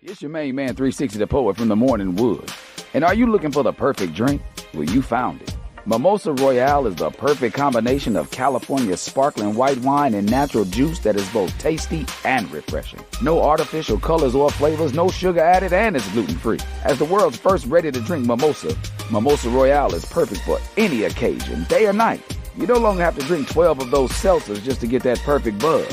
It's your main man 360 the Poet from the Morning Wood. And are you looking for the perfect drink? Well, you found it. Mimosa Royale is the perfect combination of California sparkling white wine and natural juice that is both tasty and refreshing. No artificial colors or flavors, no sugar added, and it's gluten-free. As the world's first ready-to-drink mimosa, Mimosa Royale is perfect for any occasion, day or night. You no longer have to drink 12 of those seltzers just to get that perfect buzz.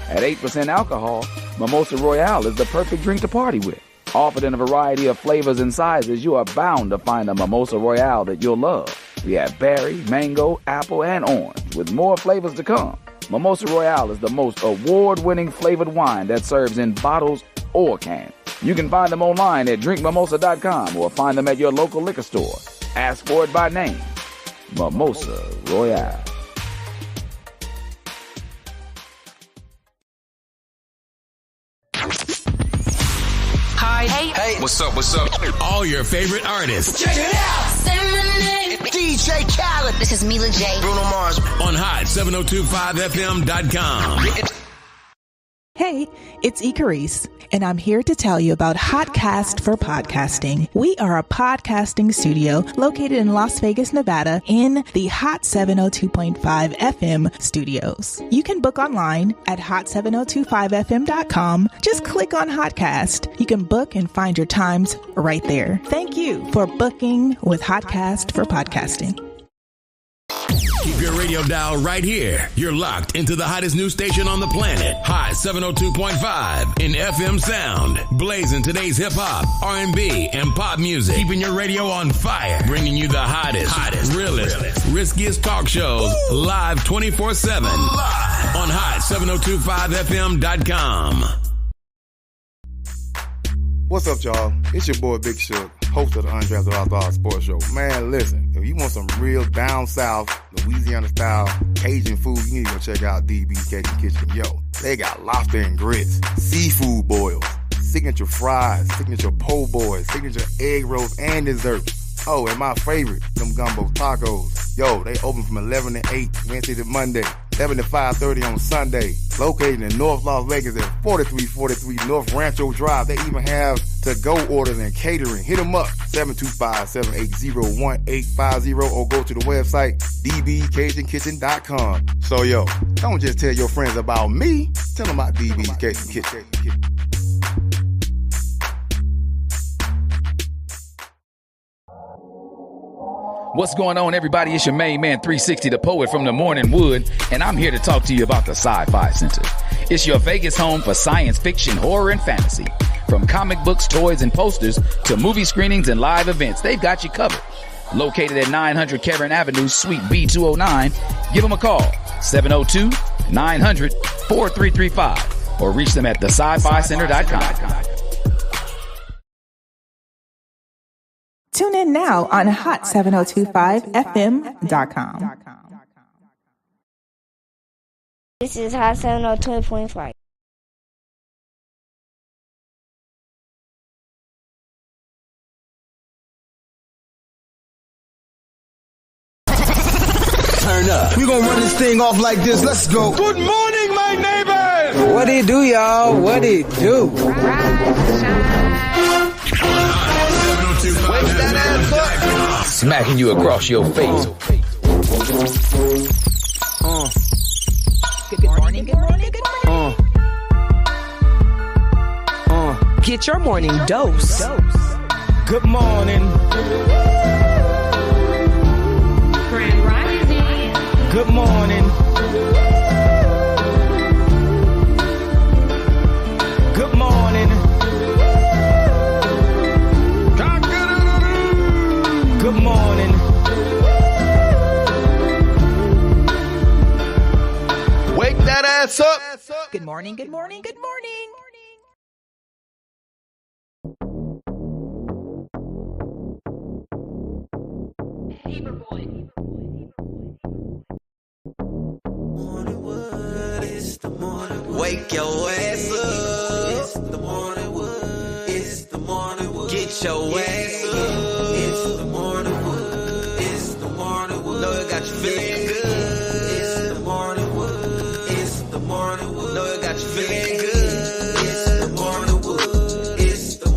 At 8% alcohol, Mimosa Royale is the perfect drink to party with. Offered in a variety of flavors and sizes, you are bound to find a Mimosa Royale that you'll love. We have berry, mango, apple, and orange, with more flavors to come. Mimosa Royale is the most award-winning flavored wine that serves in bottles or cans. You can find them online at drinkmimosa.com or find them at your local liquor store. Ask for it by name. Mimosa Royale. Hi. Hey. What's up? All your favorite artists. Check it out. Say my name. DJ Khaled. This is Mila J. Bruno Mars. On hot7025fm.com. Hey, it's Carrice, and I'm here to tell you about Hotcast for Podcasting. We are a podcasting studio located in Las Vegas, Nevada, in the Hot 702.5 FM studios. You can book online at hot7025fm.com. Just click on Hotcast. You can book and find your times right there. Thank you for booking with Hotcast for Podcasting. Keep your radio dial right here. You're locked into the hottest news station on the planet. Hot 702.5 in FM sound. Blazing today's hip-hop, R&B, and pop music. Keeping your radio on fire. Bringing you the hottest, realest, riskiest talk shows live 24/7 on hot7025fm.com. What's up, y'all? It's your boy Big Shook, host of the Undrafted Outlaws Sports Show. Man, listen, if you want some real down south, Louisiana-style Cajun food, you need to go check out DB's Cajun Kitchen. Yo, they got lobster and grits, seafood boils, signature fries, signature po' boys, signature egg rolls, and dessert. Oh, and my favorite, them gumbo tacos. Yo, they open from 11 to 8, Wednesday to Monday, 7 to 5:30 on Sunday. Located in North Las Vegas at 4343 North Rancho Drive. They even have to-go orders and catering. Hit them up, 725-780-1850, or go to the website, dbcajunkitchen.com. So, yo, don't just tell your friends about me. Tell them about DB's Cajun Kitchen. What's going on, everybody? It's your main man 360 the Poet from the Morning Wood, and I'm here to talk to you about the Sci-Fi Center. It's your Vegas home for science fiction, horror, and fantasy. From comic books, toys, and posters to movie screenings and live events, they've got you covered. Located at 900 Cameron Avenue, Suite B209, give them a call, 702-900-4335, or reach them at thescificenter.com. Tune in now on hot7025fm.com. This is Hot 702.5. Turn up. We gonna run this thing off like this. Let's go. Good morning, my neighbors. What it do, y'all? What it do? Wake that ass up. Smacking you across your face. Good morning. Get your morning dose. Good morning. Grand Rising. Good morning. Good morning. Good morning. Wake that ass up. Good morning. Wake your ass up. It's the morning wood. It's the morning wood. Get your ass up. It's the morning wood. It's the morning wood. Know it got you feeling good. It's the morning wood. It's the morning wood. Know it got you feeling good. It's the morning wood. It's the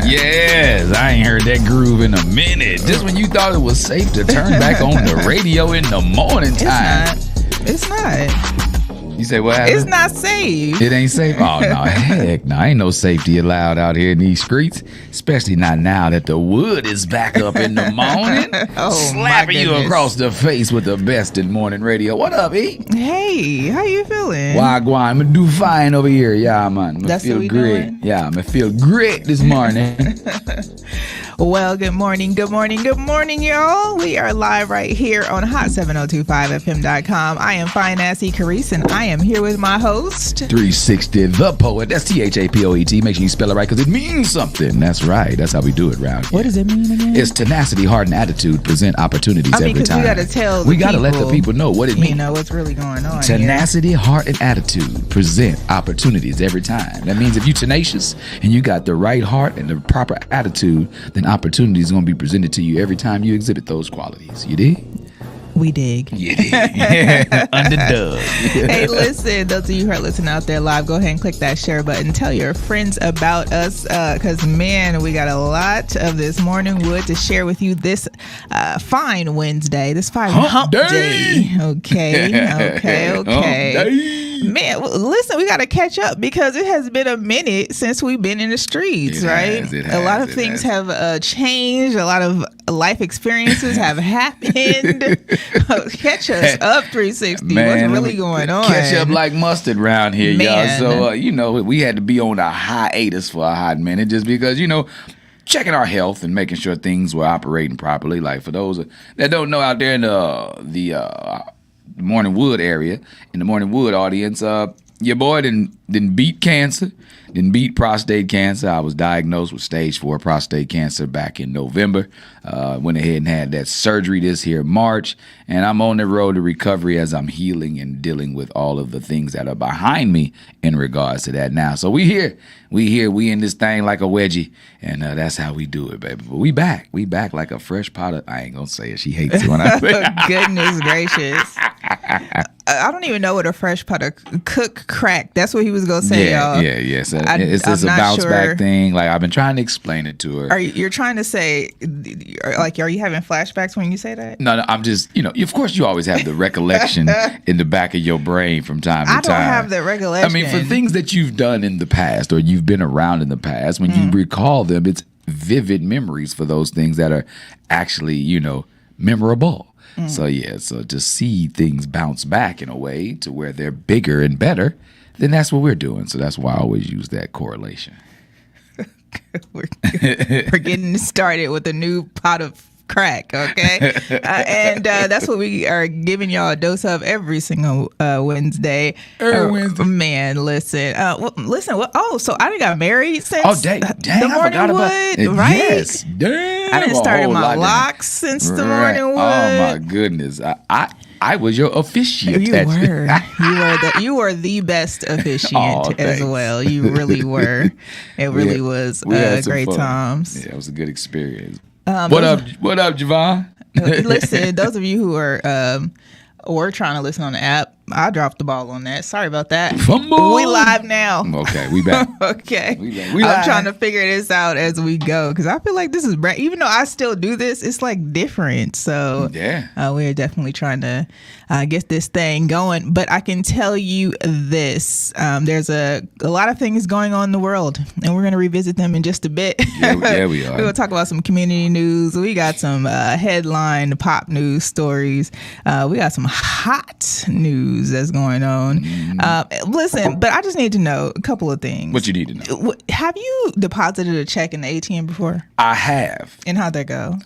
Yes, I ain't heard that groove in a minute. Just when you thought it was safe to turn back on the radio in the morning time. It's not. You say what happened? It's not safe. It ain't safe? Oh, no. Heck no. Ain't no safety allowed out here in these streets, especially not now that the wood is back up in the morning. Slapping you across the face with the best in morning radio. What up, E? Hey, how you feeling? Wagwan, I'm going to do fine over here. Yeah, man. That's feel what we great. doing? Yeah, I'm going to feel great this morning. Well, good morning, y'all. We are live right here on hot7025fm.com. I am fine as Carrice, and I am here with my host, 360 the Poet. That's THAPOET. Make sure you spell it right because it means something. That's right. That's how we do it around here. What does it mean again? It's tenacity, heart, and attitude present opportunities every time. We got to tell we got to let the people know what it means. You know what's really going on. Tenacity, heart, and attitude present opportunities every time. That means if you're tenacious and you got the right heart and the proper attitude, then opportunity is going to be presented to you every time you exhibit those qualities. You dig? We dig. You dig. Underdog. Hey, listen, those of you who are listening out there live, go ahead and click that share button. Tell your friends about us because, man, we got a lot of this morning wood to share with you this fine Wednesday, this fine hump day. Okay. Hump day. Man, listen, we got to catch up because it has been a minute since we've been in the streets, right? A lot of things have changed. A lot of life experiences have happened. Catch us up, 360. Man, what's really going on? Catch up like mustard around here, Man. y'all. So, we had to be on a hiatus for a hot minute just because, checking our health and making sure things were operating properly. Like for those that don't know out there in the Morning Wood area, in the Morning Wood audience, your boy didn't beat cancer, didn't beat prostate cancer. I was diagnosed with stage 4 prostate cancer back in November. Went ahead and had that surgery this here March, and I'm on the road to recovery as I'm healing and dealing with all of the things that are behind me in regards to that now. So we in this thing like a wedgie, and that's how we do it, baby. But we back like a fresh pot of, I ain't gonna say it, she hates it when I say it. Goodness gracious. I don't even know what a fresh pot of cook crack. That's what he was gonna say, y'all. Yeah. So it's a bounce back thing. Like I've been trying to explain it to her. You're trying to say, like, are you having flashbacks when you say that? No, I'm just, of course you always have the recollection in the back of your brain from time to time. I don't have the recollection. I mean, for things that you've done in the past or you've been around in the past, when you recall them, it's vivid memories for those things that are actually, memorable. So to see things bounce back in a way to where they're bigger and better, then that's what we're doing. So that's why I always use that correlation. We're getting started with a new pot of crack, okay? And that's what we are giving y'all a dose of every single Wednesday. Wednesday. Man, listen. So I done got married since dang, the I Morning forgot about Wood, it. right? Yes, damn. I done started my locks since the Morning Wood. Oh, my goodness. I was your officiant. You were the best officiant as well. You really were. It really was great times. Yeah, it was a good experience. What up, Javon? Listen, those of you who were trying to listen on the app, I dropped the ball on that. Sorry about that. Fumble. We live now. Okay, we back. Okay. We I'm trying to figure this out as we go because I feel like this is even though I still do this, it's like different. So we're definitely trying to get this thing going. But I can tell you this: there's a lot of things going on in the world, and we're going to revisit them in just a bit. Yeah, we are. We're going to talk about some community news. We got some headline pop news stories. We got some hot news that's going on. Listen, but I just need to know a couple of things. What you need to know? Have you deposited a check in the ATM before? I have. And how'd that go?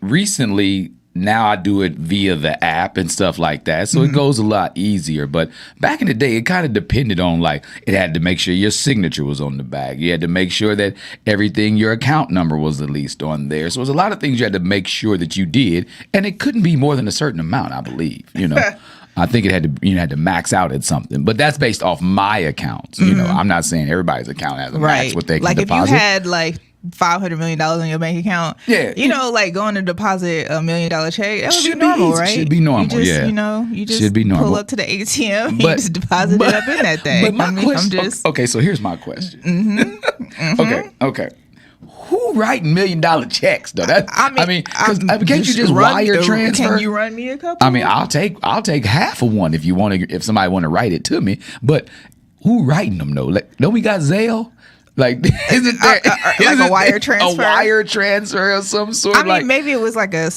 Recently, now I do it via the app and stuff like that. So it goes a lot easier. But back in the day, it kind of depended on, like, it had to make sure your signature was on the bag. You had to make sure that everything, your account number was at least on there. So it was a lot of things you had to make sure that you did. And it couldn't be more than a certain amount, I believe, I think it had to max out at something, but that's based off my accounts. I'm not saying everybody's account has a max what they can deposit. Like if you had like $500 million in your bank account. Yeah. You know, like going to deposit $1 million check, that would be normal, right? Should be normal, you just, yeah. You know, you just should be normal. pull up to the ATM and you just deposit it up in that thing. But my question, I'm just... okay, so here's my question. Okay. Who writing $1 million checks though? I mean, can't you just wire transfer? Can you run me a couple? I mean, I'll take half of one if somebody want to write it to me. But who writing them though? Like, don't we got Zelle? Like, isn't there like a wire transfer? A wire transfer of some sort? I mean, maybe it was like a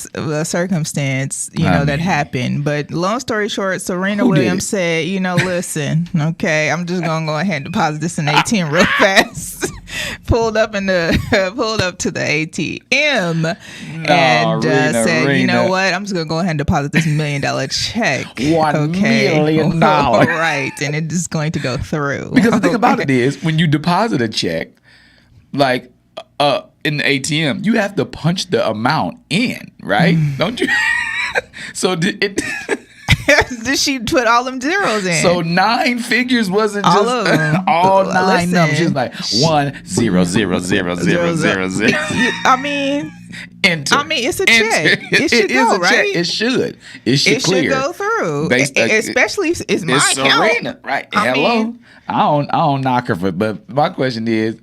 circumstance, that happened. But long story short, Serena Williams said, listen, okay, I'm just gonna go ahead and deposit this in the ATM real fast. pulled up to the ATM and said, Rena. You know what? I'm just gonna go ahead and deposit this $1 million check. $1 million. Right, and it is going to go through. Because the thing about it is, when you deposit a check, like in the ATM, you have to punch the amount in, right? Don't you? So did she put all them zeros in? So 9 figures wasn't all just of them. All 9 numbers. She was like 1 0 0 0 0 0 0. I mean, enter. I mean, it's a check. It should go, right? It should. It should go through. Especially if it's my account. Serena, right? Hello. I don't knock her for, but my question is,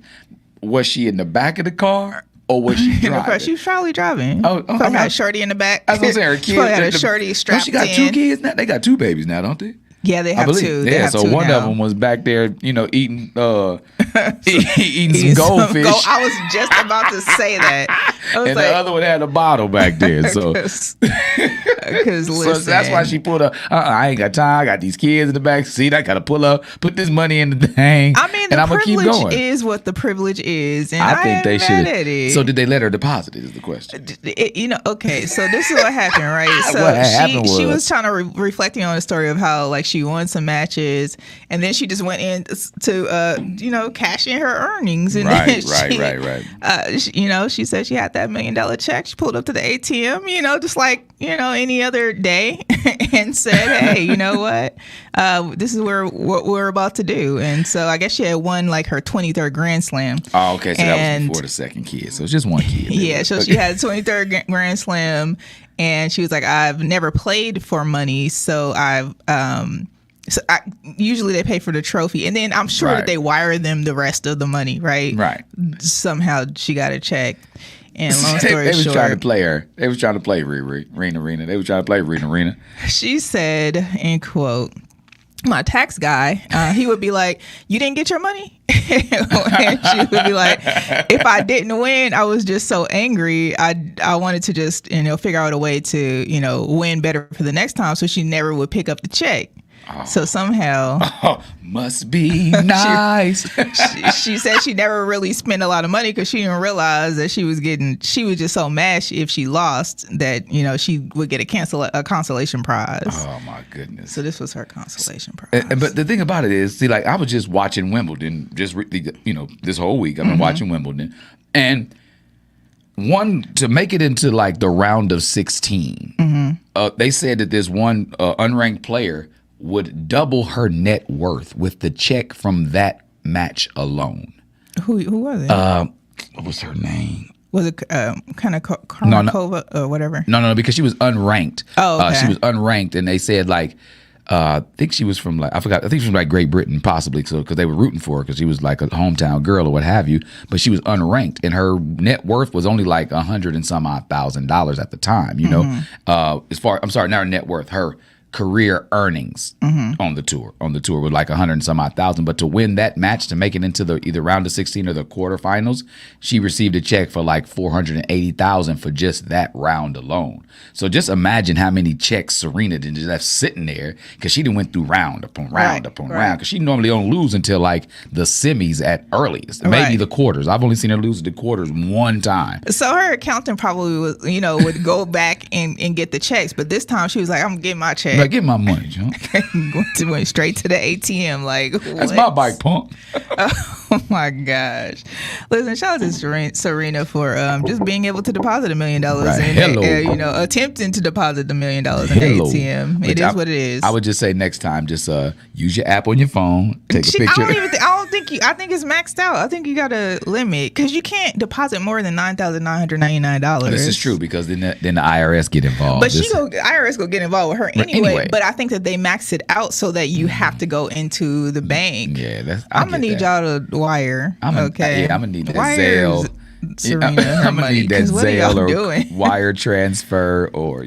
was she in the back of the car? Or was she driving? She was probably driving. Probably had a shorty in the back. I was going to say, her kids. She probably had a shorty strapped in. She got 2 kids now? They got 2 babies now, don't they? Yeah, they have 2. Yeah, so one of them was back there, eating eating some goldfish. I was just about to say that. And the other one had a bottle back there. So, because so that's why she pulled up. I ain't got time. I got these kids in the back seat. I got to pull up, put this money in the thing. I mean, the privilege is what the privilege is. And I think they should. So did they let her deposit it is the question. Okay, so this is what happened, right? So what happened she was trying to reflecting on the story of how like she won some matches and then she just went in to cash in her earnings. And right. She said she had that $1 million check. She pulled up to the ATM, just like any other day, and said, "Hey, you know what? This is what we're about to do." And so I guess she had won like her 23rd Grand Slam. Oh, okay. So that was before the second kid. So it's just one kid. Yeah. So she had 23rd Grand Slam, and she was like, "I've never played for money, so usually they pay for the trophy, and then I'm sure that they wire them the rest of the money, right? Right. Somehow she got a check." And long story they was short, trying to play her. They was trying to play Rena. They was trying to play Rena. She said, in quote, "My tax guy, he would be like, 'You didn't get your money?' And she would be like, 'If I didn't win, I was just so angry. I wanted to just figure out a way to win better for the next time.' So she never would pick up the check." So somehow, must be nice. she said she never really spent a lot of money because she didn't realize that she was just so mad if she lost that she would get a consolation prize. Oh my goodness! So this was her consolation prize. But the thing about it is, see, like I was just watching Wimbledon, this whole week I've been watching Wimbledon, and to make it into like the round of 16, they said that this one unranked player would double her net worth with the check from that match alone. Who was it? What was her name? Was it kind of Karmakova or whatever? No, because she was unranked. Oh, okay. She was unranked, and they said like, I think she was from I think she was from like Great Britain, possibly, so because they were rooting for her because she was like a hometown girl or what have you. But she was unranked, and her net worth was only like $100,000 and some odd at the time. Not her net worth, her career earnings on the tour with like 100 and some odd thousand. But to win that match, to make it into the either round of 16 or the quarterfinals, she received a check for like $480,000 for just that round alone. So just imagine how many checks Serena did just left sitting there because she done went through round upon round because she normally don't lose until like the semis at earliest, maybe the quarters. I've only seen her lose the quarters one time. So her accountant probably was, would go back and get the checks, but this time she was like, "I'm getting my check." that. Like, get my money, John. Went straight to the ATM. Like, that's my bike, punk. Oh my gosh! Listen, shout out to Serena for just being able to deposit $1 million in, attempting to deposit $1 million in the ATM. It is what it is. I would just say next time, just use your app on your phone. Take a picture. I think it's maxed out. I think you got a limit because you can't deposit more than $9,999. This is true because then the IRS get involved. But the IRS will get involved with her anyway. But I think that they max it out so that you have to go into the bank. Yeah, I'm gonna need y'all to wire. I'm gonna need that Zelle. Serena, I'm gonna need that Zelle or doing? wire transfer or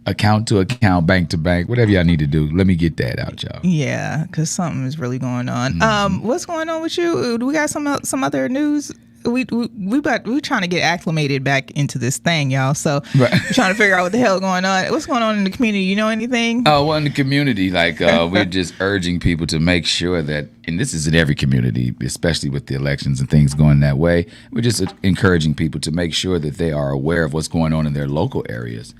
account to account, bank to bank, whatever y'all need to do. Let me get that out, y'all. Yeah, because something is really going on. What's going on with you? Do we got some other news? We trying to get acclimated back into this thing, y'all. So we're trying to figure out what the hell going on. What's going on in the community? You know anything? Well, in the community, we're just urging people to make sure that, and this is in every community, especially with the elections and things going that way, we're just encouraging people to make sure that they are aware of what's going on in their local areas.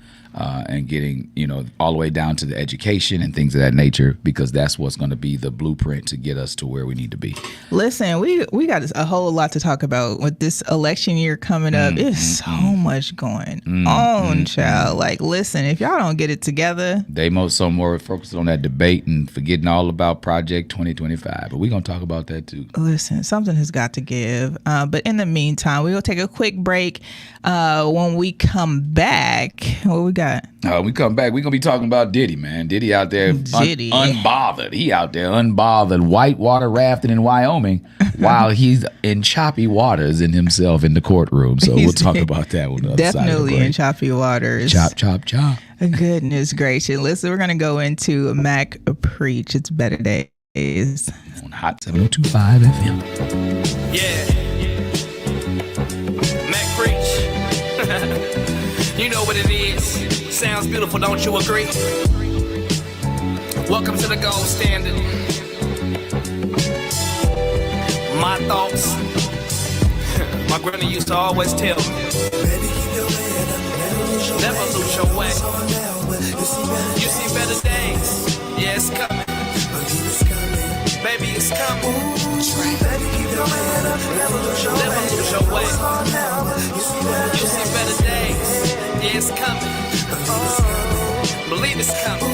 And getting, all the way down to the education and things of that nature, because that's what's going to be the blueprint to get us to where we need to be. Listen, we got a whole lot to talk about with this election year coming up. There's so much going on, child. Like, listen, if y'all don't get it together. They more focused on that debate and forgetting all about Project 2025. But we're going to talk about that too. Listen, something has got to give. But in the meantime, we will take a quick break. When we come back, what we got? We come back, we're going to be talking about Diddy, man. Diddy out there unbothered. He out there unbothered, whitewater rafting in Wyoming while he's in choppy waters in himself in the courtroom. So we'll talk about that on the other side of the break. Definitely in choppy waters. Chop, chop, chop. Goodness gracious. Listen, we're going to go into Mac Preach. It's Better Days. On Hot 702.5 FM. Yeah. Mac Preach. You know what it is. Sounds beautiful, don't you agree? Welcome to the gold standard. My thoughts. My granny used to always tell me, never lose your way. You see better days. Yeah, it's coming. Baby, it's coming. Never lose your way. You see better days. Yeah, it's coming. Believe it's coming.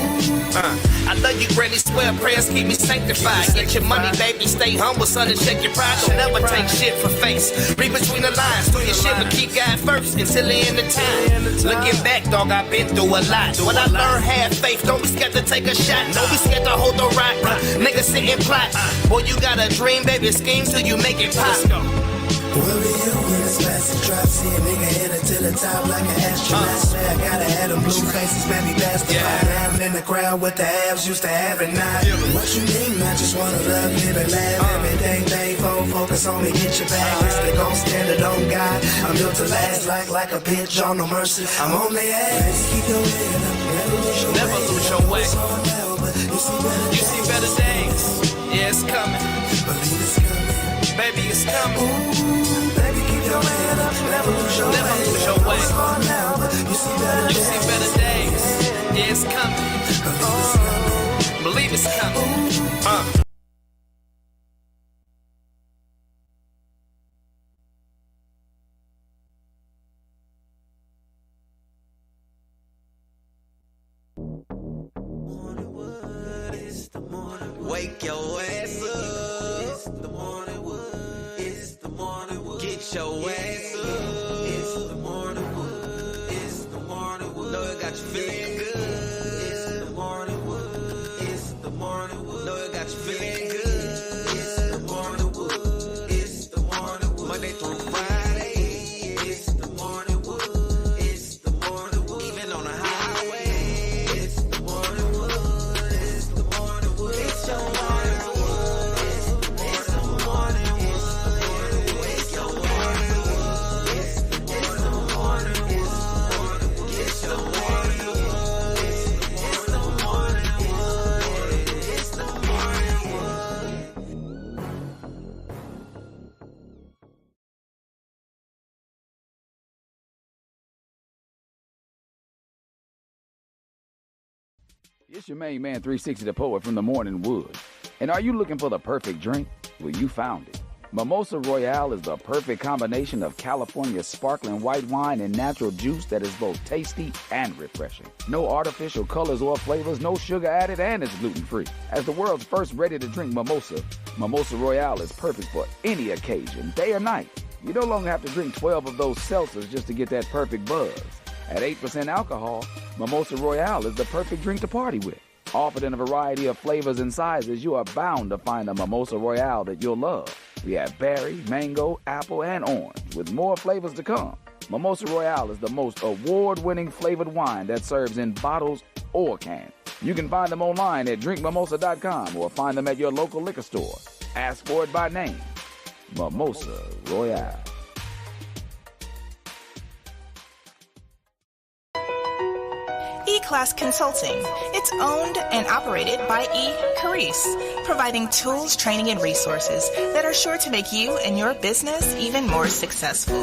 I love you, granny, swear prayers keep me sanctified. Get your money, baby, stay humble, son, and check your pride. Don't never take shit for face. Read between the lines, do your shit, but keep God first until the end of time. Looking back, dog, I've been through a lot. What I learned, have faith, don't be scared to take a shot. Don't be scared to hold the rock. Niggas sit and plot. Boy, you got a dream, baby, scheme till you make it pop. Where are you when it's massive drop? See a nigga headed to the top like an astronaut. Swear I gotta have them blue faces, baby, that's the vibe. I'm in the crowd with the abs, used to have it not. What you mean? I just wanna love, live and laugh. Everything they focus on me, get your back. It's the gold standard on God. I'm built to last like a bitch on no mercy. I'm on the ass. Keep your head up, never lose your way. You see better days. Yeah, it's coming. Believe it's coming. Baby, it's coming. Ooh, baby, keep your head up, never lose your way. You see better days. Yeah, it's coming. Believe it's coming. Wake your ass up. It's the morning wood. It's the morning wood. Get your ass up. It's the morning wood. It's the morning wood. Know it got you feeling good. It's the morning wood. It's the morning wood. Know it got you feeling good. It's the morning wood. It's the morning wood. Monday through Friday. It's the morning wood. It's the morning wood. Even on the highway. It's the morning wood. It's the morning wood. It's your morning. It's your main man, 360 the Poet from the Morning Wood. And are you looking for the perfect drink? Well, you found it. Mimosa Royale is the perfect combination of California sparkling white wine and natural juice that is both tasty and refreshing. No artificial colors or flavors, no sugar added, and it's gluten-free. As the world's first ready-to-drink mimosa, Mimosa Royale is perfect for any occasion, day or night. You no longer have to drink 12 of those seltzers just to get that perfect buzz. At 8% alcohol, Mimosa Royale is the perfect drink to party with. Offered in a variety of flavors and sizes, you are bound to find a Mimosa Royale that you'll love. We have berry, mango, apple, and orange, with more flavors to come. Mimosa Royale is the most award-winning flavored wine that serves in bottles or cans. You can find them online at drinkmimosa.com or find them at your local liquor store. Ask for it by name. Mimosa Royale. E-Class Consulting. It's owned and operated by Carrice, providing tools, training, and resources that are sure to make you and your business even more successful.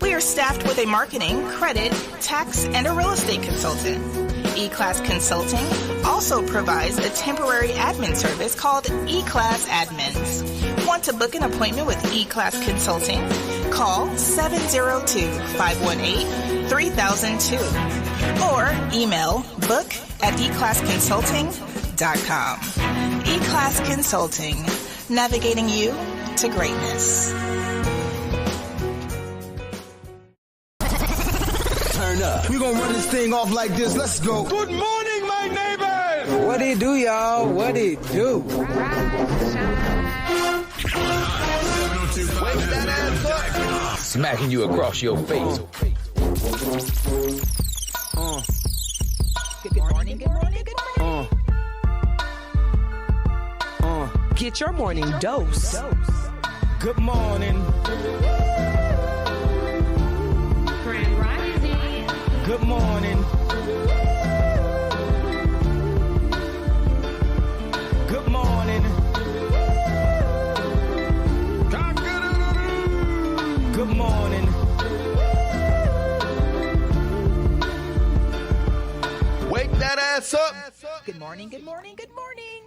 We are staffed with a marketing, credit, tax, and a real estate consultant. E-Class Consulting also provides a temporary admin service called E-Class Admins. Want to book an appointment with E-Class Consulting? Call 702-518-3002 or email book@eclassconsulting.com. E-Class Consulting, navigating you to greatness. Turn up. We gonna run this thing off like this. Let's go. Good morning, my neighbors. What it do, y'all? What it do? Smacking you across your face. Good morning, good morning, good morning. Get your morning dose. Good morning. Grand Rising. Good morning. Good morning. Good morning. Wake that ass up. Good morning, good morning, good morning.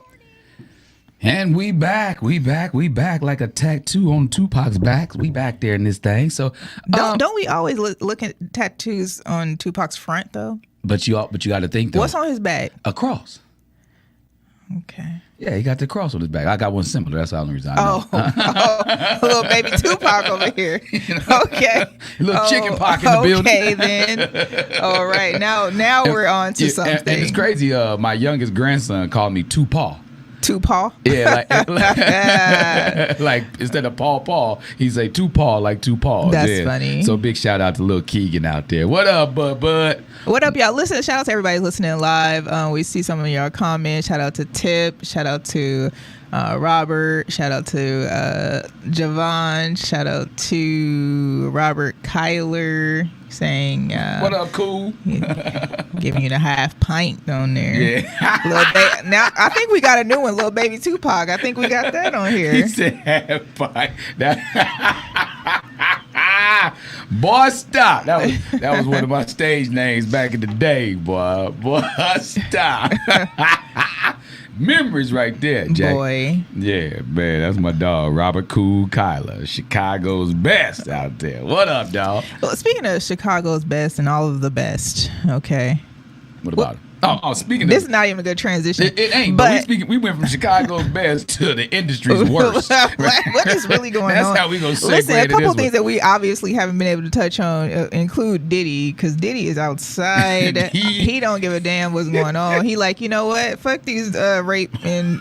And we back like a tattoo on Tupac's back. We back there in this thing. So Don't we always look at tattoos on Tupac's front though? But you got to think though. What's on his back? A cross. Okay. Yeah, he got the cross on his back. I got one similar. That's the only reason I know. Little baby Tupac over here. Okay. A little chicken pox in the building. Okay, then. All right. Now we're on to something. And it's crazy. My youngest grandson called me Tupac. Tupac? Yeah, like instead of Paul, he say Tupac, like Tupac. That's funny. So big shout out to little Keegan out there. What up, bud? What up, y'all? Listen, shout out to everybody listening live. We see some of y'all comments. Shout out to Tip. Shout out to Robert. Shout out to Javon. Shout out to Robert Kyler saying, what up, cool? Giving you the half pint on there. Yeah. Now, I think we got a new one, Little Baby Tupac. I think we got that on here. He said half pint. Boy, stop. That was one of my stage names back in the day, boy. Boy, stop. Memories right there, Jack. Boy. Yeah, man, that's my dog, Robert Cool Kyler, Chicago's best out there. What up, dog? Well, speaking of Chicago's best and all of the best, okay. What about it? Oh, speaking of... This is not even a good transition. It ain't, but we went from Chicago's best to the industry's worst. What is really going on? That's how we going to segue. Listen, a couple of things that we obviously haven't been able to touch on include Diddy, because Diddy is outside. He don't give a damn what's going on. He like, you know what? Fuck these rape and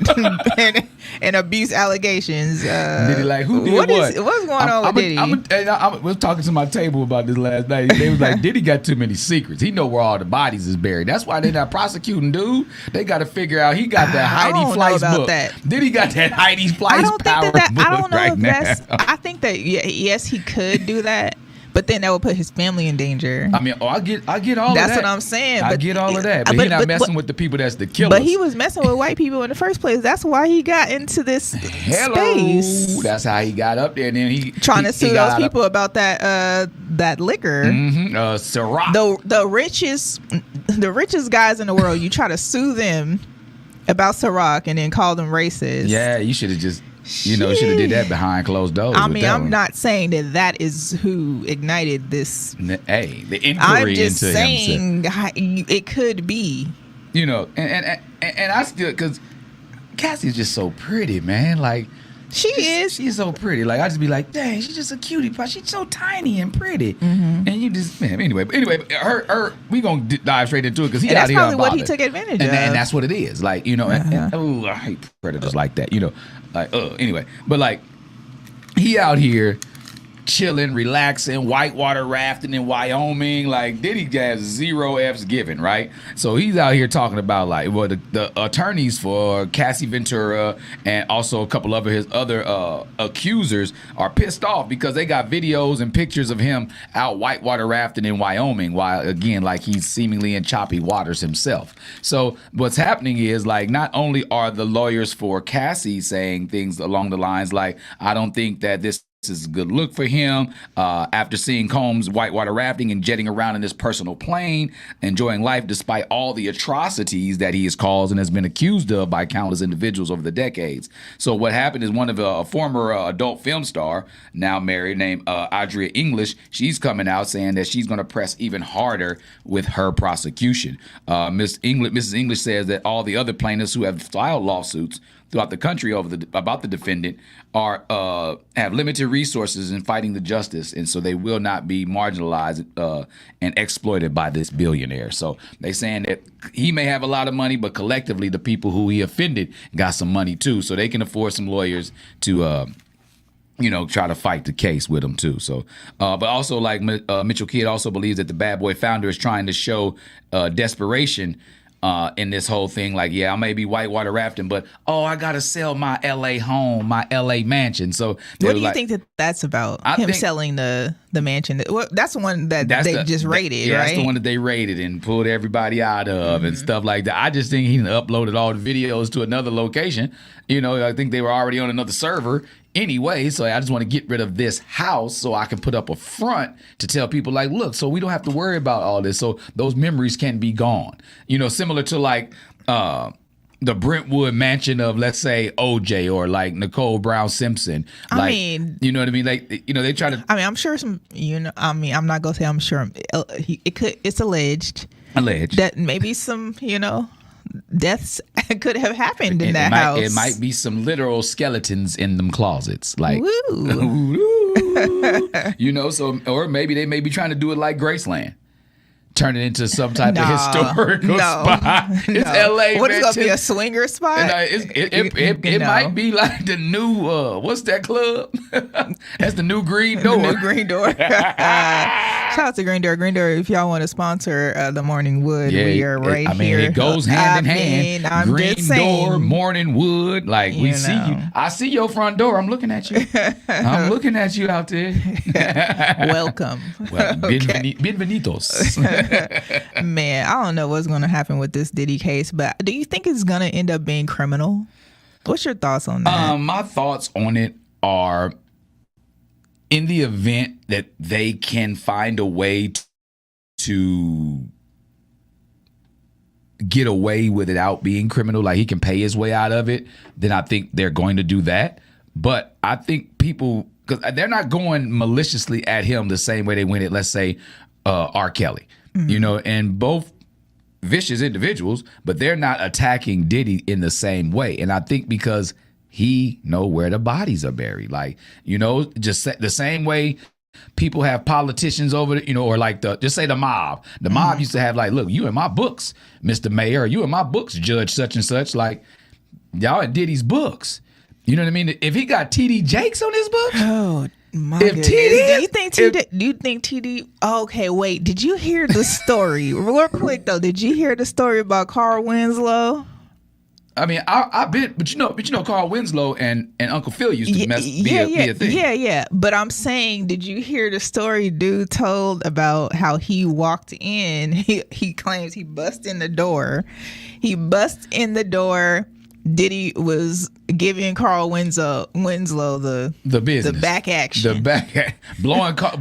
abuse allegations. Diddy like, who did what? What's going on with Diddy? I was talking to my table about this last night. They was like, Diddy got too many secrets. He know where all the bodies is buried. That's why they're not prosecuting, dude. They got to figure out he got that Heidi Fleiss book. Diddy got that Heidi Fleiss power book I don't know right if now. that's... I think that, yes, he could do that. But then that would put his family in danger. I mean, I get all of that. That's what I'm saying. I get all of that. But he's not messing with the people that's the killers. But he was messing with white people in the first place. That's why he got into this space. That's how he got up there. And then he trying to sue those people about that liquor. Mm-hmm. Ciroc. The richest the richest guys in the world, you try to sue them about Ciroc and then call them racist. Yeah, you should have just, you know, should have did that behind closed doors. I mean, I'm not saying that is who ignited this. Hey, the inquiry I'm just into saying it could be. You know, and I still, because Cassie's just so pretty, man. Like, she's so pretty. Like, I just be like, dang, she's just a cutie pie. She's so tiny and pretty. And you just, man, anyway, her we gonna dive straight into it because he out here. That's probably what he took advantage of. And that's what it is. Like, you know, oh, I hate predators like that. You know, like, anyway, but like, he out here chilling, relaxing, whitewater rafting in Wyoming. Like, Diddy has 0 F's given, right? So he's out here talking about, like, well, the attorneys for Cassie Ventura and also a couple of his other accusers are pissed off because they got videos and pictures of him out whitewater rafting in Wyoming while, again, like, he's seemingly in choppy waters himself. So what's happening is, like, not only are the lawyers for Cassie saying things along the lines like, I don't think that this is a good look for him after seeing Combs whitewater rafting and jetting around in his personal plane, enjoying life despite all the atrocities that he has caused and has been accused of by countless individuals over the decades. So what happened is one of a former adult film star, now married, named Adria English, she's coming out saying that she's going to press even harder with her prosecution. Mrs. English says that all the other plaintiffs who have filed lawsuits throughout the country about the defendant have limited resources in fighting the justice, and so they will not be marginalized and exploited by this billionaire. So they saying that he may have a lot of money, but collectively the people who he offended got some money too, so they can afford some lawyers to try to fight the case with him too. So, but also, like, Mitchell Kidd also believes that the Bad Boy founder is trying to show desperation in this whole thing. Like, yeah, I may be whitewater rafting, but I gotta sell my LA home, my LA mansion. So what do you think that's about? Him selling the mansion? Well, that's the one that they just raided, right? That's the one that they raided and pulled everybody out of and stuff like that. I just think he uploaded all the videos to another location. You know, I think they were already on another server anyway, so I just want to get rid of this house so I can put up a front to tell people, like, look, so we don't have to worry about all this, so those memories can be gone. You know, similar to, like, the Brentwood mansion of, let's say, OJ or, like, Nicole Brown Simpson. Like, I mean, you know what I mean? Like, you know, they try to... I mean, I'm sure some, I'm not going to say I'm sure. It's alleged that maybe some, deaths could have happened in that house. It might be some literal skeletons in them closets, like, so, or maybe they may be trying to do it like Graceland, turn it into some type of historical spot. It's LA. What is going to be a swinger spot? It might be like the new what's that club? That's the new Green Door. The new Green Door. Shout out to Green Door. Green Door, if y'all want to sponsor the Morning Wood, we are right here. It goes hand in hand. I'm Green just saying, Door, Morning Wood. Like, we see you. I see your front door. I'm looking at you. I'm looking at you out there. Welcome. Well, bienvenidos. Man, I don't know what's going to happen with this Diddy case, but do you think it's going to end up being criminal? What's your thoughts on that? My thoughts on it are, in the event that they can find a way to get away with it without being criminal, like he can pay his way out of it, then I think they're going to do that. But I think people, because they're not going maliciously at him the same way they went at, let's say, R. Kelly. And both vicious individuals, but they're not attacking Diddy in the same way. And I think because he know where the bodies are buried, like, just the same way people have politicians over, or like just say the mob. The mob used to have, like, look, you in my books, Mr. Mayor, or you in my books, Judge such and such. Like, y'all in Diddy's books. You know what I mean? If he got TD Jakes on his books, my goodness. Do you think TD? Okay, wait. Did you hear the story? Real quick though, did you hear the story about Carl Winslow? I mean, I've been, but you know, Carl Winslow and Uncle Phil used to be a thing. Yeah. But I'm saying, did you hear the story dude told about how he walked in? He claims he bust in the door. Diddy was giving Carl Winslow the business, the back action, blowing Carl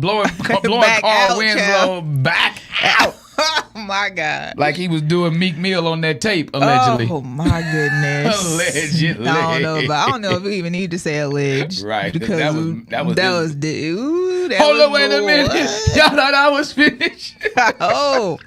Winslow back out. Oh my God. Like he was doing Meek Mill on that tape, allegedly. Oh my goodness. Allegedly. I don't know if we even need to say alleged. Right. Because that was hold on, wait a minute. Y'all thought I was finished. Oh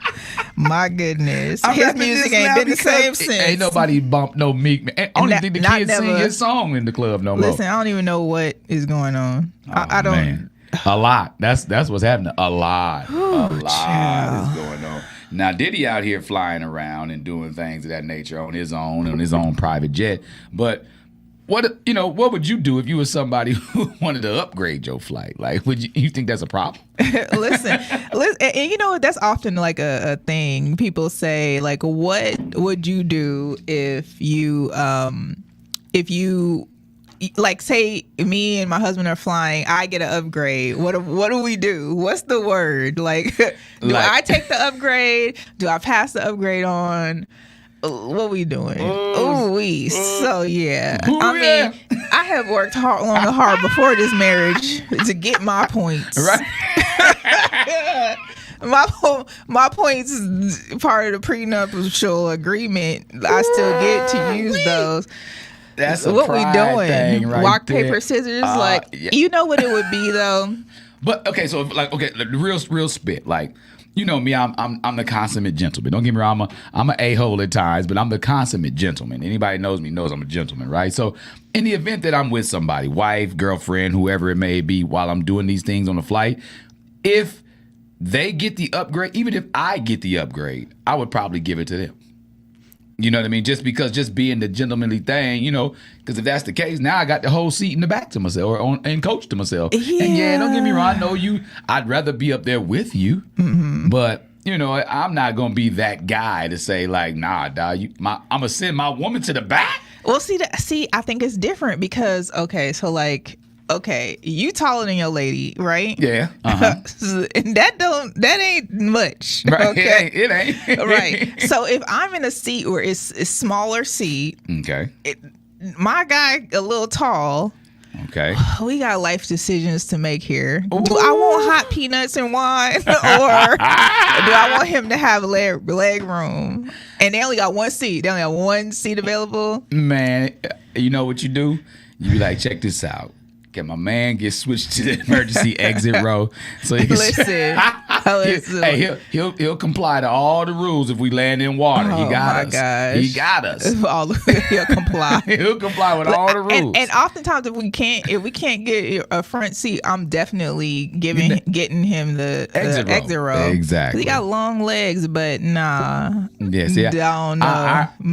my goodness. His music ain't been the same since. Ain't nobody bumped no Meek. I don't even think the kids sing his song in the club no more. Listen, I don't even know what is going on. I don't. Man. A lot. That's what's happening. A lot. Ooh, a lot is going on. Now, Diddy out here flying around and doing things of that nature on his own private jet. But what would you do if you were somebody who wanted to upgrade your flight? Like, would you think that's a problem? listen, and you know that's often like a thing. People say like, what would you do if you like, say me and my husband are flying, I get an upgrade. What do we do? What's the word? Like, do I take the upgrade? Do I pass the upgrade on? What we doing? So yeah. I mean, I have worked long and hard before this marriage to get my points. Right. My points is part of the prenuptial agreement. I still get to use those. That's what we doing. Thing right Rock, there. paper, scissors. You know what it would be though. But okay, so the real spit. Like, you know me, I'm the consummate gentleman. Don't get me wrong, I'm an a-hole at times, but I'm the consummate gentleman. Anybody knows me knows I'm a gentleman, right? So in the event that I'm with somebody, wife, girlfriend, whoever it may be, while I'm doing these things on the flight, if they get the upgrade, even if I get the upgrade, I would probably give it to them. You know what I mean? Just being the gentlemanly thing, you know, because if that's the case, now I got the whole seat in the back to myself and coach to myself. Yeah. And don't get me wrong, I know you, I'd rather be up there with you, but you know, I'm not going to be that guy to say like, nah, dog, I'm going to send my woman to the back. Well, see, I think it's different because, okay, you taller than your lady, right? Yeah. And that ain't much. Right. Okay? It ain't. Right. So if I'm in a seat where it's a smaller seat, okay, my guy a little tall. Okay. We got life decisions to make here. Ooh. Do I want hot peanuts and wine, or do I want him to have leg room? And they only got one seat. They only got one seat available. Man, you know what you do? You be like, check this out. Can my man get switched to the emergency exit row? So he can he'll comply to all the rules if we land in water. He got us. Gosh. He got us. He'll comply. He'll comply with all the rules. And oftentimes, if we can't get a front seat, I'm definitely getting him the exit row. Exactly. He got long legs, but nah. Yeah, see, don't know. I don't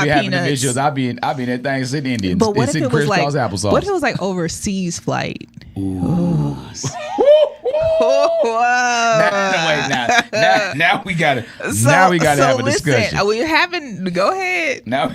be having them issues. I be in that thing sitting Indians. But what if it was like applesauce. What if it was like overseas flight? Ooh. Now we gotta have a discussion. Go ahead. Now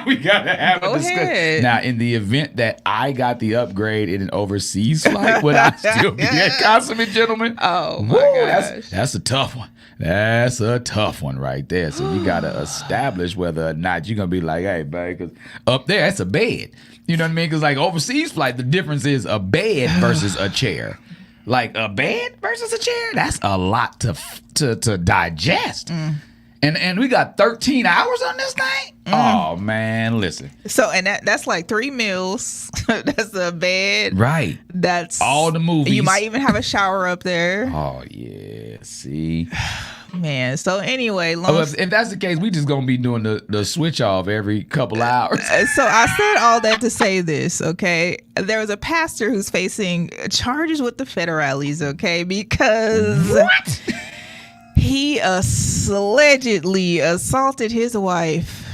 we gotta have a discussion. Ahead. Now, in the event that I got the upgrade in an overseas flight, would I still be a consummate gentleman? Oh my gosh, that's a tough one. That's a tough one right there. So you gotta establish whether or not you're gonna be like, hey, babe, because up there that's a bed. You know what I mean? Because like overseas flight, the difference is a bed versus a chair. Like a bed versus a chair, that's a lot to digest. And we got 13 hours on this thing? Oh, man, listen. So, and that's like 3 meals. That's a bed. Right. That's all the movies. You might even have a shower up there. Oh, yeah. See? Man, so anyway. If that's the case, we just going to be doing the switch off every couple hours. So I said all that to say this, okay? There was a pastor who's facing charges with the federales, okay? Because... What? He allegedly assaulted his wife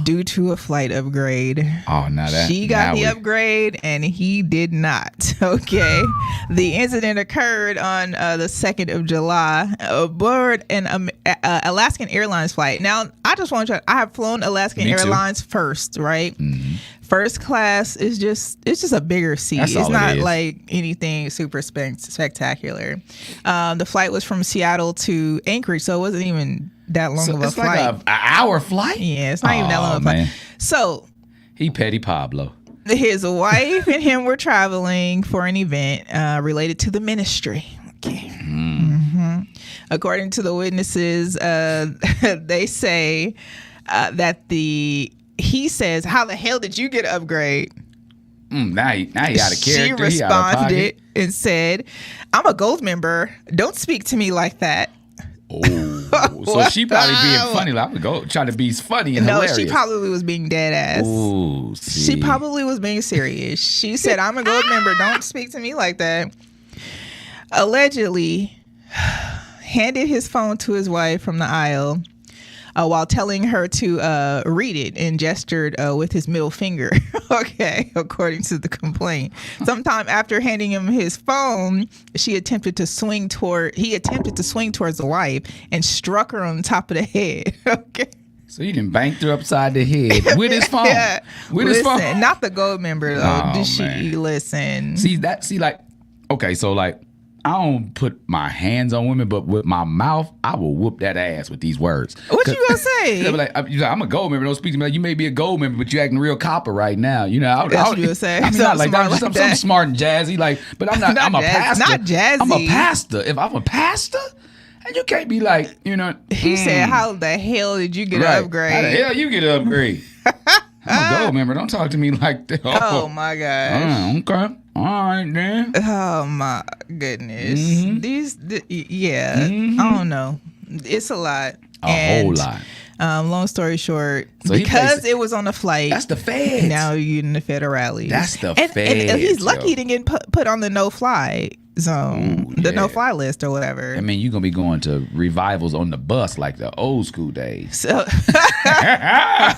due to a flight upgrade. Oh, now that she got the upgrade and he did not. Okay, the incident occurred on the 2nd of July aboard an Alaskan Airlines flight. Now, I just want to. I have flown Alaskan Airlines first, right? Mm-hmm. First class is just a bigger seat. It's not like anything super spectacular. The flight was from Seattle to Anchorage, so it wasn't even that long of a flight. Like an hour flight? Yeah, it's not even that long of a flight. So he petty Pablo. His wife and him were traveling for an event related to the ministry. Okay. Mm-hmm. According to the witnesses, they say that he says, "How the hell did you get an upgrade?" Now he out of character. She responded and said, "I'm a gold member. Don't speak to me like that." Oh, so she probably being funny. Like, I'm gonna go trying to be funny and hilarious. No, she probably was being dead ass. Ooh, see. She probably was being serious. She said, "I'm a gold member. Don't speak to me like that." Allegedly, handed his phone to his wife from the aisle while telling her to read it and gestured with his middle finger. Okay, according to the complaint. Sometime after handing him his phone, he attempted to swing towards the wife and struck her on the top of the head. Okay. So he done banked her upside the head with his phone. Yeah. With his phone. Not the gold member though. Oh, Did she man. listen? Okay, so like, I don't put my hands on women, but with my mouth, I will whoop that ass with these words. What you gonna say? They'll be like, I'm a gold member. Don't speak to me like you may be a gold member, but you acting real copper right now. You know, That's what you would say. I mean, not like that. Something smart and jazzy. Like, but I'm not. I'm a pastor. Not jazzy. I'm a pastor. If I'm a pastor, and you can't be like, you know. He said, "How the hell did you get an upgrade? How the hell you get an upgrade?" I'm a gold member. Don't talk to me like that. Oh my gosh. Okay. All right, then. Oh my goodness. I don't know. It's a lot. A whole lot. Long story short, So because it was on a flight. That's the feds. Now you're in the federale. That's the feds. And he's lucky he yo. didn't get put on the no-fly zone, the no-fly list or whatever. I mean, you're going to be going to revivals on the bus like the old school days. So,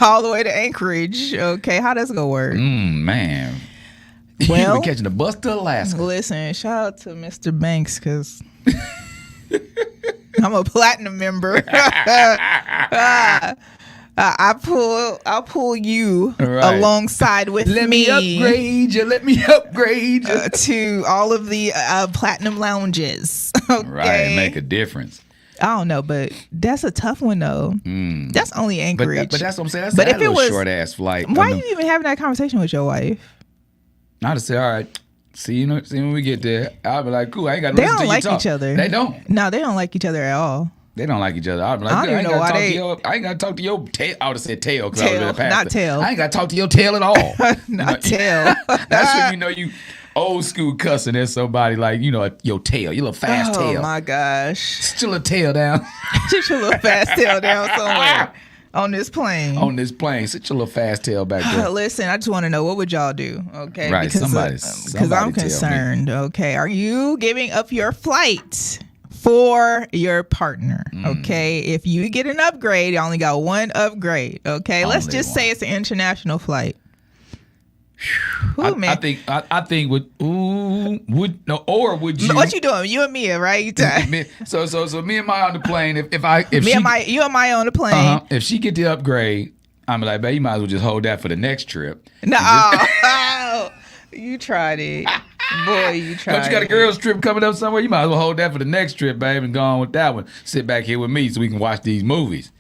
all the way to Anchorage. Okay, how that's going to work? Man. Well, you be catching the bus to Alaska. Listen, shout out to Mr. Banks because I'm a platinum member. I'll pull you alongside with Let me upgrade you. To all of the platinum lounges. Okay? Right, make a difference. I don't know, but that's a tough one though. That's only Anchorage. But that's what I'm saying. But if it was short ass flight. Why are you even having that conversation with your wife? I'd say, all right. See when we get there, I'll be like, cool. I ain't got to listen to you talk. They don't like each other. They don't. No, they don't like each other at all. They don't like each other. I'll be like, I don't even know why they. I ain't got to talk to your tail. I would have said tail because I Tail, would have been a pastor. not tail. I ain't got to talk to your tail at all. Not tail. That's when you know you old school cussing at somebody like, you know, your tail, your little fast tail. Oh my gosh. Sit your little tail down. Sit your little fast tail down somewhere. On this plane. Sit your little fast tail back there. Listen, I just want to know, what would y'all do? Okay. Right, Because I'm concerned. Okay. Are you giving up your flight for your partner? Okay. If you get an upgrade, you only got one upgrade. Okay. Let's just say it's an international flight. I think would you? What you doing? You and Mia, right? So me and Maya on the plane. If you and Maya on the plane. If she get the upgrade, I'm like, babe, you might as well just hold that for the next trip. No, you tried it, boy. You tried. Don't you got a girls trip coming up somewhere? You might as well hold that for the next trip, babe, and go on with that one. Sit back here with me so we can watch these movies.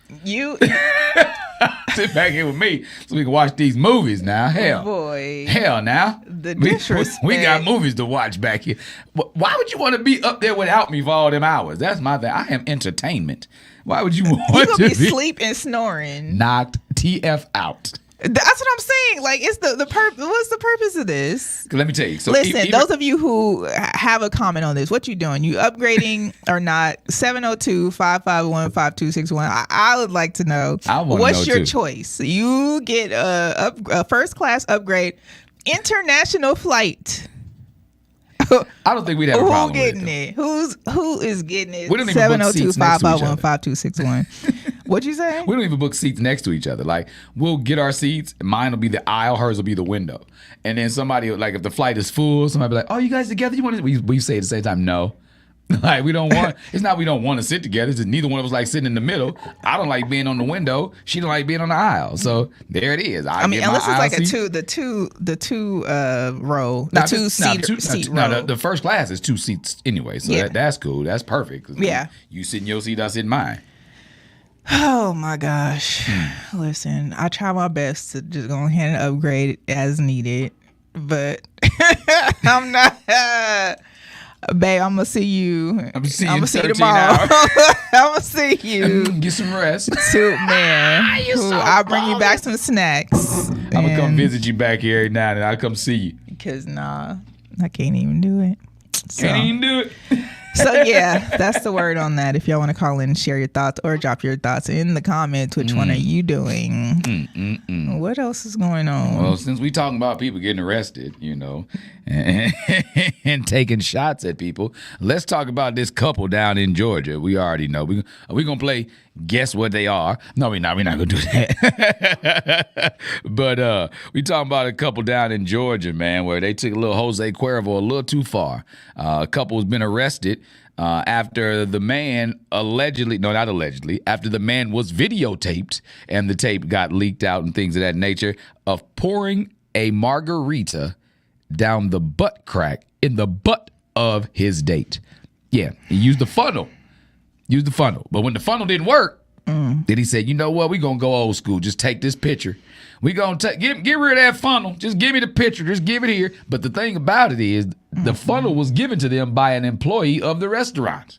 Sit back here with me so we can watch these movies now. Hell. Boy. Hell now. The disrespect. We got movies to watch back here. Why would you want to be up there without me for all them hours? That's my thing. I am entertainment. Why would you want to be sleep and snoring? Knocked TF out. That's what I'm saying. Like, it's the purpose. What's the purpose of this? Let me tell you. So listen, those of you who have a comment on this, what you doing? You upgrading or not? 702-551-5261. I would like to know. What's your choice? You get a first class upgrade, international flight. I don't think we'd have a problem with it. Who is getting it? We don't even book seats next to each other. 702-551-5261. What'd you say? We don't even book seats next to each other. Like, we'll get our seats. Mine will be the aisle. Hers will be the window. And then somebody, like, if the flight is full, somebody will be like, oh, you guys together? You want to? We say at the same time, no. Like, we don't want, it's not we don't want to sit together. It's just neither one of us like sitting in the middle. I don't like being on the window. She don't like being on the aisle. So there it is. I mean, unless it's like the two row, the two-seat row. No, the first class is 2 seats anyway. So that's cool. That's perfect. Yeah. You sit in your seat, I sit in mine. Oh my gosh. Listen, I try my best to just go ahead and upgrade as needed, but I'm not Babe, I'm gonna see you. I'm gonna see you tomorrow. I'm gonna see you. Get some rest. Too, man. I'll bring you back some snacks. I'm gonna come visit you back here every now and then. I'll come see you. Because I can't even do it. Can't even do it. So yeah, that's the word on that. If y'all want to call in and share your thoughts or drop your thoughts in the comments, which one are you doing? What else is going on? Well, since we talking about people getting arrested, and taking shots at people, let's talk about this couple down in Georgia. We already know. Are we gonna play Guess What They Are? No, we're not gonna do that. But we talking about a couple down in Georgia, man, where they took a little Jose Cuervo a little too far. A couple has been arrested after the man after the man was videotaped and the tape got leaked out and things of that nature of pouring a margarita down the butt crack in the butt of his date. Yeah, he used the funnel. But when the funnel didn't work, then he said, you know what, we going to go old school. Just take this picture. We going to get rid of that funnel. Just give me the picture. Just give it here. But the thing about it is the funnel was given to them by an employee of the restaurant.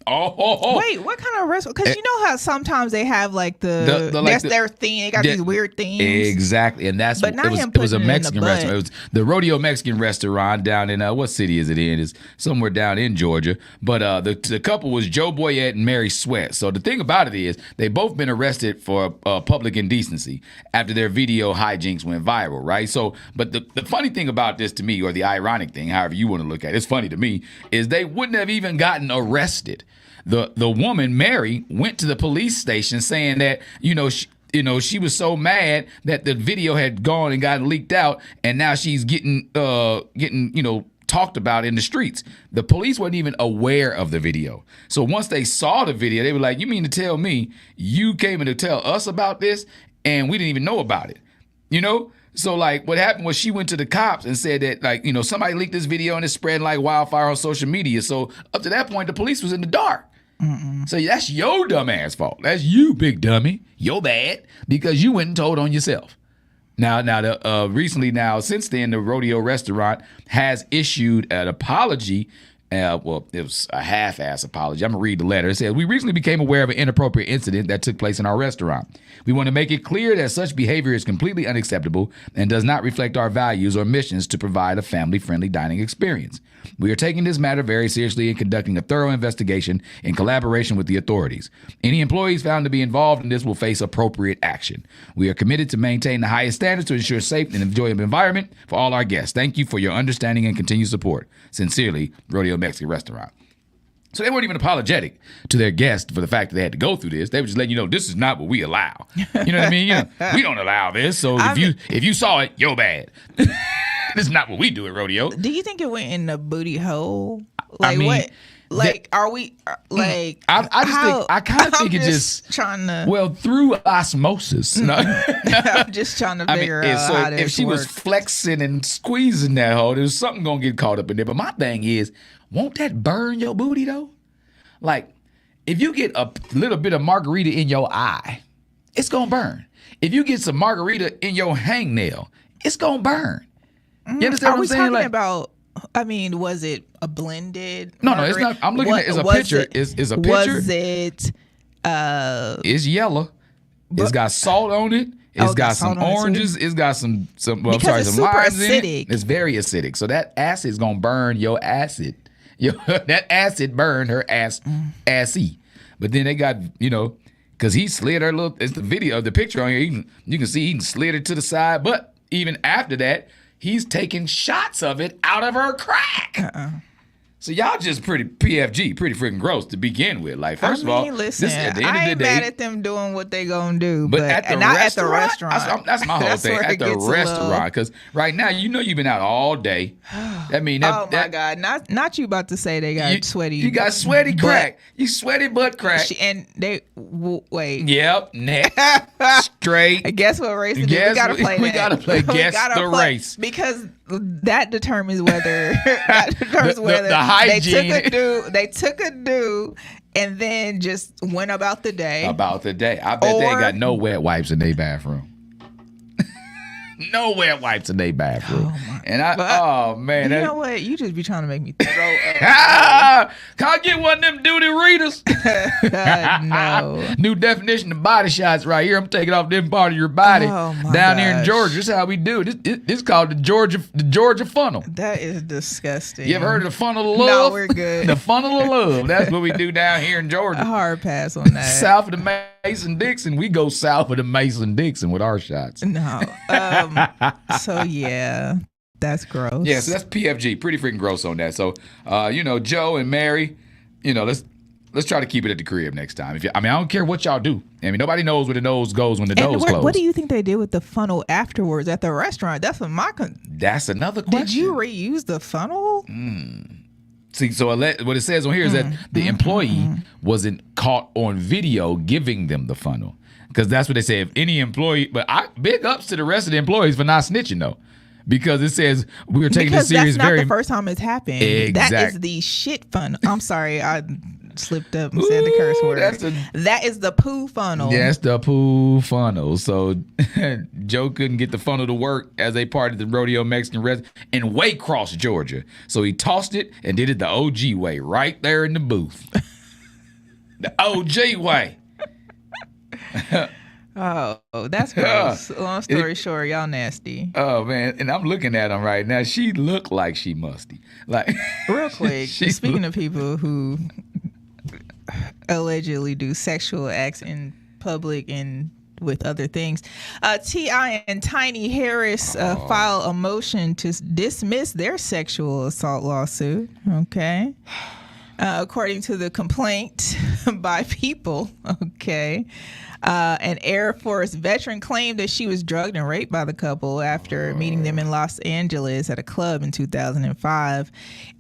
Wait, what kind of restaurant? Because you know how sometimes they have like that's their theme. They got these weird themes. Exactly, and that's but it was a Mexican restaurant. It was the Rodeo Mexican restaurant down in what city is it in? It's somewhere down in Georgia. But the couple was Joe Boyette and Mary Sweat. So the thing about it is they both been arrested for public indecency after their video hijinks went viral, right? So, but the funny thing about this to me, or the ironic thing, however you want to look at it, it's funny to me, is they wouldn't have even gotten arrested. The woman, Mary, went to the police station saying that, she was so mad that the video had gone and gotten leaked out, and now she's getting talked about in the streets. The police weren't even aware of the video. So once they saw the video, they were like, you mean to tell me you came in to tell us about this and we didn't even know about it? So, what happened was she went to the cops and said that, somebody leaked this video and it's spreading like wildfire on social media. So up to that point, the police was in the dark. So that's your dumb ass fault. That's you, big dummy. You're bad because you went and told on yourself. Since then, the Rodeo restaurant has issued an apology. It was a half-ass apology. I'm going to read the letter. It says, we recently became aware of an inappropriate incident that took place in our restaurant. We want to make it clear that such behavior is completely unacceptable and does not reflect our values or missions to provide a family-friendly dining experience. We are taking this matter very seriously and conducting a thorough investigation in collaboration with the authorities. Any employees found to be involved in this will face appropriate action. We are committed to maintain the highest standards to ensure a safe and enjoyable environment for all our guests. Thank you for your understanding and continued support. Sincerely, Rodeo Mexican Restaurant. So they weren't even apologetic to their guests for the fact that they had to go through this. They were just letting you know this is not what we allow. You know what I mean? We don't allow this. So if you saw it, you're bad. This is not what we do at Rodeo. Do you think it went in the booty hole? What? Are we like? I kind of think it just trying to. Well, through osmosis. No. I'm just trying to figure out so how this if she was flexing and squeezing that hole, there's something gonna get caught up in there. But my thing is, won't that burn your booty though? Like, if you get a little bit of margarita in your eye, it's gonna burn. If you get some margarita in your hangnail, it's gonna burn. You understand what I'm saying? Talking about? I mean, was it a blended? No, it's not. I'm looking at it as a picture. It's a picture. Was it? It's yellow. It's got salt on it. It's got some oranges. It's got some. Some limes in it. It's very acidic. So that acid is gonna burn your acid. That acid burned her assy. But then they got because he slid her little. It's the video, the picture on here. You can see he slid it to the side. But even after that, he's taking shots of it out of her crack. So y'all just pretty PFG, pretty freaking gross to begin with. Like, first of all, listen, this, at the end I of ain't the day, mad at them doing what they gonna do, but at the not restaurant, at the restaurant. That's my whole thing. At the restaurant, because right now, you've been out all day. I mean, my God, not you about to say they got sweaty. You got sweaty crack. You sweaty butt crack. And they wait. Yep, neck straight. And guess what race it is? We gotta play. We gotta play guess the race because that determines whether the hygiene. They took a dude and then just went about the day. I bet they ain't got no wet wipes in their bathroom. no wet wipes in their bathroom. Man. You know what? You just be trying to make me throw up. Can I get one of them duty readers? No. New definition of body shots right here. I'm taking off them part of your body down here in Georgia. This is how we do it. This is called the Georgia funnel. That is disgusting. You ever heard of the funnel of love? No, we're good. The funnel of love. That's what we do down here in Georgia. A hard pass on that. South of the Mason-Dixon. We go south of the Mason-Dixon with our shots. No. So, yeah. That's gross. Yeah, so that's PFG. Pretty freaking gross on that. So, Joe and Mary, let's try to keep it at the crib next time. I don't care what y'all do. I mean, nobody knows where the nose goes when the nose closes. What do you think they did with the funnel afterwards at the restaurant? That's That's another question. Did you reuse the funnel? See, so what it says on here is that the employee wasn't caught on video giving them the funnel. Because that's what they say. If any employee, big ups to the rest of the employees for not snitching, though. Because it says we were taking this serious. That's not the first time it's happened. Exactly. That is the shit funnel. I'm sorry, I slipped up and said the curse word. That is the poo funnel. That's the poo funnel. So Joe couldn't get the funnel to work as a part of the Rodeo Mexican restaurant in Waycross, Georgia. So he tossed it and did it the OG way, right there in the booth. The OG way. Oh, that's gross. Long story short, y'all nasty. Oh, man. And I'm looking at him right now. She looked like she musty. Like, real quick, speaking of people who allegedly do sexual acts in public and with other things, T.I. and Tiny Harris filed a motion to dismiss their sexual assault lawsuit. Okay. According to the complaint by People, an Air Force veteran claimed that she was drugged and raped by the couple after meeting them in Los Angeles at a club in 2005.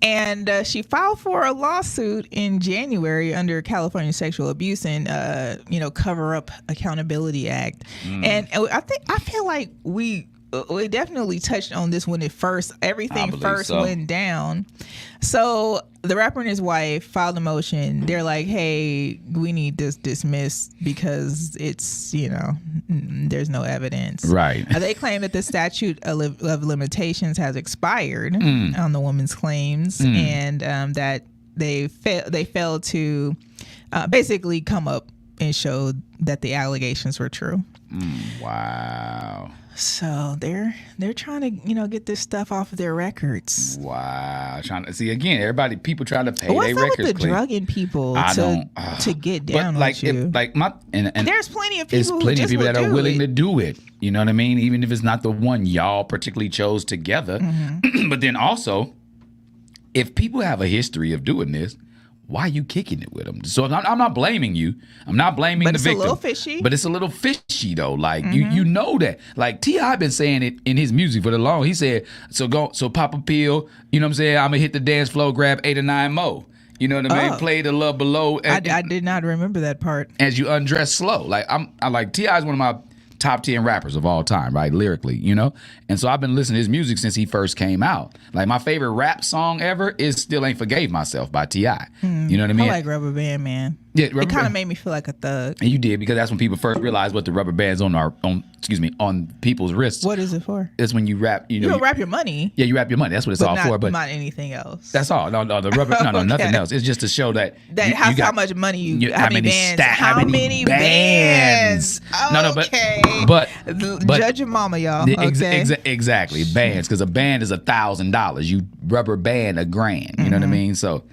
And she filed for a lawsuit in January under California Sexual Abuse and, Cover Up Accountability Act. And I feel like we definitely touched on this when everything first went down. So the rapper and his wife filed a motion. They're like, hey, we need this dismissed because it's, there's no evidence. Right. They claim that the statute of limitations has expired on the woman's claims and that they failed to basically come up and show that the allegations were true. Wow. So they're trying to get this stuff off of their records. Wow, trying to see again. People trying to pay their records. What's up with the drugging people to get down on you? There's plenty of people. That are willing to do it. You know what I mean? Even if it's not the one y'all particularly chose together. But then also, if people have a history of doing this, why are you kicking it with them? So I'm not blaming you. I'm not blaming the victim. But it's a little fishy. But it's a little fishy though. Like you know that. Like T.I. been saying it in his music for the long. He said, so pop a pill. You know what I'm saying? I'm gonna hit the dance floor, grab 8 or 9 more. You know what I mean? Play the Love Below. I did not remember that part. As you undress slow. Like I like T.I. is one of my top 10 rappers of all time, right? Lyrically, And so I've been listening to his music since he first came out. Like my favorite rap song ever is Still Ain't Forgave Myself by T.I. You know what I mean? I like Rubber Band Man. Yeah, it kind of made me feel like a thug. And you did, because that's when people first realized what the rubber band's on people's wrists. What is it for? It's when you wrap, you don't wrap your money. Yeah, you wrap your money. That's what it's all for. But not anything else. That's all. No, the rubber. No, nothing else. It's just to show that how much money you how many bands? How many bands? Okay. No, but judge your mama, y'all. Okay. Exactly, bands, because a band is $1,000. You rubber band $1,000. You know what I mean? So,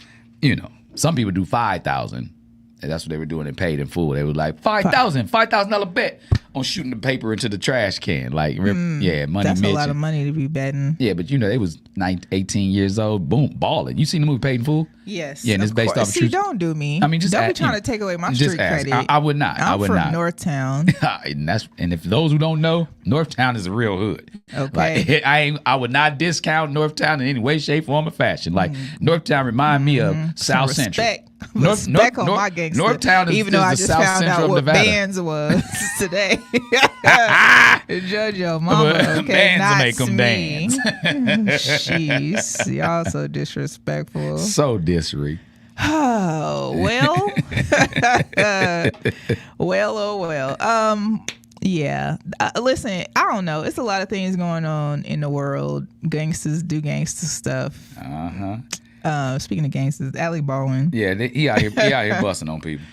some people do 5,000. And that's what they were doing and paid in full. They were like, $5,000 bet on shooting the paper into the trash can. Like, money. That's a lot of money to be betting. Yeah, but they was 18 years old, boom, balling. You seen the movie Paid in Full? Yes. Yeah, and it's based off of truth. Don't do me. I mean, just don't be trying to take away my street credit. I would not. I'm from Northtown. And if those who don't know, Northtown is a real hood. Okay. Like, I would not discount Northtown in any way, shape, form, or fashion. Like Northtown remind me of South Central. Respect on my gangster. Northtown is even though the I just South found Central out what of Nevada. bands was today. Judge your mama, okay? Bands make them dance. Jeez, y'all so disrespectful. So disrespectful. Oh, well. Well. Yeah. Listen, I don't know. It's a lot of things going on in the world. Gangsters do gangster stuff. Speaking of gangsters, Alec Baldwin. Yeah, he out here busting on people.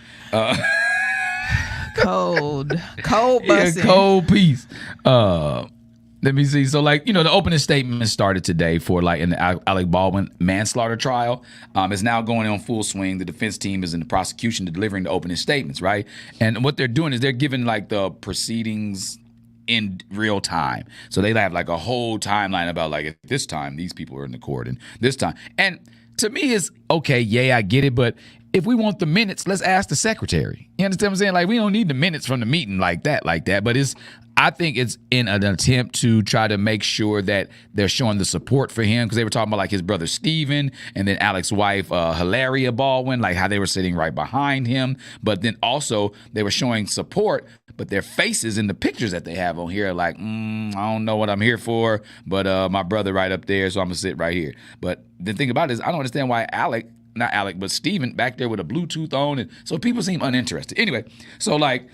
Cold busting. Yeah, cold piece. Let me see. So, like, the opening statement started today for, like, in the Alec Baldwin manslaughter trial. It's now going on full swing. The defense team is in the prosecution delivering the opening statements, right? And what they're doing is they're giving, like, the proceedings in real time. So they have, like, a whole timeline about, like, at this time, these people are in the court, and this time. And to me, it's okay, yeah, I get it, but if we want the minutes, let's ask the secretary. You understand what I'm saying? Like, we don't need the minutes from the meeting like that. But I think it's in an attempt to try to make sure that they're showing the support for him, because they were talking about, like, his brother Stephen and then Alec's wife, Hilaria Baldwin, like how they were sitting right behind him. But then also they were showing support, but their faces in the pictures that they have on here are like, I don't know what I'm here for, but my brother right up there, so I'm going to sit right here. But the thing about it is I don't understand why not Alec, but Steven back there with a Bluetooth on. And so people seem uninterested. Anyway, so like.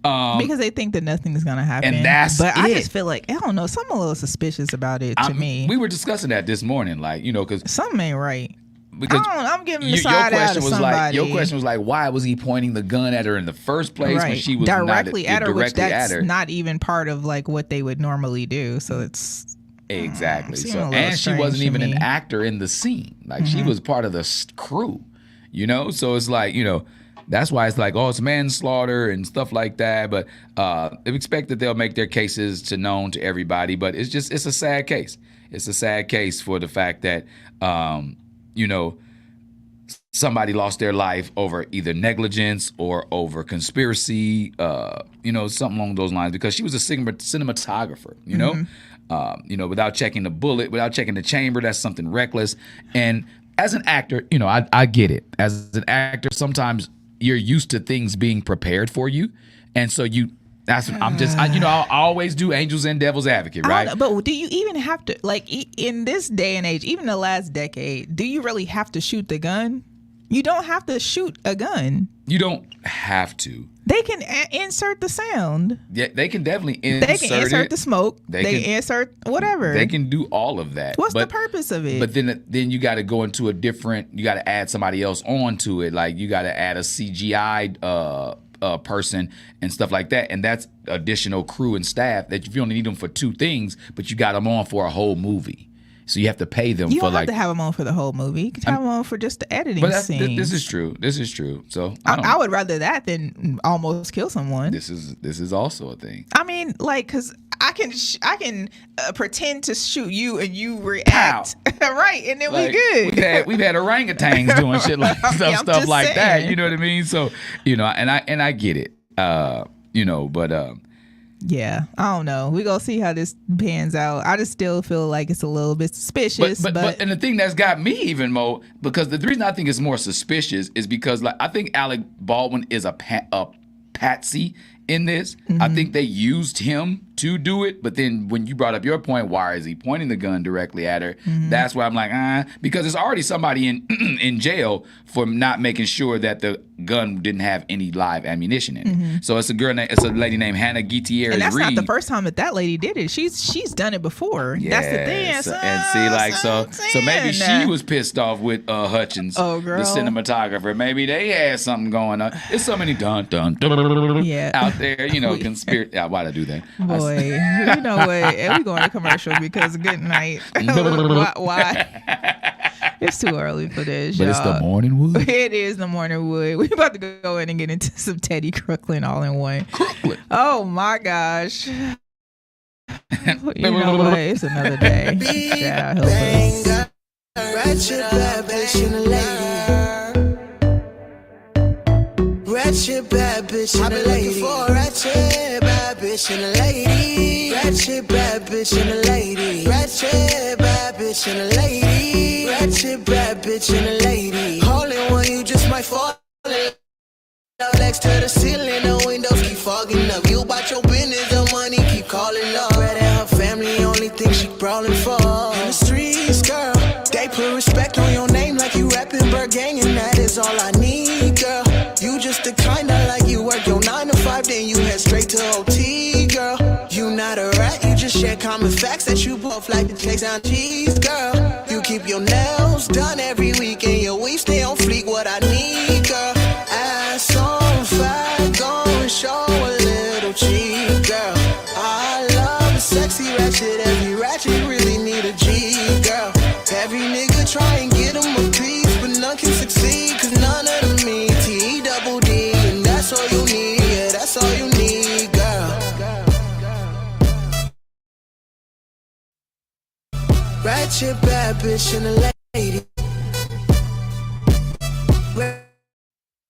Because they think that nothing's going to happen. And that's But I just feel like, I don't know, something a little suspicious about it to me. We were discussing that this morning, like, because. Something ain't right. Because I'm giving the side out of somebody. Your question was like, why was he pointing the gun at her in the first place when she was directly at her, which that's at her. not even part of, like, what they would normally do. So it's. Exactly. And she wasn't even an actor in the scene. Like, she was part of the crew, So it's like, that's why it's like, it's manslaughter and stuff like that. But they expect that they'll make their cases known to everybody. But it's a sad case. It's a sad case for the fact that, somebody lost their life over either negligence or over conspiracy, something along those lines, because she was a cinematographer, without checking the bullet, without checking the chamber. That's something reckless. And as an actor, I get it. As an actor, sometimes you're used to things being prepared for you. And so I always do angels and devil's advocate, right? But do you even have to, like, in this day and age, even the last decade, do you really have to shoot the gun? You don't have to shoot a gun. You don't have to. They can insert the sound. Yeah, they can definitely insert it. They can insert the smoke. They can insert whatever. They can do all of that. What's the purpose of it? But then you got to go into you got to add somebody else onto it. Like, you got to add a CGI person and stuff like that. And that's additional crew and staff that if you only need them for two things, but you got them on for a whole movie. So you have to pay them you for, don't have to have them on for the whole movie. You can have them on for just the editing scene. This is true. So I would rather that than almost kill someone. This is also a thing. I mean, like, because I can pretend to shoot you and you react right, and then we good. We've had orangutans doing shit like stuff like saying. that. You know what I mean? So and I get it. But. Yeah, I don't know. We're going to see how this pans out. I just still feel like it's a little bit suspicious. But and the thing that's got me even more, because the reason I think it's more suspicious is because, like, I think Alec Baldwin is a patsy in this. I think they used him to do it, but then when you brought up your point, why is he pointing the gun directly at her? That's why I'm like, because there's already somebody in jail for not making sure that the gun didn't have any live ammunition in it. So it's a lady named Hannah Gutierrez. And that's Reed. not the first time that lady did it. She's done it before. Yeah, that's the thing. So maybe she was pissed off with Hutchins, the cinematographer. Maybe they had something going on. There's so many dun out there, conspiracy. Why'd I do that? Boy, you know what? And we going to commercial because good night. Why? It's too early for this, but y'all. It's the Morning Wood. It is the Morning Wood. We're about to go in and get into some Teddy Crooklyn all in one. Crooklyn. Oh my gosh. You know what? It's another day. Yeah, help us. Ratchet bad bitch and a lady. Ratchet bad bitch and a lady. Ratchet bad bitch and a lady. Ratchet bad bitch and a lady. Ratchet bad bitch and a lady. Ratchet bad bitch and a lady. All in one, you just might fall in love. Legs to the ceiling, the windows keep fogging up. You about your business, the money keep calling up. Red and her family, only thing she brawling for. In the streets, girl, they put respect on your name like you rapping Bird Gang, and that is all I need, girl. You just the kind of like you work your 9 to 5, then you head straight to OT, share common facts that you both like to chase down cheese, girl. You keep your nails done every week and your weave stay on fleek. What I need, girl. Ass on fire, go and show a little cheek, girl. I love a sexy ratchet. Every ratchet really need a G, girl. Every nigga try and get him a piece, but none can succeed, cause none of them mean T-double-D. And that's all you need, yeah, that's all you need, girl. Ratchet bad bitch and a lady.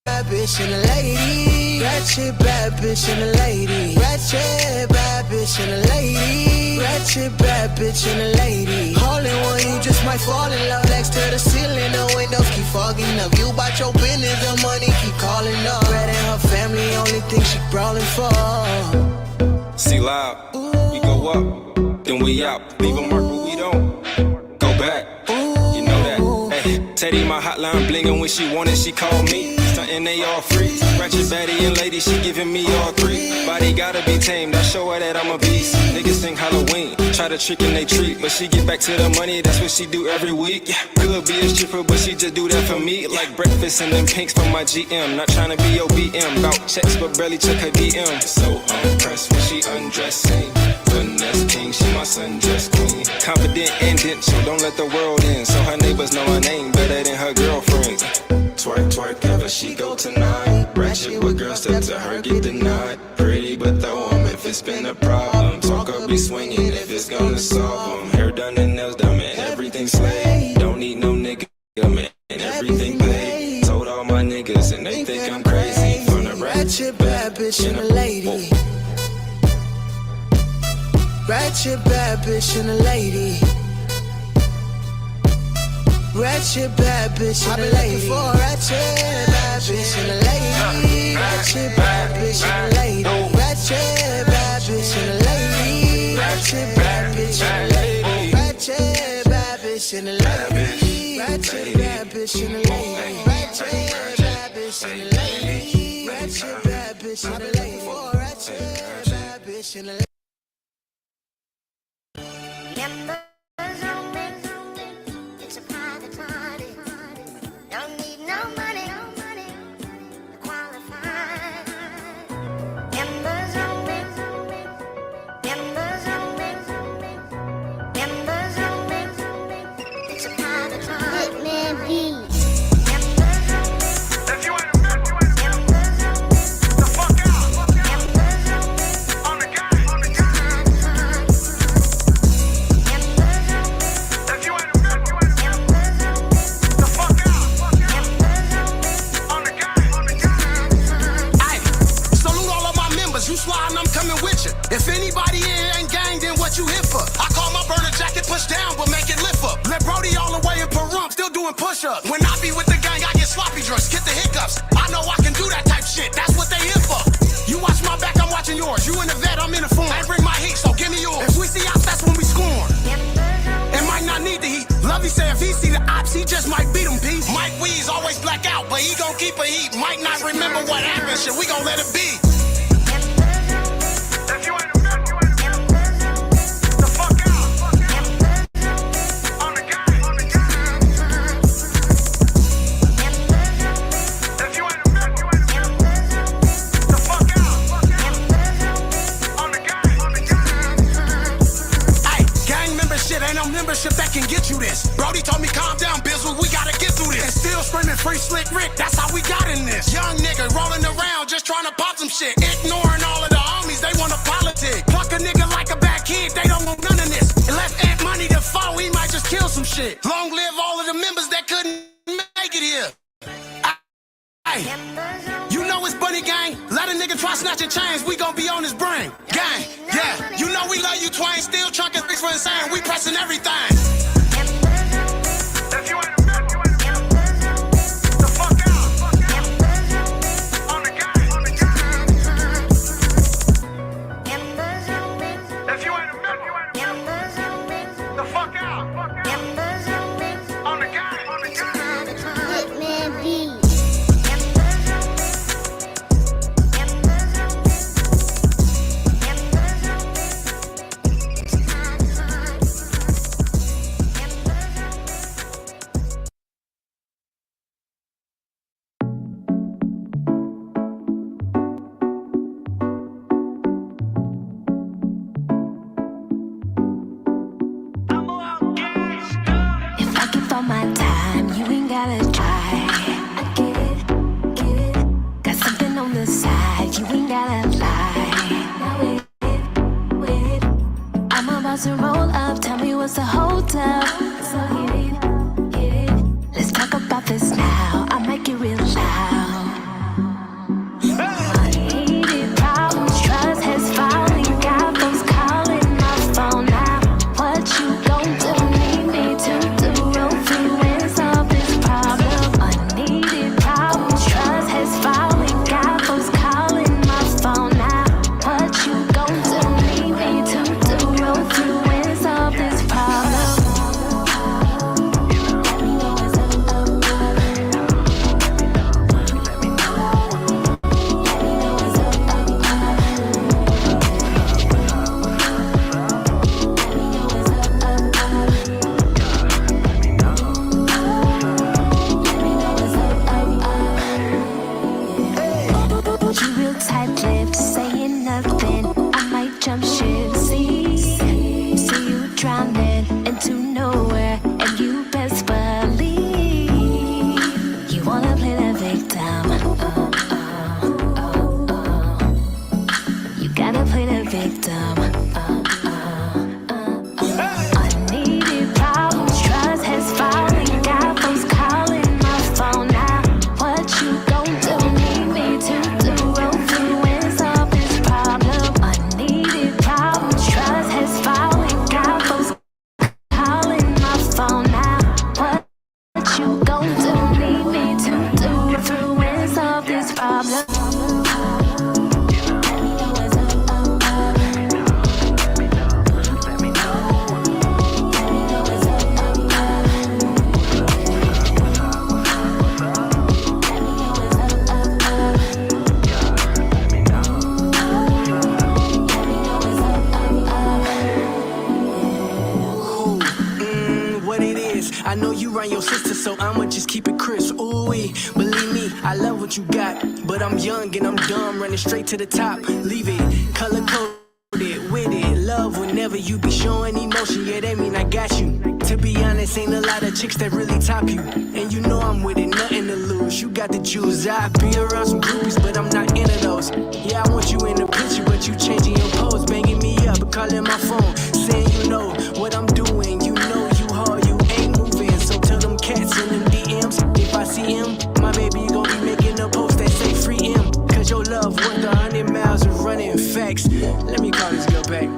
Bad bitch and a lady. Ratchet bad bitch and a lady. Ratchet bad bitch and a lady. Ratchet bad bitch and a lady. All in one, you just might fall in love. Next to the ceiling, the windows keep fogging up. You bout your business, the money keep calling up. Red and her family, only thing she brawling for. See loud, we go up, then we out. Leave a mark, but we don't go back. You know that. Hey, Teddy, my hotline blingin' when she wanted, she called me. Stuntin', they all free. Ratchet baddie and lady, she giving me all three. Body gotta be tamed, I show her that I'm a beast. Niggas sing Halloween, try to trick and they treat, but she get back to the money, that's what she do every week. Yeah, could be a stripper, but she just do that for me. Like breakfast and them pinks from my GM. Not trying to be your BM, bout checks but barely check her DM. So impressed when she undressing. Finesse king, she my sundress queen. Confident and dense, so don't let the world in. So her neighbors know her name better than her girlfriends. Twerk, twerk, ever she go tonight. Ratchet with girls step to her, get denied. Pretty but throw 'em if it's been a problem. Talk up, be swinging if it's gonna solve 'em. Hair done and nails done, man, everything slayed. Don't need no nigga, man, and everything paid. Told all my niggas and they think I'm crazy. From the ratchet bad bitch and a lady. Ratchet bad bitch and a lady. Ratchet bad bitch and a lady. For a ratchet bad bitch and a lady. Ratchet bad bitch and a lady. Ratchet bad bitch and a lady. Ratchet bad bitch and a lady. Ratchet bad bitch and a lady. Ratchet bad bitch and a lady. Ratchet bad bitch and a lady. Ratchet bad bitch and a lady. For a ratchet bad bitch and a lady. It's a private party. Don't need no money to qualify. Members only. Members only. Members only. It's a private party. Hitman beats. Members only. If you ain't a member, members only. The fuck out. Members only. On the game. On the game. Members only. If you ain't a member, members only. The fuck out. Members only. On the game. On the game. Aye, salute all of my members. You sliding, I'm coming with you. If anybody here ain't gang, then what you here for? I call my burner jacket push down, but make it lift up. Let Brody all the way in Peru, still doing push-ups. When I be with the gang, I get sloppy drunks, get the hiccups. I know I can do that type shit, that's what they here for. You watch my back, I'm watching yours. You in the vet, I'm in the form. I bring my heat, so give me yours. If we see ops, that's when we scorn. It might not need the heat. Lovey say if he see the ops, he just might beat him, P. Mike Weeze always black out, but he gon' keep a heat. Might not remember what happened, shit, we gon' let it be. If you ain't a member, the fuck out. On the game, on the game. If you ain't a member, the fuck out. On the game, on the game. Hey, gang membership ain't no membership that can get you this. Brody told me calm down, Bizzle, we gotta get through this. And still screaming free Slick Rick, that's how we got in this. Young nigga rolling around just trying to pop some shit. Ignoring all of the homies, they wanna politic. Pluck a nigga like a bad kid, they don't want none of this. And left Ant Money to fall, he might just kill some shit. Long live all of the members that couldn't make it here. Hey, you know it's Bunny Gang. Let a nigga try snatching chains, we gon' be on his brain. Gang, yeah, you know we love you twain. Still trunking bricks for insane, we pressing everything. If you ain't a member, the fuck out. On the game, on the game. If you ain't a member, the fuck out. On the game, on the game. Hitman beats. about to roll up. Tell me what's the hold up. So hit it. Let's talk about this now. I make it real loud. Unneeded problems, trust has fallen. Got folks calling my phone now. What you gon' do? Need me to do real few and solve this problem. Unneeded problems, trust has fallen. Got folks calling my phone now. What you gon' do? Need me to do real few and solve this problem. You real tight-lipped, saying nothing. I might jump ship. See you drowning into nowhere, and you best believe you wanna play the victim. You gotta play the victim. Unneeded problems, trust has fallen. Got folks calling my phone now. What you gon' do? Need me to do real few and solve this problem. Unneeded problems, trust has fallen. Got folks calling my phone now. What you gon' do? Need me to do real few and solve this problem. What it is, I know you run your sister, so I'ma just keep it crisp. Ooh, believe me, I love what you got, but I'm young and I'm dumb, running straight to the top. Leave it, color coded with it. Love whenever you be showing emotion, yeah, that mean I got you. To be honest, ain't a lot of chicks that really top you, and you know I'm with it, nothing to lose. You got the juice, I be around some groupies, but I'm not into those. Yeah, I want you in the picture, but you changing your pose, banging me up, calling my phone, saying you know what I'm doing. You know you hard, you ain't moving, so tell them cats in them DMs. If I see him, my baby gon' be making a post that say free him, cause your love worth 100 miles of running facts. Let me call this girl back.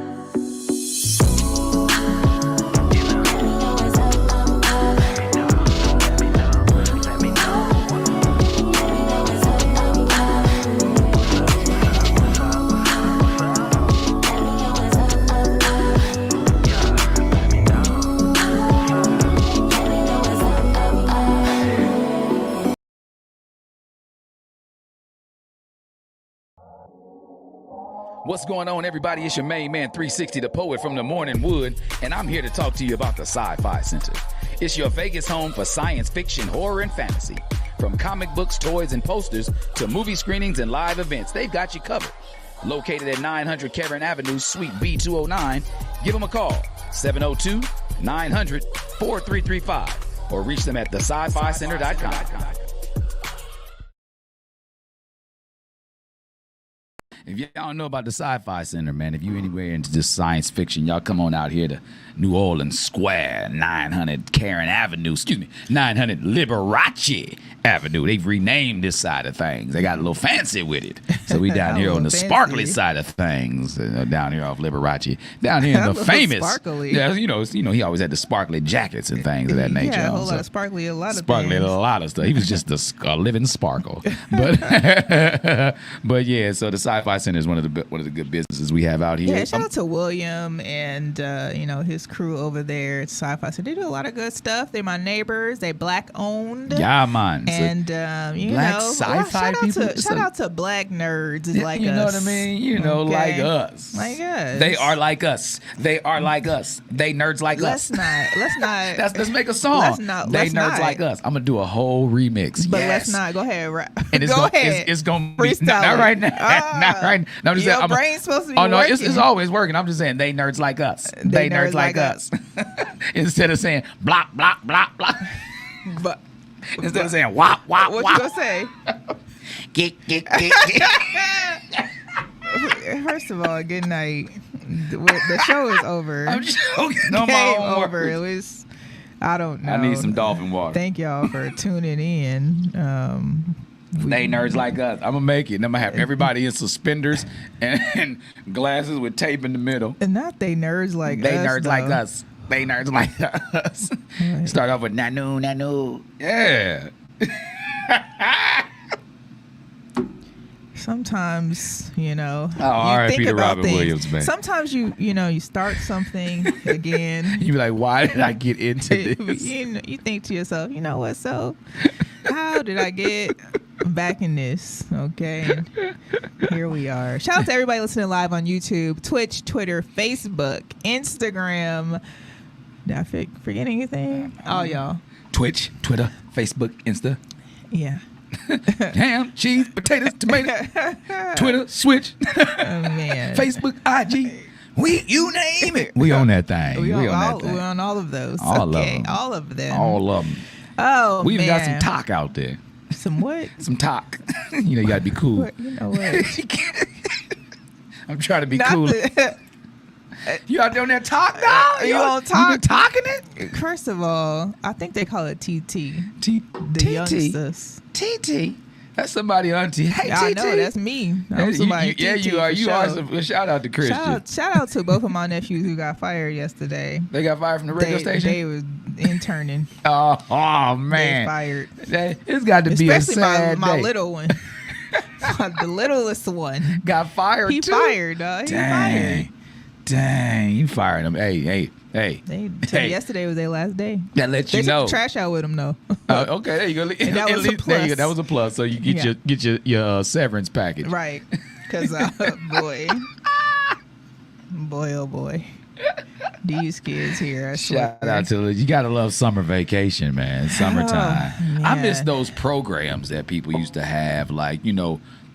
What's going on, everybody? It's your main man, 360, the poet from the Morning Wood, and I'm here to talk to you about the Sci-Fi Center. It's your Vegas home for science fiction, horror, and fantasy. From comic books, toys, and posters to movie screenings and live events, they've got you covered. Located at 900 Caron Avenue, Suite B209, give them a call, 702-900-4335, or reach them at thescificenter.com. If y'all don't know about the Sci-Fi Center, man, if you anywhere into this science fiction, y'all come on out here to New Orleans Square, 900 Caron Avenue, 900 Liberace Avenue. They've renamed this side of things. They got a little fancy with it. So we down here on the sparkly side of things, down here off Liberace. Down here in the famous. Sparkly. Yeah, you know, he always had the sparkly jackets and things of that nature. Yeah, a whole lot of sparkly, a lot of sparkly, things. a lot of stuff. He was just a living sparkle. But yeah, so the Sci-Fi Center is one of the good businesses we have out here. Yeah, shout out to William and his crew over there at Sci-Fi Center. They do a lot of good stuff. They're my neighbors. They black owned. Yeah, man. And black sci-fi people. Shout out to black nerds like us. You know what I mean? You know, like us. Like us. They are like us. They are like us. They nerds like us. Let's not. Let's make a song. They nerds like us. I'm gonna do a whole remix. But let's not. Go ahead, rap. And it's it's gonna be not right now. Not right now. No, I'm just your brain's supposed to be working. It's always working. I'm just saying they nerds like us. They nerds like us. Instead of saying block, block, block, block. But instead of saying wop, wop, what wop. you gonna say? Get. First of all, good night. The show is over. I'm joking. No, Game my own over. words. It was. I don't know. I need some dolphin water. Thank y'all for tuning in. They nerds like us. I'm gonna make it. And I'm gonna have everybody in suspenders and glasses with tape in the middle. And not they nerds like They us. nerds like us. They nerds like us. Right. Start off with nanu. Yeah. Sometimes, you know, Oh, R.I.P. you think to about Robin things. Williams, man. Sometimes you start something again. You be like, why did I get into this? You think to yourself, you know what? So, how did I get back in this? Okay, and here we are. Shout out to everybody listening live on YouTube, Twitch, Twitter, Facebook, Instagram. Did I forget anything? Oh, y'all. Twitch, Twitter, Facebook, Insta. Yeah. Ham, cheese, potatoes, tomato. Twitter, Switch. Oh, man. Facebook, IG. You name it. We on that thing. We on that thing. We're on all of those. All okay, of them. all of them. All of them. Oh, we even man. got some talk out there. Some what? Some talk. You know, you got to be cool. What? You know what? I'm trying to be Not cool. You out there on that talk now? You on talk? You been talking it? First of all, I think they call it TT. The TT? youngsters. TT? That's somebody auntie. Hey, I TT. know, that's me. I'm somebody Yeah, TT you are. for You are. sure. Shout out to Christian. Shout out to both of my nephews who got fired yesterday. They got fired from the radio station? They was interning. Oh man. They fired. It's got to be a Especially sad my day. little one. The littlest one. Got fired He too? fired, dog. He fired. Dang, you fired him. Hey. Yesterday was their last day. That lets you They know. took the trash out with them, though. Okay, there you go. And that was a There you go. plus. That was a plus. So you get your severance package. Right. Because, boy. Boy, oh boy. These kids here, I swear. Shout out to you. Gotta love summer vacation, man. Summertime. I miss man. those programs that people used to have, like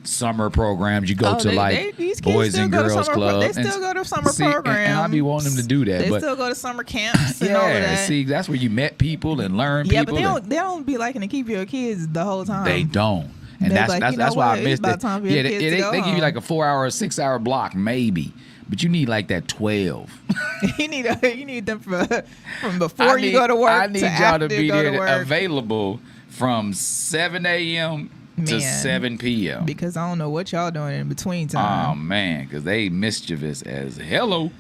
summer programs. You go to these kids Boys still and go to Girls summer Club. They still go to summer programs. And I be wanting them to do that. They but still go to summer camps and all of yeah, that. see, that's where you met people and learned Yeah, people. but they don't be liking to keep your kids the whole time. They don't. And They're that's like, that's, you know that's why what? I missed It's about it. time for your kids to go they give you home. like a 4-hour or 6-hour block, maybe. But you need like that 12. you need them from before you go to work. I need to y'all after to you be go to there work. available from 7 a.m. to Man. 7 p.m. Because I don't know what y'all doing in between Oh time. man, because they mischievous as hello.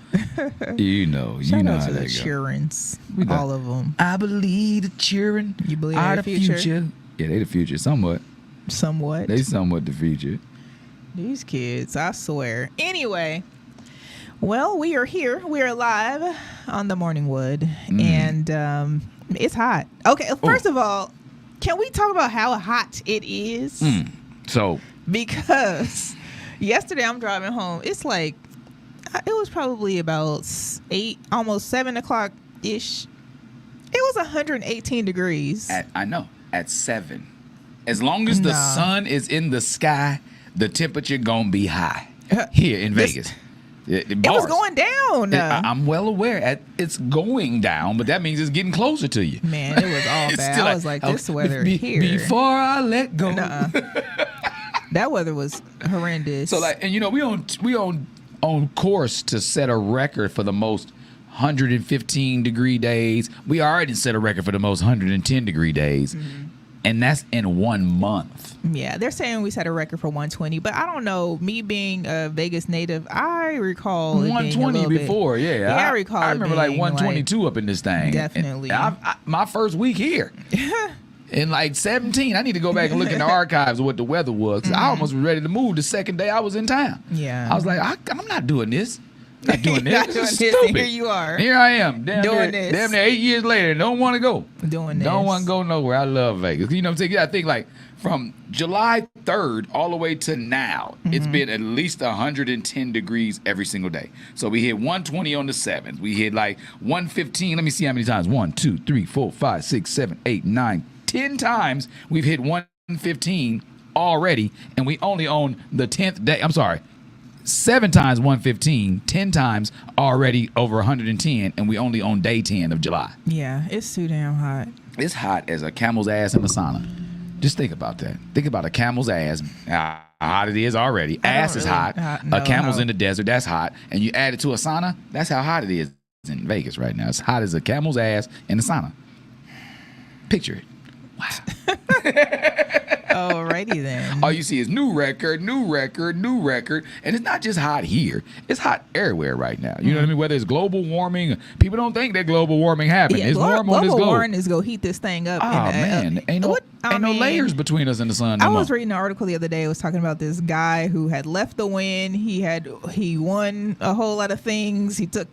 you know Shout how out to they the go. childrens, We got- all of them. I believe the children You believe are in the the future? Yeah, they the future. Somewhat. Somewhat. They somewhat the future. These kids, I swear. Anyway, well, we are here. We are live on the Morning Wood, and it's hot. Okay, first of all, can we talk about how hot it is? So, Because yesterday I'm driving home. It's like, it was probably about 8, almost 7 o'clock ish. It was 118 degrees. I know, at 7. As long as the sun is in the sky, the temperature gonna be high here in Vegas. It was going down. I'm well aware. It's going down, but that means it's getting closer to you. Man, it was all It's bad. still I was like, this weather here. Before I let go. That weather was horrendous. So and we on course to set a record for the most 115 degree days. We already set a record for the most 110 degree days. And that's in 1 month. Yeah, they're saying we set a record for 120, but I don't know. Me being a Vegas native, I recall 120 before, yeah. I recall. I remember like 122 up in this thing. Definitely. And my first week here. In like 17, I need to go back and look in the archives of what the weather was. 'Cause I almost was ready to move the second day I was in town. Yeah. I was like, I'm not doing this. Not doing this. Not This doing is this. stupid. Here you are. Here I am. Doing this. Damn near 8 years later. Don't want to go. Doing this. Don't want to go nowhere. I love Vegas. You know what I'm saying? I think like from July 3rd all the way to now, it's been at least 110 degrees every single day. So we hit 120 on the 7th. We hit like 115. Let me see how many times. 1, 2, 3, 4, 5, 6, 7, 8, 9, 10 times we've hit 115 already, and we only own the 10th day. I'm sorry. 7 times 115, 10 times already over 110, and we only on day 10 of July. Yeah, it's too damn hot. It's hot as a camel's ass in the sauna. Just think about that. Think about a camel's ass. How hot it is already. Ass is hot. A camel's in the desert. That's hot. And you add it to a sauna. That's how hot it is in Vegas right now. It's hot as a camel's ass in the sauna. Picture it. Wow. Alrighty then. All you see is new record. And it's not just hot here. It's hot everywhere right now. You know what I mean? Whether it's global warming, people don't think that global warming happened. Yeah, it's warm on this global globe. warming is going to heat this thing up. Oh, man. Ain't no layers between us and the sun. I was reading an article the other day. It was talking about this guy who had left the win. He won a whole lot of things. He took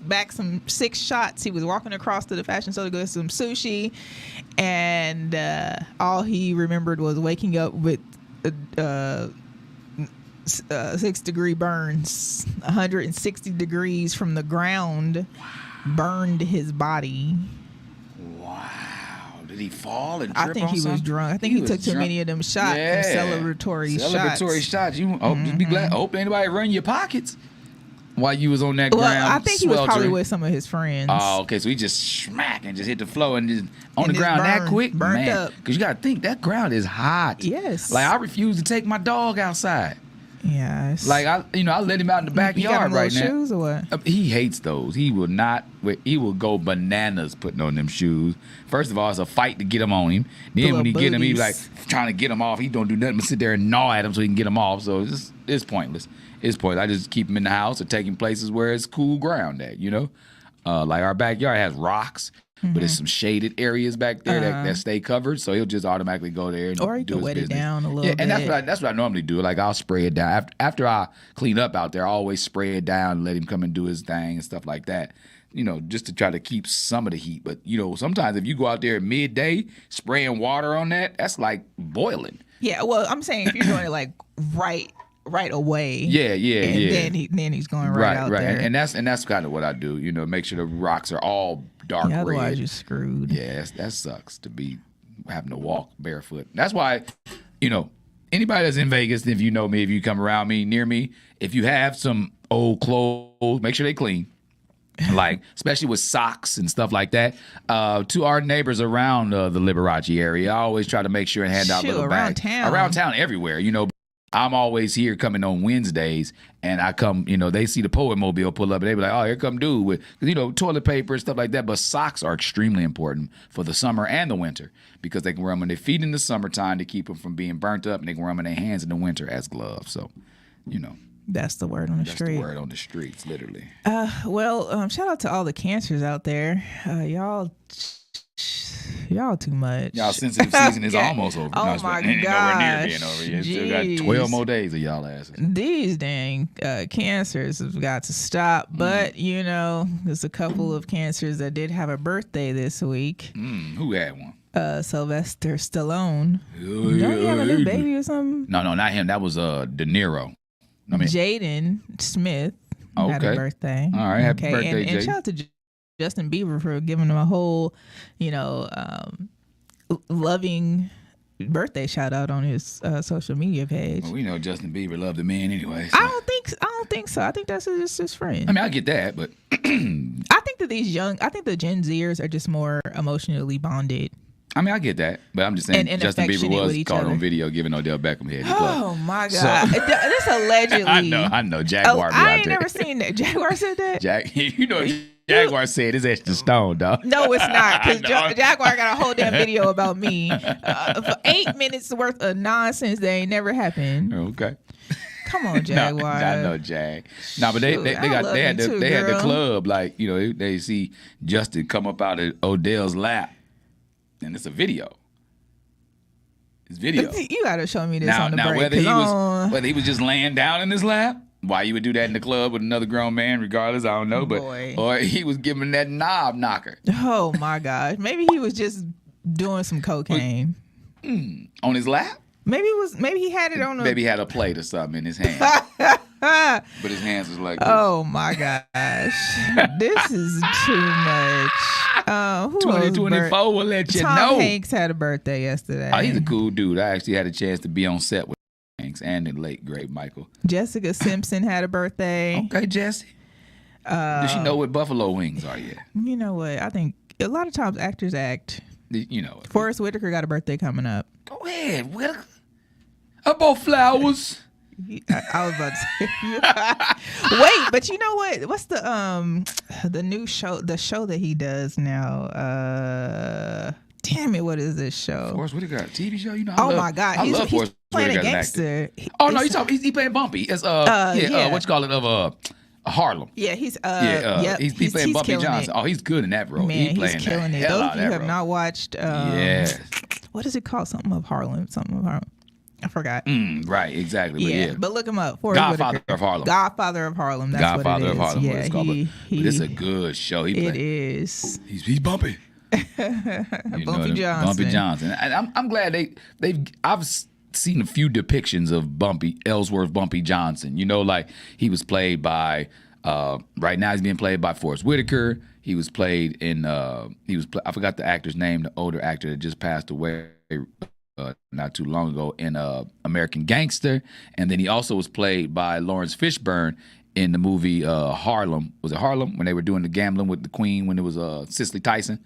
back some 6 shots. He was walking across to the fashion show to go get some sushi, and all he remembered was waking up with 6-degree burns. 160 degrees from the ground burned his body. Wow. Did he fall and trip I think on he was something? drunk. I think he took too many of them shots. Yeah. Them celebratory shots. You just be glad. Hope anybody run your pockets while you was on that ground. I think he was probably sweltering. with some of his friends. Oh, okay. So he just smack and just hit the floor and just on the ground that quick, burnt man. up. Because you got to think that ground is hot. Yes. Like I refuse to take my dog outside. Yes. Like I let him out in the backyard right now. Shoes or what? He hates those. He will not. He will go bananas putting on them shoes. First of all, it's a fight to get them on him. Then when he get them, he's like trying to get them off. He don't do nothing but sit there and gnaw at them so he can get them off. So it's pointless. It's pointless. I just keep him in the house or take him places where it's cool ground at. Like our backyard has rocks. But there's some shaded areas back there that stay covered, so he'll just automatically go there and or he do could his wet business. it down a little bit. And that's what I normally do. Like I'll spray it down after I clean up out there. I always spray it down and let him come and do his thing and stuff like that. Just to try to keep some of the heat. But sometimes if you go out there at midday spraying water on that's like boiling. Yeah, well, I'm saying if you're doing it like right away. Yeah. Then he's going right out there. And that's kind of what I do. Make sure the rocks are all dark red. Otherwise you're screwed. Yeah, that sucks to be having to walk barefoot. That's why, anybody that's in Vegas, if you know me, if you come around me, near me, if you have some old clothes, make sure they clean. Like, especially with socks and stuff like that. To our neighbors around the Liberace area, I always try to make sure and hand out little bags. Around town, everywhere, I'm always here coming on Wednesdays, and I come, they see the Poet Mobile pull up, and they be like, oh, here come dude with, toilet paper and stuff like that. But socks are extremely important for the summer and the winter because they can wear them when their feet in the summertime to keep them from being burnt up, and they can wear them in their hands in the winter as gloves. So, That's the word on the street. That's the word on the streets, literally. Shout out to all the cancers out there. Y'all too much. Y'all sensitive season is almost over. Oh my gosh. Nowhere near being over yet. Still got 12 more days of y'all asses. These dang cancers have got to stop. But, there's a couple of cancers that did have a birthday this week. Who had one? Sylvester Stallone. Don't he have a new baby or something? No, not him. That was De Niro. Jaden Smith had a birthday. All right, happy birthday, and shout out to Justin Bieber for giving him a whole, loving birthday shout out on his social media page. Well, we know Justin Bieber loved the man anyway. So. I don't think so. I think that's just his friend. I mean, I get that, but I think that the Gen Zers are just more emotionally bonded. I mean, I get that, but I'm just saying Justin Bieber was caught on video giving Odell Beckham head. Oh my God! This allegedly. I know. Jaguar. I ain't never seen that. Jaguar said that. Jaguar said it's extra stone, dog. No, it's not, because Jaguar got a whole damn video about me for 8 minutes worth of nonsense that ain't never happened. Okay. Come on, Jaguar. I know Jag. No, but they had the club, like, they see Justin come up out of Odell's lap, and it's a video. It's video. You gotta show me this on the break. Whether he was just laying down in his lap, why you would do that in the club with another grown man, regardless, I don't know. Or he was giving that knob knocker. Oh my gosh. Maybe he was just doing some cocaine. On his lap? Maybe he had it on Maybe he had a plate or something in his hand. But his hands was like this. Oh my gosh. This is too much. 2024 will let you know. Tom Hanks had a birthday yesterday. Oh, he's a cool dude. I actually had a chance to be on set with Hanks and the late great Michael. Jessica Simpson had a birthday. Okay, Jesse. Does she know what buffalo wings are yet? You know what? I think a lot of times actors act. you know. Forrest Whitaker got a birthday coming up. Go ahead, Whitaker. About flowers. I was about to say. Wait, but you know what? What's the new show? The show that he does now. Damn it! What is this show? Forrest Whitaker got a TV show. You know. My God, I love Forrest playing Whitaker a as an actor. gangster. No, he playing Bumpy. As what you call it of Harlem. Yeah, he's yep. He's playing Bumpy Johnson. Oh, he's good in that role. Man, he's killing it. Those of you who have not watched, yes. What is it called? Something of Harlem. I forgot. Right, exactly. Yeah, but look him up. Godfather of Harlem. Godfather of Harlem. That's Godfather what it is. of Harlem. Yeah, It's called, but it's a good show. It is. He's Bumpy. Bumpy Johnson. Bumpy Johnson. And I'm glad I've seen a few depictions of Ellsworth Bumpy Johnson. You know, like he was played by. Right now he's being played by Forrest Whitaker. He was played in. I forgot the actor's name. The older actor that just passed away. Not too long ago in American Gangster, and then he also was played by Lawrence Fishburne in the movie Harlem. Was it Harlem when they were doing the gambling with the Queen when it was Cicely Tyson?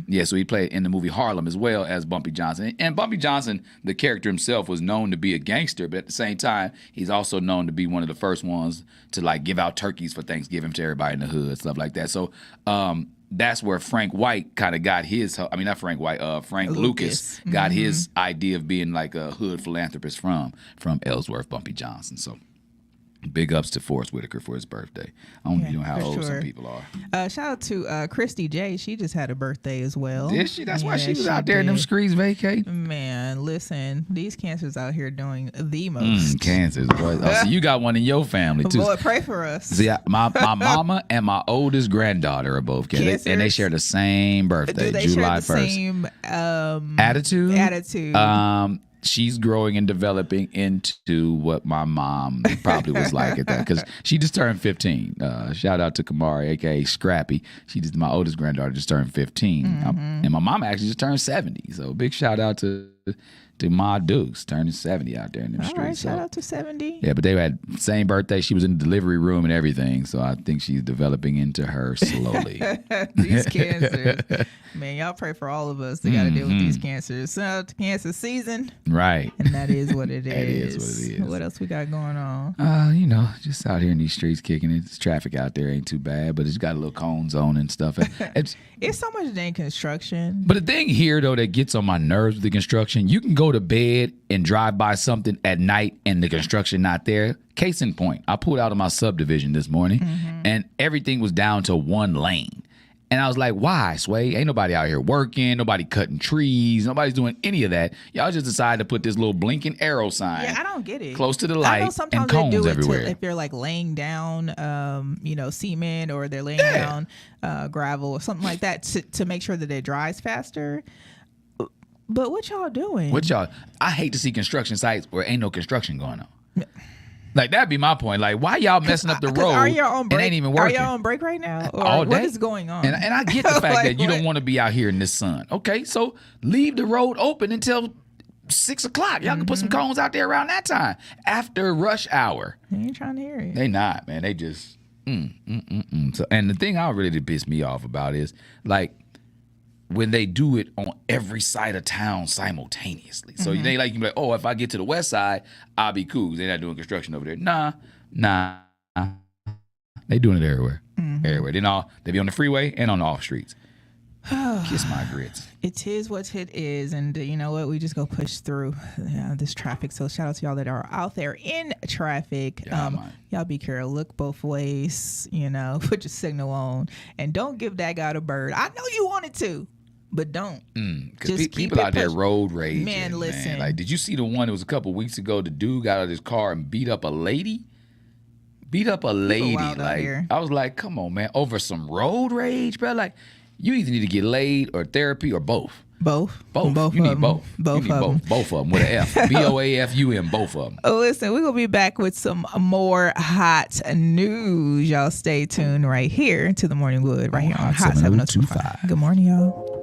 Yeah, so he played in the movie Harlem as well as Bumpy Johnson. And Bumpy Johnson, the character himself, was known to be a gangster, but at the same time, he's also known to be one of the first ones to like give out turkeys for Thanksgiving to everybody in the hood, stuff like that. So that's where Frank White kind of got his. I mean, not Frank White. Frank Lucas got his idea of being like a hood philanthropist from Ellsworth Bumpy Johnson. So big ups to Forrest Whitaker for his birthday. I don't know how old some people are. Shout out to Christy J. She just had a birthday as well. Did she? That's why she was out there in them streets vacating. Man, listen, these cancers out here doing the most. Cancers, boy. Oh, so you got one in your family too. Boy, pray for us. See, my mama and my oldest granddaughter are both cancers, and they share the same birthday, Do they July share the 1st. Same Attitude. She's growing and developing into what my mom probably was like at that, because she just turned 15. Shout out to Kamari, aka Scrappy. My oldest granddaughter just turned 15, and my mom actually just turned 70. So big shout out to Ma Dukes turning 70 out there in the streets. All right, shout out to 70. Yeah, but they had the same birthday. She was in the delivery room and everything. So I think she's developing into her slowly. These cancers. Man, y'all pray for all of us that got to deal with these cancers. So it's cancer season. Right. And that is what it is. That is what it is. What else we got going on? Just out here in these streets kicking it. This traffic out there ain't too bad, but it's got a little cone zone and stuff. It's so much dang construction. But the thing here, though, that gets on my nerves with the construction, you can go to bed and drive by something at night and the construction not there. Case in point, I pulled out of my subdivision this morning and everything was down to one lane. And I was like, why, Sway? Ain't nobody out here working, nobody cutting trees, nobody's doing any of that. Y'all just decided to put this little blinking arrow sign. Yeah, I don't get it. Close to the light, I know sometimes and cones they do it everywhere. if they're like laying down, cement, or they're laying down gravel or something like that to make sure that it dries faster. But what y'all doing? I hate to see construction sites where ain't no construction going on. Like, that'd be my point. Like, why y'all messing up the road and ain't even working? Are y'all on break right now? Or all day? What is going on? And I get the fact that you don't want to be out here in this sun. Okay, so leave the road open until 6 o'clock. Y'all can put some cones out there around that time. After rush hour. They ain't trying to hear it. They not, man. They just, So, and the thing I really piss me off about is, like, when they do it on every side of town simultaneously. So they you can be like, oh, if I get to the west side, I'll be cool. They're not doing construction over there. Nah. They doing it everywhere. Everywhere. They be on the freeway and on the off streets. Kiss my grits. It is what it is, and you know what? We just go push through this traffic. So shout out to y'all that are out there in traffic. Y'all be careful. Look both ways. Put your signal on, and don't give that guy a bird. I know you wanted to, but don't. Because people out there road rage. Man, listen. Like, did you see the one? It was a couple weeks ago. The dude got out of his car and beat up a lady. Like, I was like, come on, man, over some road rage, bro. Like, you either need to get laid or therapy or both. Both. You need both. Both of them with an F. BOAFUM, both of them. Listen, we're going to be back with some more hot news. Y'all stay tuned right here to the Morning Wood, right here on Hot 702.5. Good morning, y'all.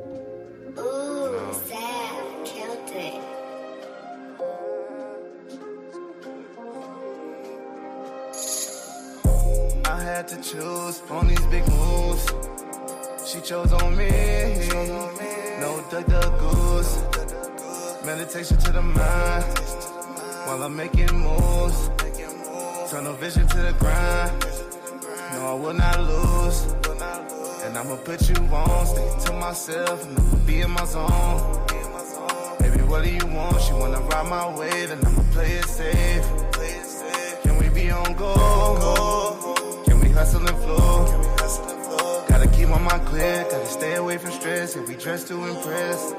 I had to choose on these big moves. She chose on me. No duck goose. Meditation to the mind while I'm making moves. Tunnel vision to the grind. No, I will not lose. And I'ma put you on, stick to myself, and I'ma be in my zone. Baby, what do you want? She wanna ride my wave, and I'ma play it safe. Can we be on go? Can we hustle and flow? Gotta keep my mind clear, gotta stay away from stress, and we dress to impress.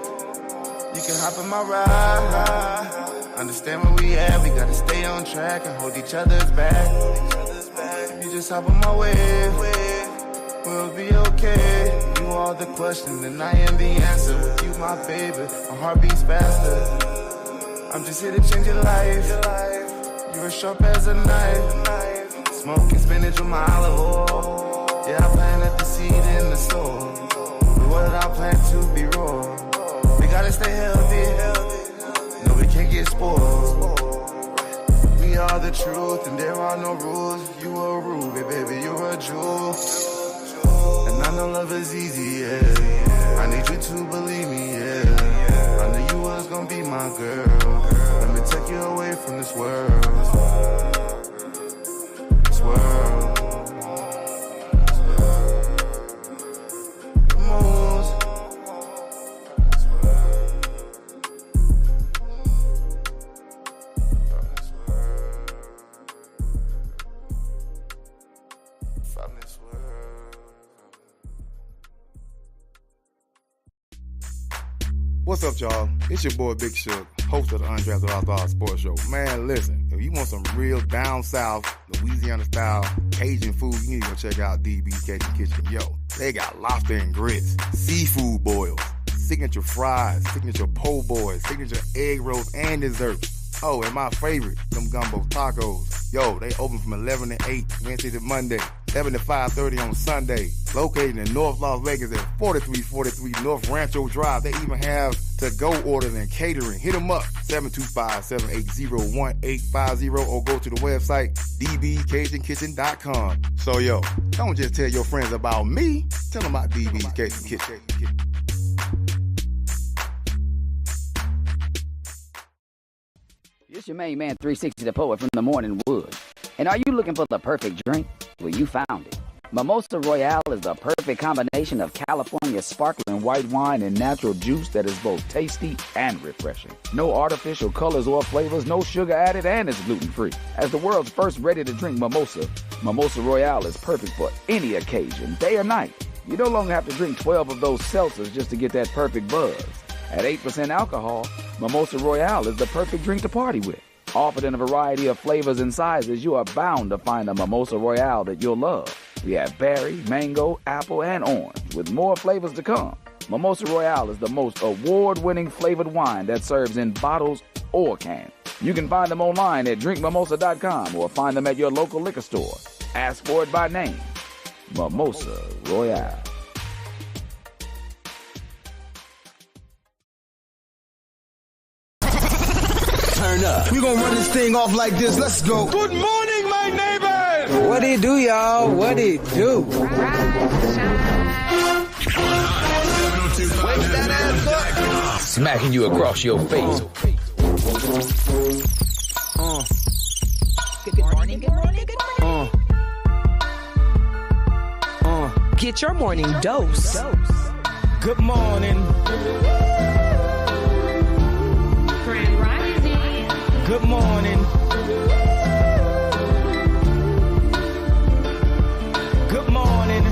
You can hop in my ride, understand where we at, we gotta stay on track and hold each other's back. If you just hop on my wave, we'll be okay. You are the question and I am the answer. With you, my baby, my heart beats faster. I'm just here to change your life. You're as sharp as a knife. Smoking spinach with my olive oil. Yeah, I planted the seed in the soil. But what I plan to be raw. We gotta stay healthy. No, we can't get spoiled. We are the truth and there are no rules. You a ruby, baby, you're a jewel. And I know love is easy, yeah. I need you to believe me, yeah. I knew you was gonna be my girl. Let me take you away from this world. This world. What's up, y'all? It's your boy Big Shook, host of the Undrafted Outlaws Sports Show. Man, listen, if you want some real down south, Louisiana-style Cajun food, you need to go check out DB's Cajun Kitchen. Yo, they got lobster and grits, seafood boils, signature fries, signature po' boys, signature egg rolls, and desserts. Oh, and my favorite, them gumbo tacos. Yo, they open from 11 to 8, Wednesday to Monday, 7 to 5:30 on Sunday. Located in North Las Vegas at 4343 North Rancho Drive. They even have to-go orders and catering. Hit them up, 725-780-1850, or go to the website, dbcajunkitchen.com. So, yo, don't just tell your friends about me. Tell them about DB's Cajun Kitchen. It's your main man, 360 the Poet from the Morning Wood. And are you looking for the perfect drink? Well, you found it. Mimosa Royale is the perfect combination of California sparkling white wine and natural juice that is both tasty and refreshing. No artificial colors or flavors, no sugar added, and it's gluten-free. As the world's first ready-to-drink mimosa, Mimosa Royale is perfect for any occasion, day or night. You no longer have to drink 12 of those seltzers just to get that perfect buzz. At 8% alcohol, Mimosa Royale is the perfect drink to party with. Offered in a variety of flavors and sizes, you are bound to find a Mimosa Royale that you'll love. We have berry, mango, apple, and orange, with more flavors to come. Mimosa Royale is the most award-winning flavored wine that serves in bottles or cans. You can find them online at drinkmimosa.com or find them at your local liquor store. Ask for it by name. Mimosa Royale. Turn up. We gonna run this thing off like this. Let's go. Good morning, my neighbors. What it do, y'all? What it do? Wake that ass up. Smacking you across your face. Good morning, good morning, good morning. Get your morning dose. Good morning. Grand Rising. Good morning. Good morning.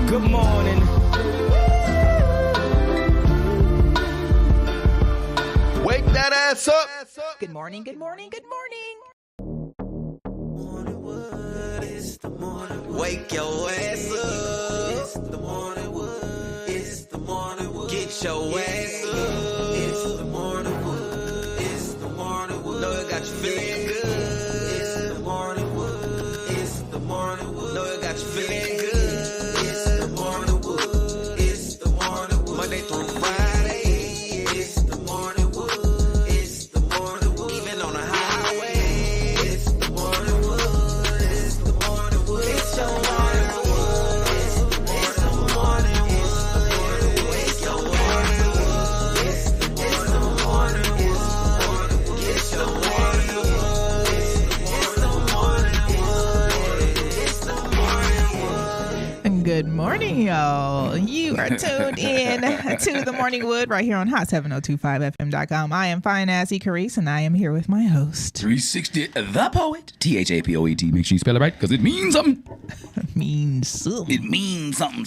Good morning. Wake that ass up. Good morning, good morning, good morning. Wake your ass up. It's the morning wood. It's the morning wood. Get your ass up. It's the morning wood. It's the morning wood. Know it got you feeling good. It's the morning wood. It's the morning wood. Know it got you feeling good. It's the morning wood. It's the morning wood. Monday through Friday. It's the morning wood. It's the morning wood. Even on the highway. It's the morning wood. It's the morning wood. Good morning, y'all. You are tuned in to the Morning Wood right here on hot7025fm.com. I am fine as Carrice, and I am here with my host. 360 the poet. THAPOET. Make sure you spell it right because it means something. It means something. It means something.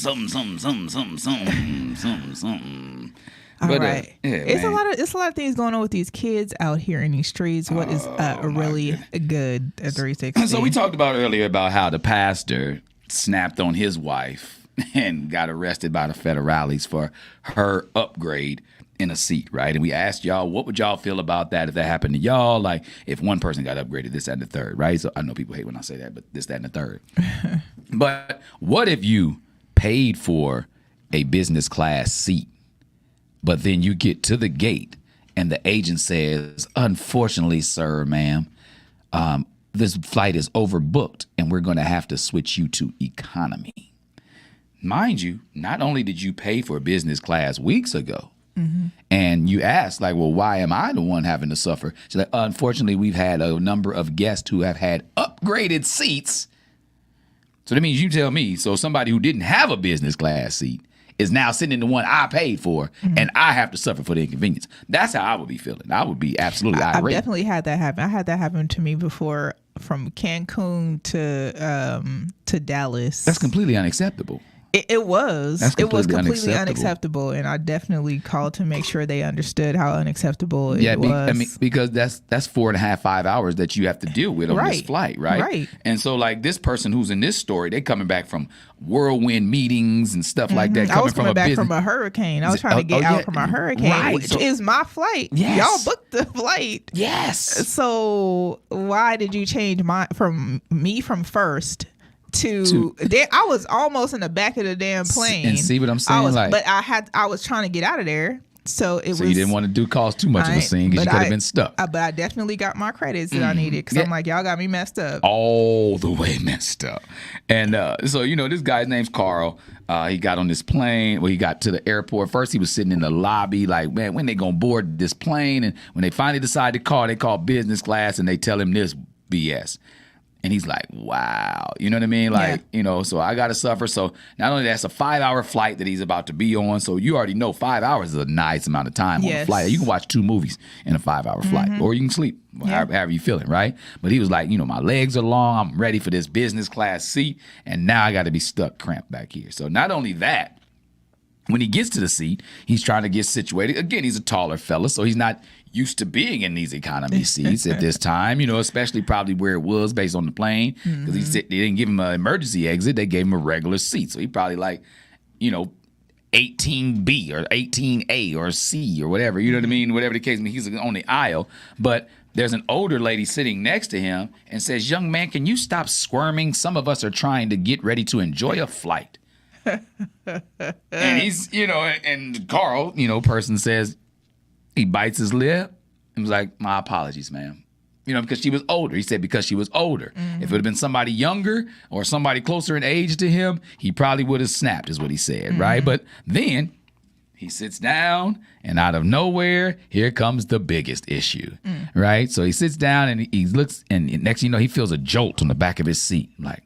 All But, right. It's a lot of things going on with these kids out here in these streets. What is really good at 360? So we talked about earlier about how the pastor snapped on his wife and got arrested by the federales for her upgrade in a seat, right? And we asked y'all, what would y'all feel about that if that happened to y'all? Like if one person got upgraded, this, that, and the third, right? So I know people hate when I say that, but this, that, and the third. But what if you paid for a business class seat, but then you get to the gate and the agent says, unfortunately, sir, ma'am, this flight is overbooked and we're going to have to switch you to economy. Mind you, not only did you pay for business class weeks ago, and you ask, like, well, why am I the one having to suffer? She's like, unfortunately, we've had a number of guests who have had upgraded seats. So that means you tell me, so somebody who didn't have a business class seat is now sitting in the one I paid for, and I have to suffer for the inconvenience. That's how I would be feeling. I would be absolutely irate. I've definitely had that happen. I had that happen to me before, from Cancun to Dallas. That's completely unacceptable. It was. It was completely unacceptable, and I definitely called to make sure they understood how unacceptable it was. Because that's 4.5, 5 hours that you have to deal with on this flight, right? Right. And so, like this person who's in this story, they coming back from whirlwind meetings and stuff like that. I was coming back from a hurricane. I was trying to get out from a hurricane, which is my flight. Yes. Y'all booked the flight. Yes. So why did you change from first? I was almost in the back of the damn plane. And see what I'm saying? But I was trying to get out of there. So you didn't want to cause too much of a scene because you could have been stuck. But I definitely got my credits that I needed because I'm like, y'all got me messed up. All the way messed up. And so, this guy's name's Carl. He got on this plane. Well, he got to the airport. First, he was sitting in the lobby like, man, when they going to board this plane? And when they finally decide to call, they call business class and they tell him this BS. And he's like, wow. You know what I mean? Like, so I got to suffer. So not only that's a 5-hour flight that he's about to be on. So you already know 5 hours is a nice amount of time on a flight. You can watch 2 movies in a 5-hour flight, or you can sleep, however you feeling, right? But he was like, my legs are long. I'm ready for this business class seat. And now I got to be stuck cramped back here. So not only that, when he gets to the seat, he's trying to get situated. Again, he's a taller fella, so he's not used to being in these economy seats at this time, especially probably where it was based on the plane, because they didn't give him an emergency exit. They gave him a regular seat. So he probably 18B or 18A or C or whatever, you know what I mean? Whatever the case, he's on the aisle. But there's an older lady sitting next to him and says, young man, can you stop squirming? Some of us are trying to get ready to enjoy a flight. And he's, and Carl, person says, he bites his lip and was like, my apologies, ma'am. Because she was older. He said because she was older. If it would have been somebody younger or somebody closer in age to him, he probably would have snapped, is what he said, right? But then he sits down, and out of nowhere, here comes the biggest issue, right? So he sits down, and he looks, and next thing you know, he feels a jolt on the back of his seat. Like,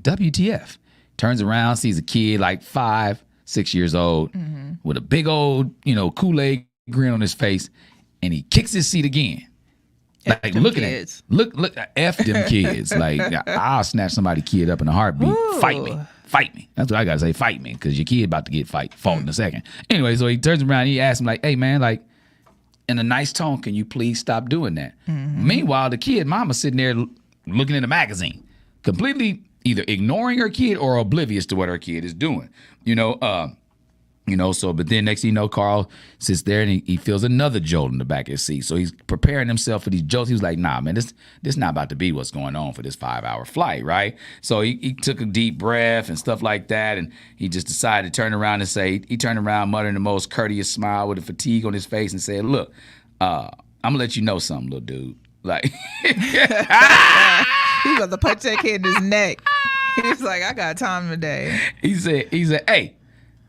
WTF? Turns around, sees a kid like 5, 6 years old with a big old, Kool-Aid grin on his face, and he kicks his seat again. Like looking at look F them kids. Like I'll snatch somebody's kid up in a heartbeat. Ooh. Fight me. That's what I gotta say. Fight me, because your kid about to get fought in a second. Anyway, so he turns around and he asks him like, hey man, like in a nice tone, can you please stop doing that? Meanwhile, the kid mama sitting there looking in the magazine, completely either ignoring her kid or oblivious to what her kid is doing. But then next thing you know, Carl sits there and he feels another jolt in the back of his seat. So he's preparing himself for these jolts. He was like, nah, man, this not about to be what's going on for this 5-hour flight, right? So he took a deep breath and stuff like that, and he just decided to turn around and say, he turned around muttering the most courteous smile with a fatigue on his face and said, look, I'm going to let you know something, little dude. Like, he was to punch that kid in his neck. He's like, I got time today. He said, hey,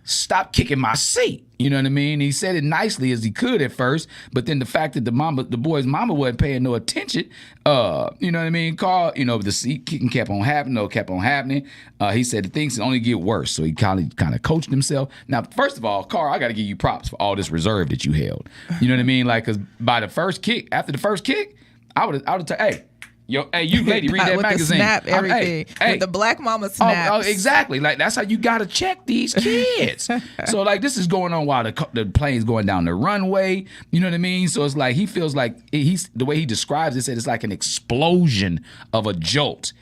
stop kicking my seat. You know what I mean? He said it nicely as he could at first, but then the fact that the boy's mama wasn't paying no attention, you know what I mean? Carl, the seat kicking kept on happening. He said the things only get worse, so he kind of coached himself. Now, first of all, Carl, I got to give you props for all this reserve that you held. You know what I mean? Like, because after the first kick, I would have told, hey, you lady, read that with magazine. The snap, everything. With the black mama snaps. Oh, exactly. Like, that's how you got to check these kids. So, like, this is going on while the plane's going down the runway. You know what I mean? So it's like he feels like the way he describes it, said it's like an explosion of a jolt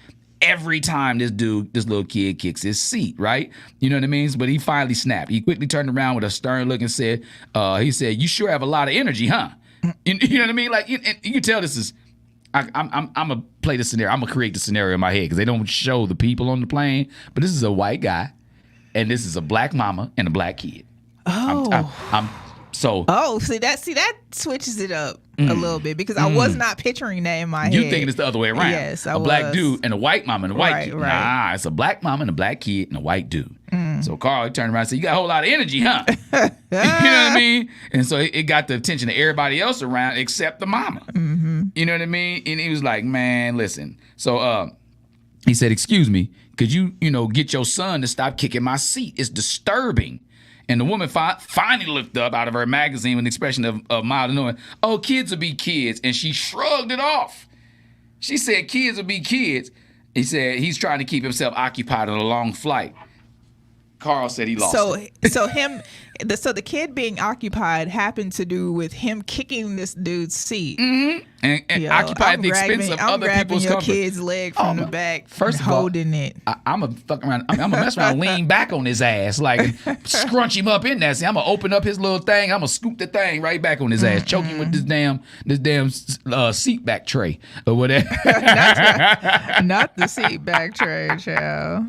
every time this little kid kicks his seat, right? You know what I mean? But he finally snapped. He quickly turned around with a stern look and said, he said, "You sure have a lot of energy, huh?" You know what I mean? Like, you can tell this is, I'm gonna play the scenario. I'm gonna create the scenario in my head because they don't show the people on the plane. But this is a white guy, and this is a black mama and a black kid. See that switches it up a little bit because I was not picturing that in my head. You thinking it's the other way around? Yes, I was. Black dude and a white mama and a white kid. Right. Nah, it's a black mama and a black kid and a white dude. So Carl turned around and said, "You got a whole lot of energy, huh?" You know what I mean? And so it got the attention of everybody else around except the mama. You know what I mean? And he was like, "Man, listen." So he said, "Excuse me, could you get your son to stop kicking my seat? It's disturbing." And the woman finally looked up out of her magazine with an expression of mild annoyance. "Oh, kids will be kids." And she shrugged it off. She said, "Kids will be kids." He said he's trying to keep himself occupied on a long flight. Carl said he lost it. So the kid being occupied happened to do with him kicking this dude's seat. Mm-hmm. And occupied at the expense of other people's comfort. I'm grabbing your kid's leg from the back, first of all, holding it. I'm gonna fuck around. I'm gonna mess around, lean back on his ass, like scrunch him up in there. See, I'm gonna open up his little thing. I'm gonna scoop the thing right back on his ass, choke him with this damn seat back tray or whatever. Not the seat back tray, child.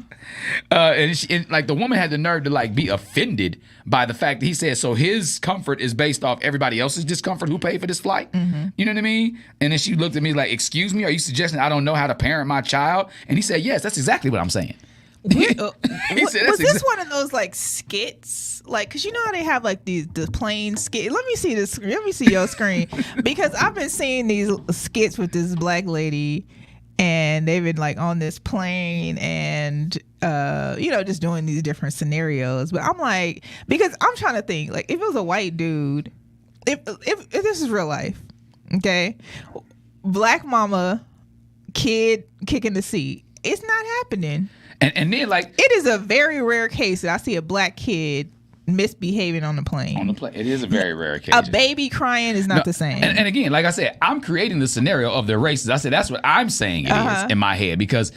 And like the woman had the nerve to like be offended by the fact that he said so his comfort is based off everybody else's discomfort who paid for this flight. You know what I mean? And then she looked at me like, "Excuse me, are you suggesting I don't know how to parent my child?" And he said, "Yes, that's exactly what I'm saying." Was this one of those like skits? Like, cause you know how they have like the plane skit. Let me see this. Let me see your screen because I've been seeing these skits with this black lady, and they've been like on this plane and just doing these different scenarios. But I'm like, because I'm trying to think like if it was a white dude, if this is real life, okay, black mama, kid kicking the seat, it's not happening. And then like it is a very rare case that I see a black kid misbehaving on the plane. It is a very rare occasion. A baby crying is not the same. And again, like I said, I'm creating the scenario of their races. I said that's what I'm saying it is in my head because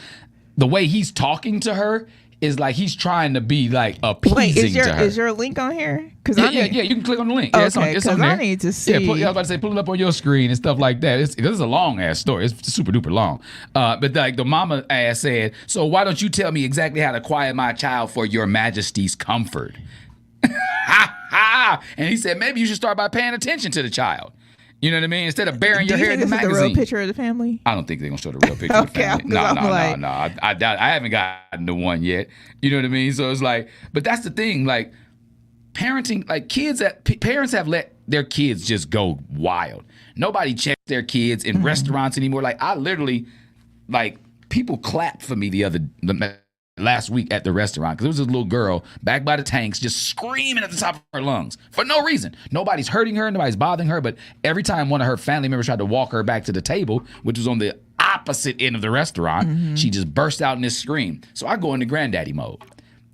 the way he's talking to her is like he's trying to be like appeasing to her. Is your link on here? Yeah, you can click on the link. Yeah, okay, it's on there. I need to see. Yeah, I was about to say, pull it up on your screen and stuff like that. This is a long ass story. It's super duper long. But like the mama ass said, "So why don't you tell me exactly how to quiet my child for your majesty's comfort?" And he said, "Maybe you should start by paying attention to the child." You know what I mean? Instead of burying your hair in the magazine. Is the real picture of the family? I don't think they're going to show the real picture of the family. No. I doubt. I haven't gotten to one yet. You know what I mean? So it's like, but that's the thing. Like, parenting, like parents have let their kids just go wild. Nobody checks their kids in restaurants anymore. Like, I literally, like, people clapped for me last week at the restaurant because there was this little girl back by the tanks just screaming at the top of her lungs for no reason. Nobody's hurting her, nobody's bothering her, but every time one of her family members tried to walk her back to the table, which was on the opposite end of the restaurant, she just burst out in this scream. So I go into granddaddy mode.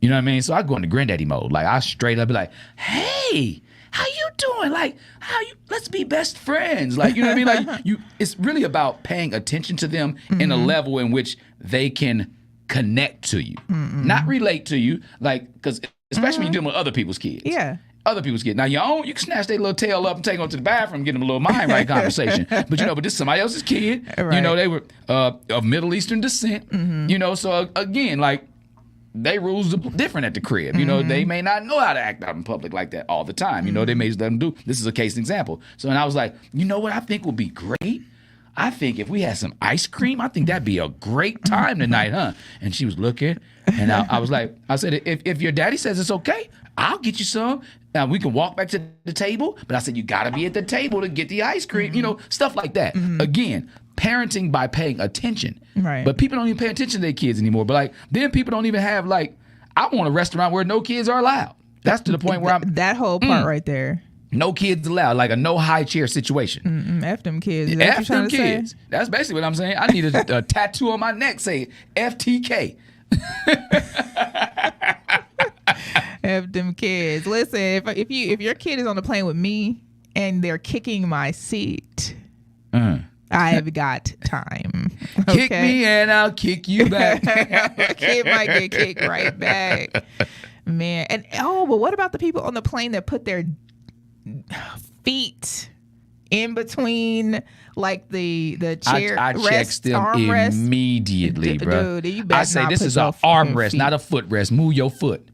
You know what I mean? So I go into granddaddy mode. Like I straight up be like, "Hey, how you doing? Like, let's be best friends." Like, you know what I mean? Like it's really about paying attention to them in a level in which they can connect to you, not relate to you, like, because especially when you're dealing with other people's kids. Yeah. Other people's kids. Now, your own, you can snatch their little tail up and take them to the bathroom and get them a little mind right conversation. But, but this is somebody else's kid. Right. They were of Middle Eastern descent. So, again, like, they rules are different at the crib. They may not know how to act out in public like that all the time. They may just let them do. This is a case example. So, and I was like, you know what I think would be great? I think if we had some ice cream, I think that'd be a great time tonight, huh? And she was looking, and I was like, I said, if your daddy says it's okay, I'll get you some. Now we can walk back to the table, but I said you got to be at the table to get the ice cream. You know, stuff like that. Again, parenting by paying attention. Right. But people don't even pay attention to their kids anymore. But like then people don't even have like I want a restaurant where no kids are allowed. That's to the point where I'm that whole part right there. No kids allowed, like a no high chair situation. F them kids. Is that what F you're them trying to kids. say? That's basically what I'm saying. I need a tattoo on my neck saying FTK. F them kids. Listen, if your kid is on the plane with me and they're kicking my seat, I've got time. Okay? Kick me and I'll kick you back. Kid might get kicked right back. Man. And but what about the people on the plane that put their feet in between like the chair I rest, check them armrest? immediately, bro. Dude, you better I say not this put is an your armrest, feet. not a footrest. Move your foot.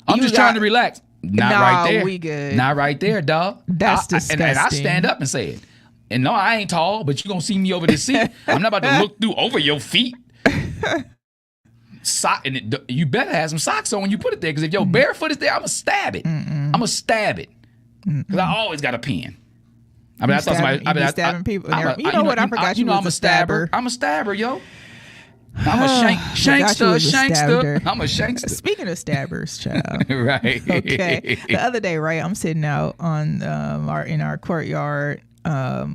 I'm You just got- trying to relax. Not Nah, right there. we good. Not right there, dog. That's And I disgusting. stand up and say it. And no, I ain't tall, but you gonna see me over this seat. I'm not about to look through over your feet. You better have some socks on when you put it there, because if your barefoot is there, I'ma stab it. I'ma stab it. Because I always got a pen. I mean, I thought somebody. I mean, stabbing people. I'm You know what? I forgot you was I'm a a stabber. stabber. I'm a stabber, yo. I'm a Forgot you was a shankster. stabber. I'm a shankster. Speaking of stabbers, child. Right. Okay. The other day, right, I'm sitting out on in our courtyard. I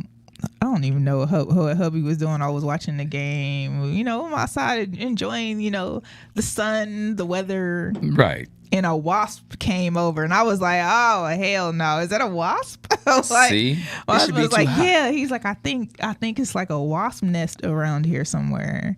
don't even know what hubby was doing. I was watching the game. You know, I'm outside enjoying, the sun, the weather. Right. And a wasp came over, and I was like, "Oh hell no! Is that a wasp?" I was like, See, my it should husband be was too like, hot. "Yeah." He's like, "I think it's like a wasp nest around here somewhere,"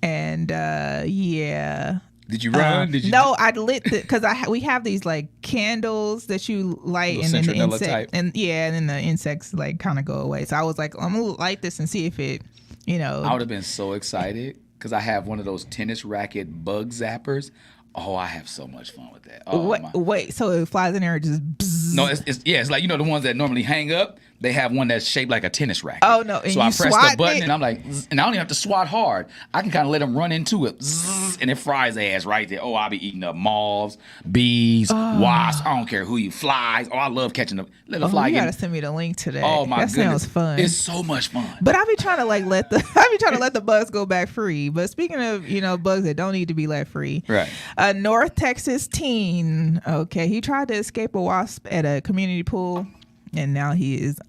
and yeah. Did you run? Did you? No, I lit because we have these like candles that you light, Little and then the Centronella insect type. and then the insects like kind of go away. So I was like, I'm gonna light this and see if it, I would have been so excited because I have one of those tennis racket bug zappers. Oh, I have so much fun with that. Oh, wait, so it flies in there and just. Bzzz. No, it's like the ones that normally hang up. They have one that's shaped like a tennis racket. Oh no! And so I you press swat the button it? and I'm like, zzz, and I don't even have to swat hard. I can kind of let them run into it, zzz, and it fries their ass right there. Oh, I'll be eating up moths, bees, wasps. I don't care who you flies. Oh, I love catching them. Let them fly. You in. gotta send me the link to that. Oh my that goodness, sounds fun. It's so much fun. But I be trying to let the bugs go back free. But speaking of bugs that don't need to be let free, Right. A North Texas teen, okay, he tried to escape a wasp at a community pool, and now he is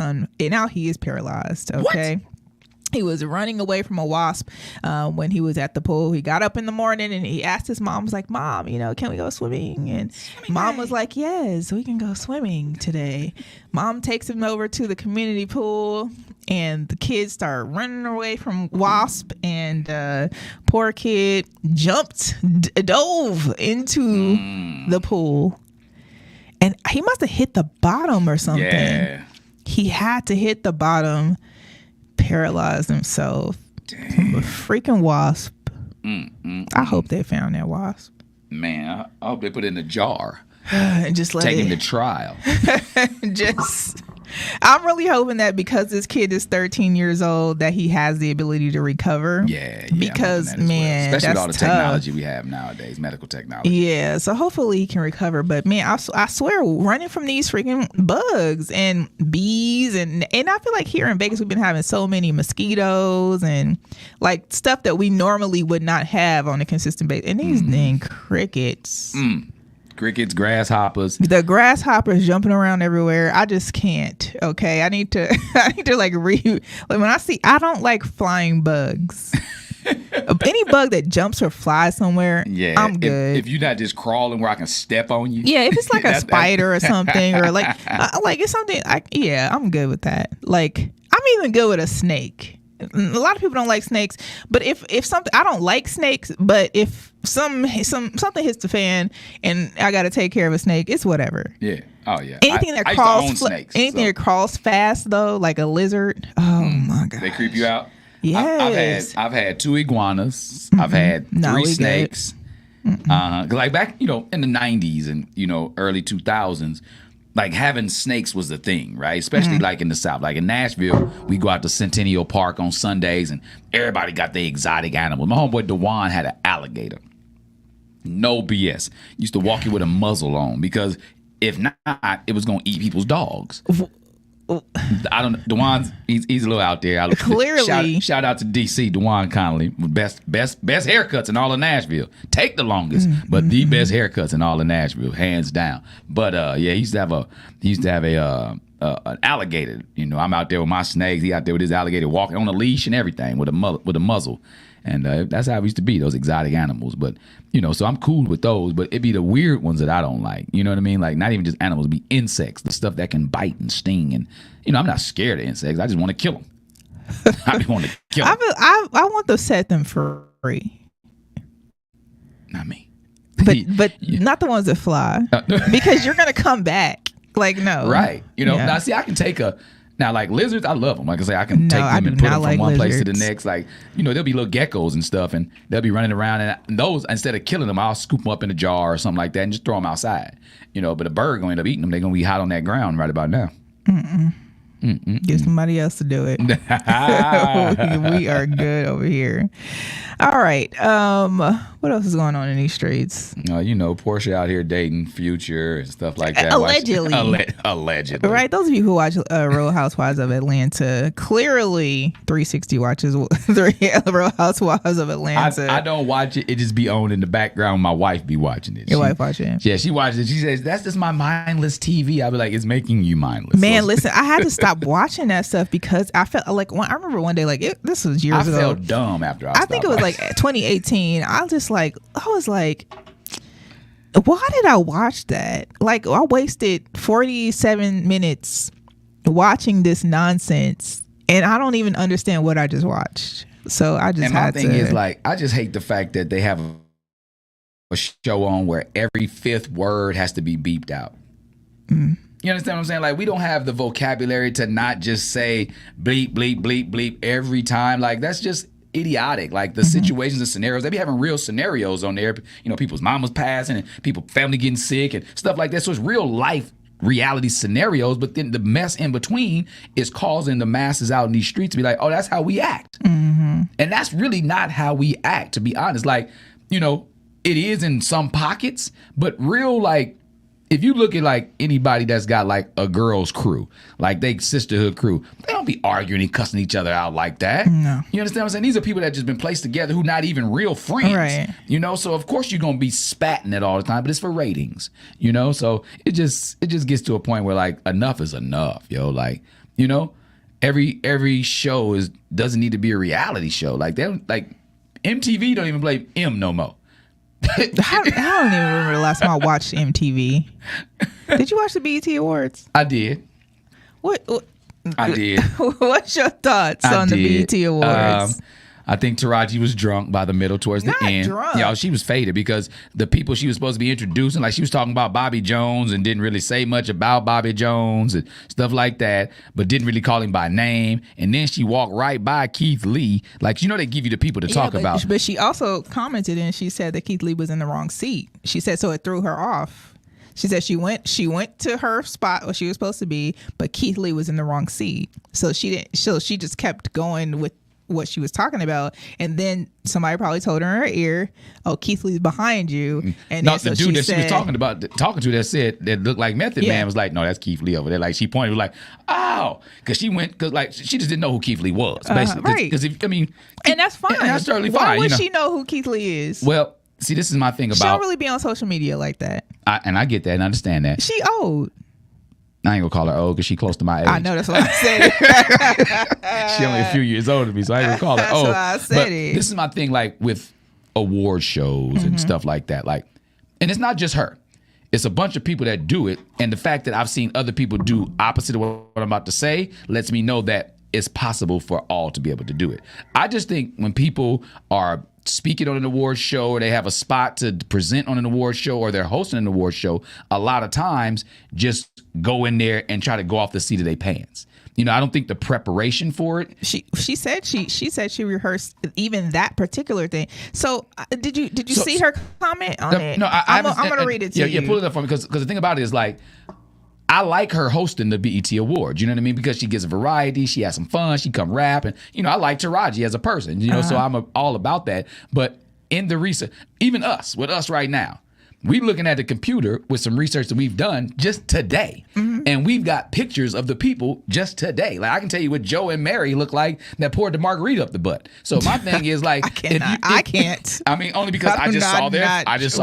paralyzed. Okay. What? He was running away from a wasp when he was at the pool. He got up in the morning and he asked his mom, was like, "Mom, can we go swimming?" And mom was like, "Yes, we can go swimming today." Mom takes him over to the community pool, and the kids start running away from wasp, and poor kid dove into the pool, and he must have hit the bottom or something. Yeah. He had to hit the bottom, paralyzed himself from a freaking wasp. I hope they found that wasp. Man, I hope they put it in a jar. And just let Take it him to trial. I'm really hoping that because this kid is 13 years old that he has the ability to recover. Yeah. Because I'm hoping that as well. man, especially with all the that's tough. technology we have nowadays, medical technology. Yeah, so hopefully he can recover. But man, I swear, running from these freaking bugs and bees and I feel like here in Vegas we've been having so many mosquitoes and like stuff that we normally would not have on a consistent basis. And these dang crickets. Crickets, grasshoppers. The grasshoppers jumping around everywhere. I just can't. Okay, I need to like when I don't like flying bugs. Any bug that jumps or flies somewhere, Yeah, I'm good. If you're not just crawling where I can step on you. Yeah, if it's like a spider or something, or like it's something. I'm good with that. Like I'm even good with a snake. A lot of people don't like snakes, but if something, I don't like snakes, but if something hits the fan and I got to take care of a snake, it's whatever. Yeah. Oh yeah. Anything that crawls fast though, like a lizard. Oh my god. They creep you out. Yes. I've had 2 iguanas. I've had 3 snakes. Like back, in the 90s and early 2000s. Like having snakes was the thing, right? Especially like in the South. Like in Nashville, we go out to Centennial Park on Sundays and everybody got their exotic animals. My homeboy Dewan had an alligator. No BS. Used to walk you with a muzzle on because if not, it was gonna eat people's dogs. I don't know. Dewan's he's a little out there. Clearly. Shout out to DC, Dewan Connolly. Best haircuts in all of Nashville. Take the longest, but the best haircuts in all of Nashville, hands down. But yeah, he used to have an alligator. You know, I'm out there with my snakes. He out there with his alligator walking on a leash and everything with a muzzle. And that's how it used to be, those exotic animals. But, you know, so I'm cool with those. But it'd be the weird ones that I don't like. You know what I mean? Like, not even just animals, it'd be insects, the stuff that can bite and sting. And, you know, I'm not scared of insects. I just want to kill them. I just want to kill them. I want to set them free. Not me. But not the ones that fly. Because you're going to come back. Like, no. Right. You know, now, see, I can take Now, like lizards, I love them. Like I say, I can take them and put them from one place to the next. Like, you know, there'll be little geckos and stuff, and they'll be running around. And those, instead of killing them, I'll scoop them up in a jar or something like that and just throw them outside. You know, but a bird gonna end up eating them. They're gonna be hot on that ground right about now. Get somebody else to do it. We are good over here. All right. What else is going on in these streets? You know, Portia out here dating Future and stuff like that. Allegedly. Allegedly. Right. Those of you who watch Real Housewives of Atlanta, clearly 360 watches Real Housewives of Atlanta. I don't watch it. It just be on in the background. My wife be watching it. Your wife watching it? Yeah, she watches it. She says, that's just my mindless TV. I'll be like, it's making you mindless. Man, listen, I had to stop watching that stuff because I felt like, I remember one day, like, this was years ago. I felt dumb after I think it was like 2018. I was like, why did I watch that? Like, I wasted 47 minutes watching this nonsense, and I don't even understand what I just watched. So I just my thing is, like, I just hate the fact that they have a show on where every fifth word has to be beeped out. You understand what I'm saying? Like, we don't have the vocabulary to not just say bleep, bleep, bleep, bleep every time. Like, that's just idiotic. Like, the situations and scenarios, they be having real scenarios on there. You know, people's mamas passing and people, family getting sick and stuff like that. So it's real life reality scenarios, but then the mess in between is causing the masses out in these streets to be like, oh, that's how we act. And that's really not how we act, to be honest. Like, you know, it is in some pockets, but real, like, if you look at like anybody that's got like a girl's crew, like they sisterhood crew, they don't be arguing and cussing each other out like that. No. You understand what I'm saying? These are people that just been placed together who not even real friends. Right. You know, so of course you're gonna be spatting it all the time, but it's for ratings. You know, so it just gets to a point where like enough is enough, yo. Like, you know, every show doesn't need to be a reality show. Like MTV don't even play M no more. I don't even remember the last time I watched MTV. Did you watch the BET Awards? I did. What I did. What's your thoughts on the BET Awards? I think Taraji was drunk by the middle towards the end. Drunk. Yeah, she was faded because the people she was supposed to be introducing, like she was talking about Bobby Jones and didn't really say much about Bobby Jones and stuff like that, but didn't really call him by name. And then she walked right by Keith Lee. Like, you know, they give you the people to talk about. But she also commented and she said that Keith Lee was in the wrong seat. She said so it threw her off. She said she went to her spot where she was supposed to be, but Keith Lee was in the wrong seat. So she just kept going with what she was talking about, and then somebody probably told her in her ear, "Oh, Keith Lee's behind you." And no, then, the dude that she was talking to that said that looked like Method Man was like, "No, that's Keith Lee over there." Like, she pointed, was like, "Oh," because like she just didn't know who Keith Lee was, basically. Right? Because and that's fine. And that's totally Why fine. would she know who Keith Lee is? Well, see, this is my thing about. She don't really be on social media like that. I get that and I understand that. She old. I ain't gonna call her old because she close to my age. I know, that's what I said. She only a few years older than me, so I ain't gonna call her old. That's why I said it. This is my thing, like with award shows and stuff like that. Like, and it's not just her. It's a bunch of people that do it, and the fact that I've seen other people do opposite of what I'm about to say lets me know that it's possible for all to be able to do it. I just think when people are speaking on an award show or they have a spot to present on an award show or they're hosting an award show, a lot of times just go in there and try to go off the seat of their pants. You know, I don't think the preparation for it. She said she rehearsed even that particular thing. So did you see her comment on it? No, I'm gonna read it to you. Yeah, pull it up for me because the thing about it is like, I like her hosting the BET Awards, you know what I mean? Because she gives a variety, she has some fun, she come rap, and, you know, I like Taraji as a person, you know, so I'm all about that. But in the research, even with us right now, we looking at the computer with some research that we've done just today. Mm-hmm. And we've got pictures of the people just today. Like, I can tell you what Joe and Mary look like that poured the margarita up the butt. So my thing is like, I can't. I mean, only because I just saw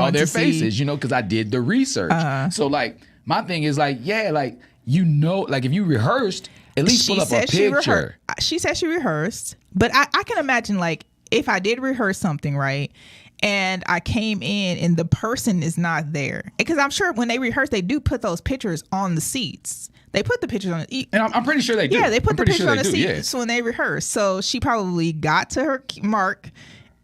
their faces, because I did the research. So like, my thing is like, yeah, like, like if you rehearsed, at least pull up a picture. She said she rehearsed, but I can imagine like if I did rehearse something, right? And I came in and the person is not there. Because I'm sure when they rehearse, they do put those pictures on the seats. They put the pictures on the And I'm pretty sure they do. Yeah, they put the pictures on the seats when they rehearse. So she probably got to her mark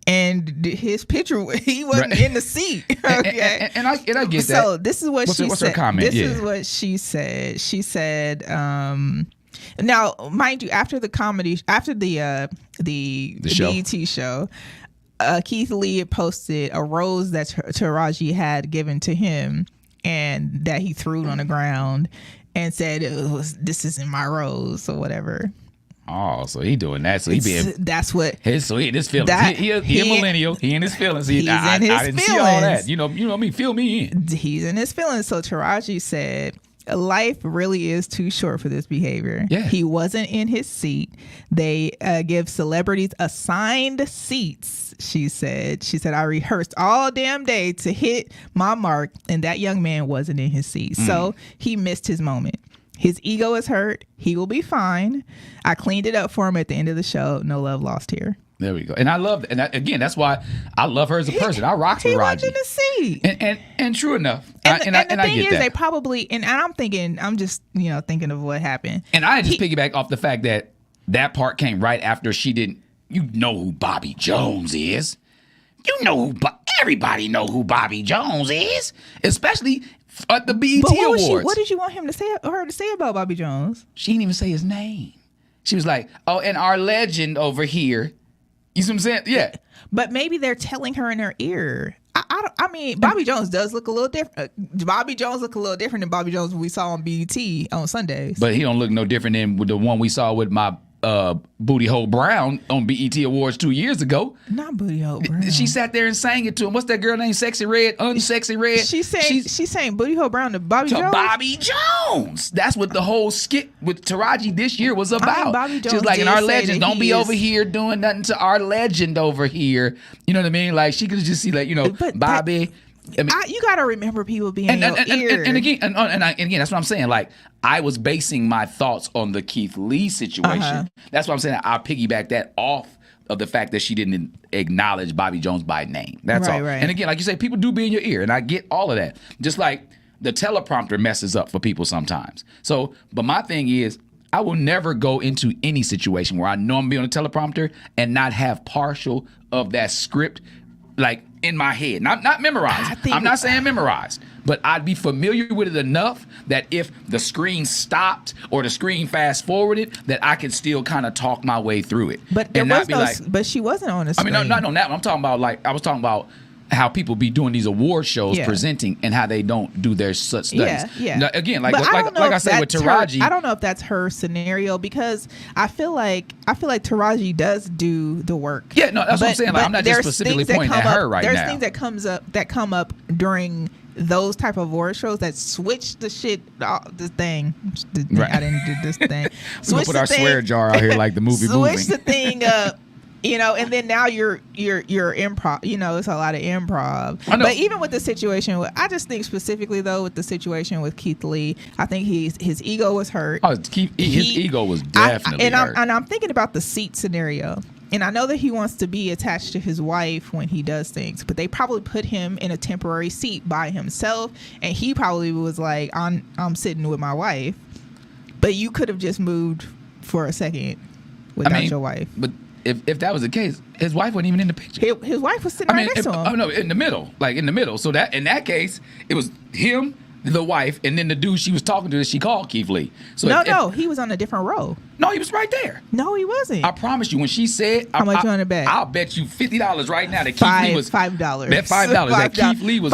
and his picture, he wasn't in the seat. Okay. And I get that. So this is what she said. What's her comment? This is what she said. She said, now, mind you, after the BET show, Keith Lee had posted a rose that Taraji had given to him and that he threw on the ground and said, this isn't my rose or whatever. Oh, so he doing that. So he being that's what his feelings. He a millennial. He in his feelings. I didn't see all that. You know me. Feel me in. He's in his feelings. So Taraji said, life really is too short for this behavior. Yeah. He wasn't in his seat. They give celebrities assigned seats. She said, I rehearsed all damn day to hit my mark, and that young man wasn't in his seat. So he missed his moment. His ego is hurt. He will be fine. I cleaned it up for him at the end of the show. No love lost here. There we go. And I love, and again, that's why I love her as a person. I rock with Raji. He wasn't in the seat. And true enough. And the I thing get is, that. they probably, and I'm just thinking of what happened. And I just piggyback off the fact that part came right after she didn't. You know who Bobby Jones is. Everybody know who Bobby Jones is, especially at the BET Awards. What did you want her to say about Bobby Jones? She didn't even say his name. She was like, "Oh, and our legend over here." You see what I'm saying? Yeah. But maybe they're telling her in her ear. I mean, Bobby Jones does look a little different. Bobby Jones look a little different than Bobby Jones we saw on BET on Sundays. But he don't look no different than the one we saw with my Booty Hole Brown on BET Awards 2 years ago. Not Booty Hole Brown. She sat there and sang it to him. What's that girl named? Sexy Red, Unsexy Red. She's saying Booty Hole Brown to Bobby Jones. Bobby Jones. That's what the whole skit with Taraji this year was about. Bobby Jones. She was like, "And our legends don't be is over here doing nothing to our legend over here." You know what I mean? Like she could just see like Bobby. You got to remember people being in your ear. And again, that's what I'm saying. Like, I was basing my thoughts on the Keith Lee situation. That's what I'm saying. I piggyback that off of the fact that she didn't acknowledge Bobby Jones by name. That's all. Right. And again, like you say, people do be in your ear, and I get all of that. Just like the teleprompter messes up for people sometimes. So, but my thing is, I will never go into any situation where I know I'm going to be on a teleprompter and not have partial of that script like in my head, not memorized. I'm not saying memorized, but I'd be familiar with it enough that if the screen stopped or the screen fast forwarded, that I could still kind of talk my way through it. But there was but she wasn't on the screen. I mean, not on that one. I'm talking about I was talking about how people be doing these award shows presenting and how they don't do their such studies. Yeah. Now, again, like I said with Taraji, I don't know if that's her scenario because I feel like Taraji does do the work. Yeah, no, that's what I'm saying. Like, I'm not just specifically pointing at her right now. There's things that come up during those type of award shows that switch the shit. This thing. I didn't do this thing. We're gonna put our swear jar out here like the movie. Switch the thing up. And then now you're improv. It's a lot of improv. But even with the situation, I just think specifically though with the situation with Keith Lee, I think his ego was hurt. Oh, his ego was definitely hurt. I'm thinking about the seat scenario. And I know that he wants to be attached to his wife when he does things, but they probably put him in a temporary seat by himself, and he probably was like, "I'm sitting with my wife," but you could have just moved for a second without your wife. But if that was the case, his wife wasn't even in the picture. His wife was sitting right next to him. Oh no, in the middle. So that in that case, it was him, the wife, and then the dude she was talking to that she called Keith Lee. So no, he was on a different row. No, he was right there. No, he wasn't. I promise you, when she said, How much you want to bet? I'll bet you $50 right now that Keith Lee was $5. Bet $5 that Keith Lee was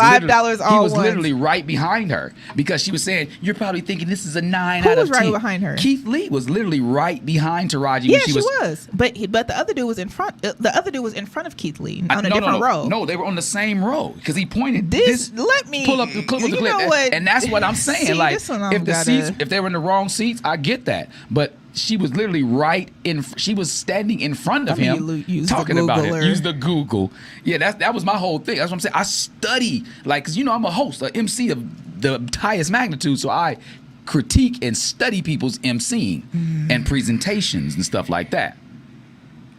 literally right behind her because she was saying, "You're probably thinking this is a 9 out of 10." Who was right behind her? Keith Lee was literally right behind Taraji. Yeah, when she was. But the other dude was in front. The other dude was in front of Keith Lee on a different row. No, they were on the same row because he pointed. Let me pull up the clip of the clip, and that's what I'm saying. See, like, if they were in the wrong seats, I get that, but she was literally right in. She was standing in front of him, talking about him. Use the Google. Yeah, that was my whole thing. That's what I'm saying. I study, like, because I'm a host, an MC of the highest magnitude, so I critique and study people's MCing and presentations and stuff like that.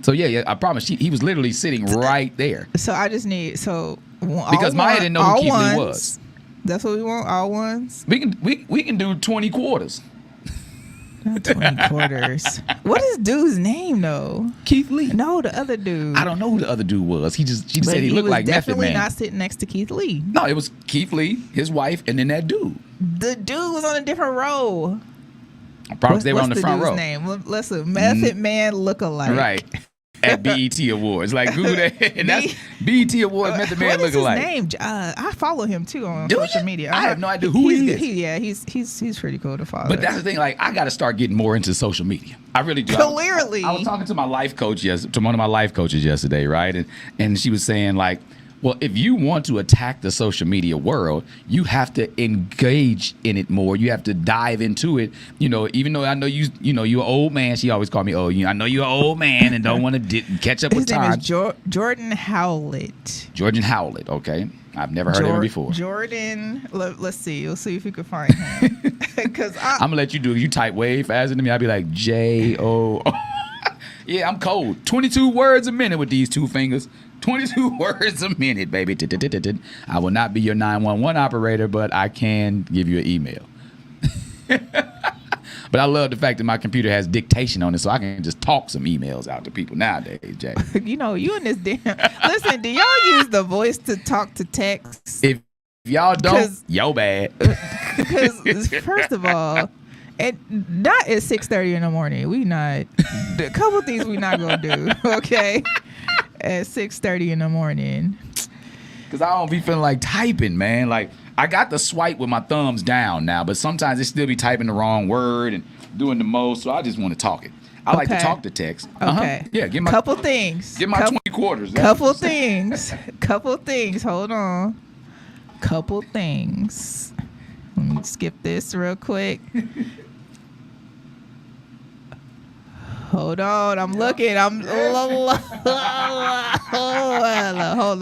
So yeah, I promise he was literally sitting right there. So I just need because Maya didn't know who Keith Lee was. That's what we want. All ones. We can do 20 quarters. Not 20 quarters. What is dude's name though? Keith Lee. No, the other dude. I don't know who the other dude was. She just said he looked like Method Man. Definitely not sitting next to Keith Lee. No, it was Keith Lee, his wife, and then that dude. The dude was on a different row. Probably they were on the front row. What's the dude's name? Listen, Method Man lookalike. Right. At BET Awards, like Google that, and that's BET Awards. Method Man lookalike. What is his name? I follow him too on social media. I have no idea who is this. He's pretty cool to follow. But that's the thing. Like, I got to start getting more into social media. I really do. Clearly, I was talking to my life coach to one of my life coaches yesterday, right? And she was saying like, well, if you want to attack the social media world, you have to engage in it more. You have to dive into it. Even though I know you're an old man. She always called me old. I know you're an old man and don't want to catch up with time. His name is Jordan Howlett. Jordan Howlett. Okay, I've never heard of him before. Jordan. Let's see. We'll see if we can find him. Because I'm gonna let you do it. You type way faster than me. I'll be like J-O. Yeah, I'm cold. 22 words a minute with these two fingers. 22 words a minute, baby. I will not be your 911 operator, but I can give you an email. But I love the fact that my computer has dictation on it, so I can just talk some emails out to people nowadays, Jay. You and this damn... Listen, do y'all use the voice to talk to text? If y'all don't, yo bad. Because, first of all... And not at 6:30 in the morning. We not a couple things we not gonna do. Okay, at 6:30 in the morning. Cause I don't be feeling like typing, man. Like I got the swipe with my thumbs down now, but sometimes it still be typing the wrong word and doing the most. So I just want to talk it. I like to talk to text. Okay. Yeah. Give my couple things. Give my 20 quarters. Couple things. Couple things. Hold on. Couple things. Let me skip this real quick. Hold on, I'm looking. Hold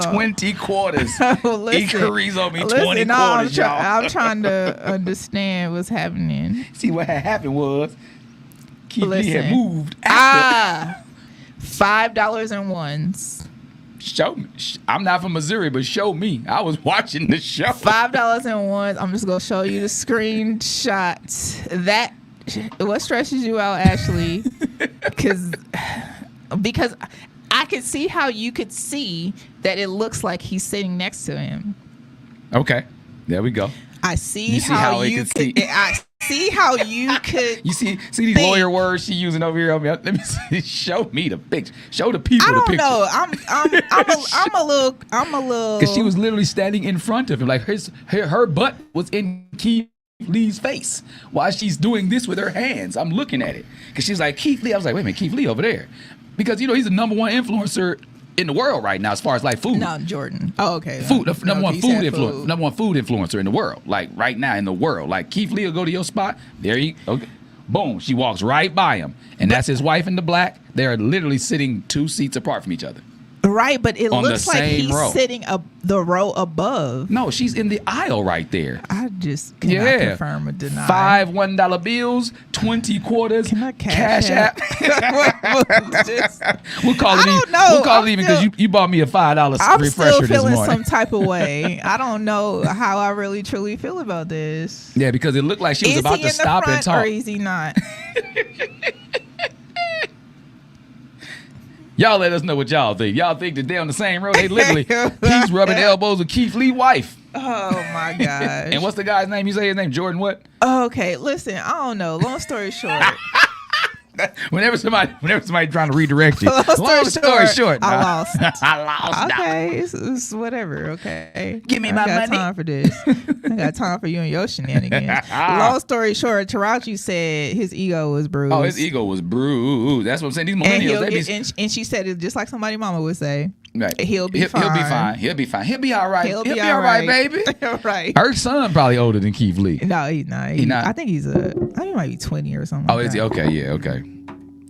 on. 20 quarters. Carrice on me 20 quarters, y'all. I'm trying to understand what's happening. See, what had happened was Keith Lee had moved after. $5 and ones. Show me. I'm not from Missouri, but show me. I was watching the show. $5 and ones. I'm just gonna show you the screenshots. What stresses you out, Ashley? Because I could see how you could see that it looks like he's sitting next to him. Okay, there we go. I see how you could. I see how you could. You see these lawyer words she using over here. Let me see. Show me the picture. Show the people the picture. I don't know. I'm a little. Because she was literally standing in front of him, like her butt was in Keith Lee's face while she's doing this with her hands. I'm looking at it because she's like, Keith Lee. I was like, wait a minute, Keith Lee over there, because he's the number one influencer in the world right now as far as like food. No, Jordan. Oh, okay. Food, number one food influencer in the world. Like right now in the world, like Keith Lee will go to your spot. There you okay. Boom, she walks right by him, and that's his wife in the black. They're literally sitting 2 seats apart from each other. Right, but it looks like he's sitting the row above. No, she's in the aisle right there. I just cannot confirm or deny. 5 $1 bills, 20 quarters. Can I cash app? We'll call it even. We'll call it even because you bought me a $5 refresher this morning. I'm still feeling some type of way. I don't know how I really truly feel about this. Yeah, because it looked like she was about to stop and talk. Or is he not? Y'all let us know what y'all think. Y'all think that they're on the same road? They literally, he's rubbing elbows with Keith Lee's wife. Oh, my gosh. And what's the guy's name? You say his name? Jordan what? Okay, listen, I don't know. Long story short. Whenever somebody trying to redirect you. Long story short, I nah. lost. I lost. Okay, it's whatever. Okay, Give me my money. I got time for this. I got time for you and your shenanigans. Long story short, Taraji said his ego was bruised. Oh, his ego was bruised. That's what I'm saying. These millennials, and she said it just like somebody mama would say. Right. He'll be fine. He'll be fine. He'll be fine. He'll be all right. He'll be all right, baby. Right. Her son probably older than Keith Lee. No, he's not. He not. I think he might be 20 or something. Oh, like is he? that. Okay, yeah, okay.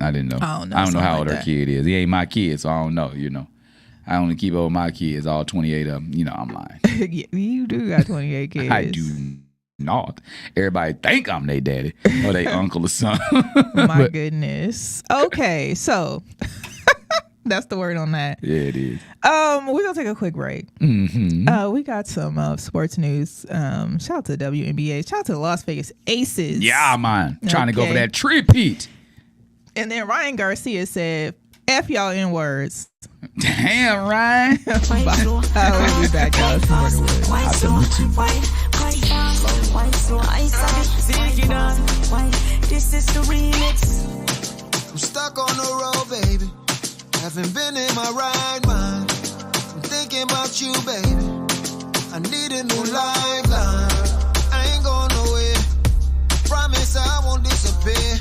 I didn't know. I don't know. I don't know how old like her kid is. He ain't my kid, so I don't know. You know, I only keep up with my kids, all 28 of them. You know, I'm lying. You do got 28 kids. I do not. Everybody think I'm their daddy or their uncle or son. My goodness. Okay, so that's the word on that. Yeah, it is. We're gonna take a quick break. Mm-hmm. We got some sports news. Shout out to the WNBA. Shout out to the Las Vegas Aces. Yeah, man. Trying to go for that three-peat. And then Ryan Garcia said, F y'all in words. Damn, Ryan. We'll be back, y'all. This is the remix. I'm stuck on the road, baby. Haven't been in my right mind. I'm thinking about you, baby. I need a new lifeline. I ain't going nowhere. Promise I won't disappear.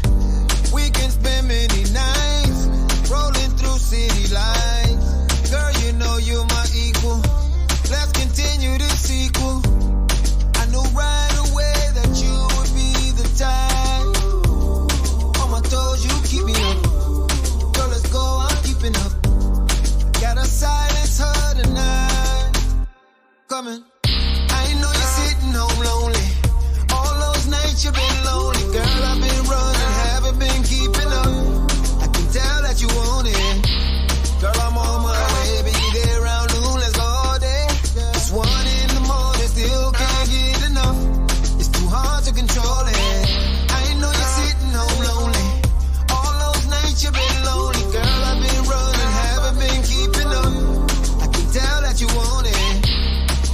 We can spend many nights rolling through city lights. Girl, you know you're my equal. Let's continue this sequel. I knew right away that you would be the type. On my toes, you keep me up. Girl, let's go, I'm keeping up. Gotta silence her tonight. Coming. I know you're sitting home lonely. All those nights you've been lonely. Girl, I've been running, haven't been keeping up. I can tell that you want it. Girl, I'm on my way, be there around noon, let's go all day. It's 1 in the morning, still can't get enough. It's too hard to control it. I know you're sitting home lonely. All those nights you've been lonely. Girl, I've been running, haven't been keeping up. I can tell that you want it.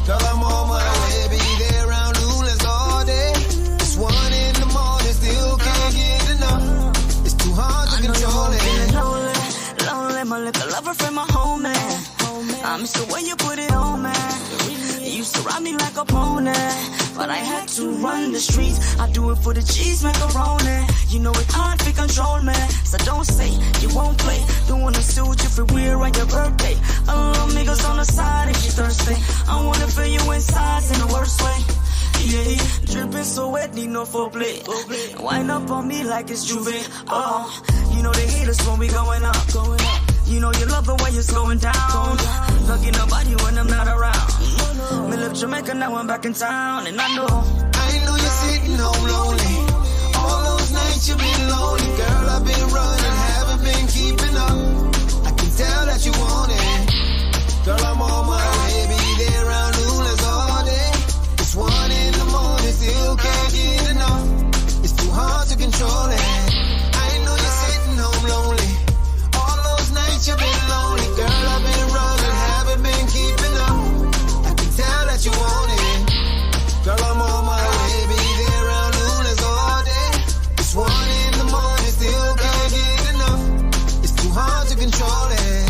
Girl, I'm on my way, be there around noon, let's go all day. It's 1 in the morning, still can't get enough. It's too hard to control it. Lonely, my little lover from my home, man. I miss the way you put it on, man. You used to ride me like a pony, but I had to run the streets. I do it for the cheese macaroni. You know it's hard to control, man. So don't say you won't play. Don't wanna suit you for weird on your birthday. Amigos on the side if you thirsty. I wanna feel you inside in the worst way. Yeah, dripping so wet, need no foreplay. Wind up on me like it's Juve. You know they hate us when we going up. You know you love the way it's going down. Lucky nobody when I'm not around. Me left Jamaica, now I'm back in town, and I know you're sitting home lonely. All those nights you've been lonely, girl. I've been running, haven't been keeping up. I can tell that you want it. Girl, I'm on my way, be there around noon, let's go all day. It's 1 in the morning, still can't get enough. It's too hard to control it. I know you're sitting home lonely. All those nights you've been lonely, girl. I've been running, haven't been keeping up. I can tell that you want it. Girl, I'm on my way, be there around noon, let's go all day. It's 1 in the morning, still can't get enough. It's too hard to control it.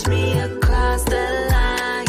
Me across the line.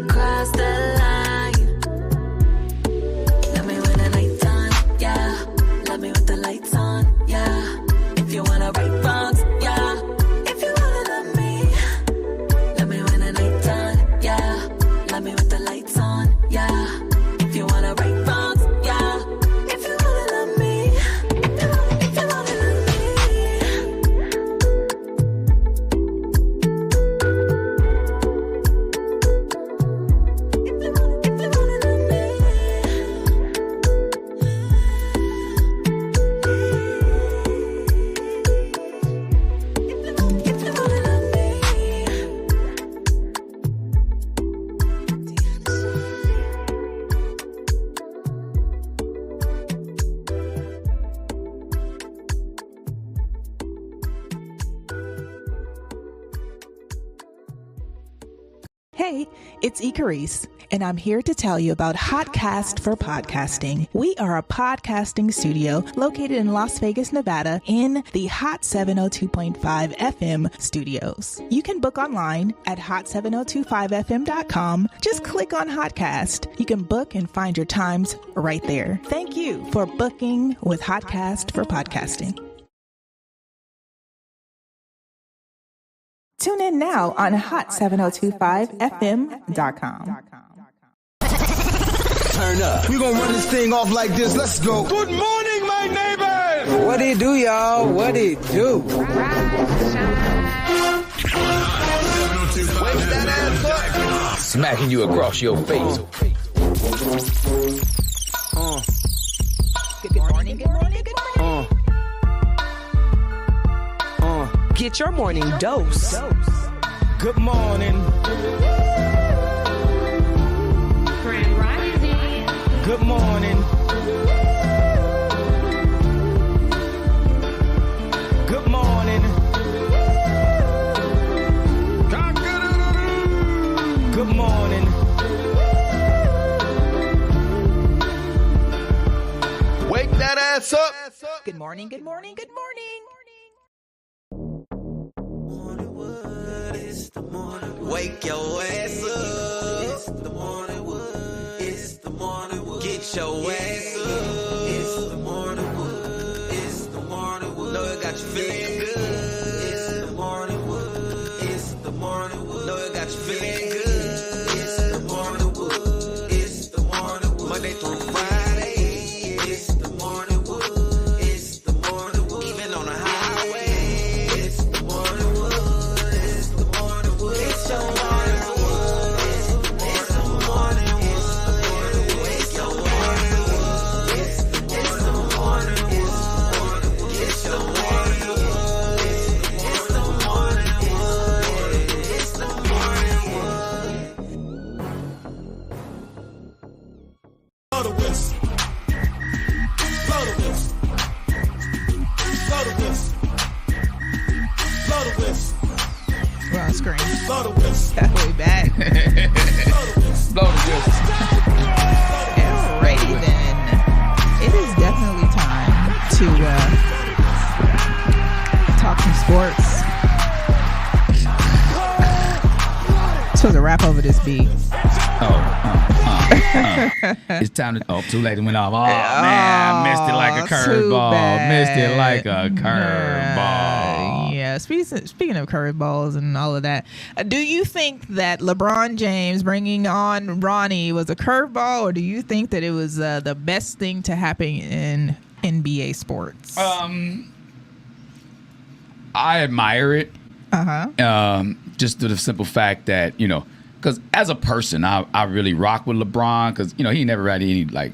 across the line. Love me when the night time, yeah. Love me with the lights on, yeah. If you wanna right wrongs, yeah. If you wanna love me when the night time, yeah. Love me with the lights on, yeah. If you wanna right wrongs, yeah. If you wanna love me, if you wanna love me. Hey, it's Carrice, and I'm here to tell you about Hotcast for Podcasting. We are a podcasting studio located in Las Vegas, Nevada, in the Hot 702.5 FM studios. You can book online at hot7025fm.com. Just click on Hotcast. You can book and find your times right there. Thank you for booking with Hotcast for Podcasting. Tune in now on hot7025fm.com. Turn up. We gonna run this thing off like this. Let's go. Good morning, my neighbors. What it do, y'all? What it do? Wake that ass up. Smacking you across your face. Good morning, good morning, good morning. Get your morning dose. Good morning. Grand Rising. Good morning. Good morning. Good morning. Wake that ass up. Good morning, good morning, good morning. Wake your ass up. It's the morning wood. It's the morning wood. Get your ass up. It's the morning wood. It's the morning wood. Know it got you feeling good. It's the morning wood. It's the morning wood. Know it got you feeling good. It's the morning wood. It's the morning wood. Monday through Friday. It's the morning wood. It's the morning wood. Even on the highway. It's the morning wood. It's the morning wood. It's your morning wood. It's the morning wood. It's the morning wood. It's the morning wood. It's the morning wood. It's the morning wood. It's the morning wood. Blow the whistle. Blow the whistle. Blow the whistle. Blow the whistle. Well, scream. Blow the whistle. That way back. Blow the whistle. Blow the whistle. Alrighty then. It is definitely time to talk some sports. So to wrap over this beat. It's time to. Oh, too late. It went off. Oh, man. I missed it like a curveball. Missed it like a curveball. Yeah. Speaking of curveballs and all of that, do you think that LeBron James bringing on Ronnie was a curveball, or do you think that it was the best thing to happen in NBA sports? I admire it. Just to the simple fact that, you know, because as a person, I really rock with LeBron because, you know, he never had any, like,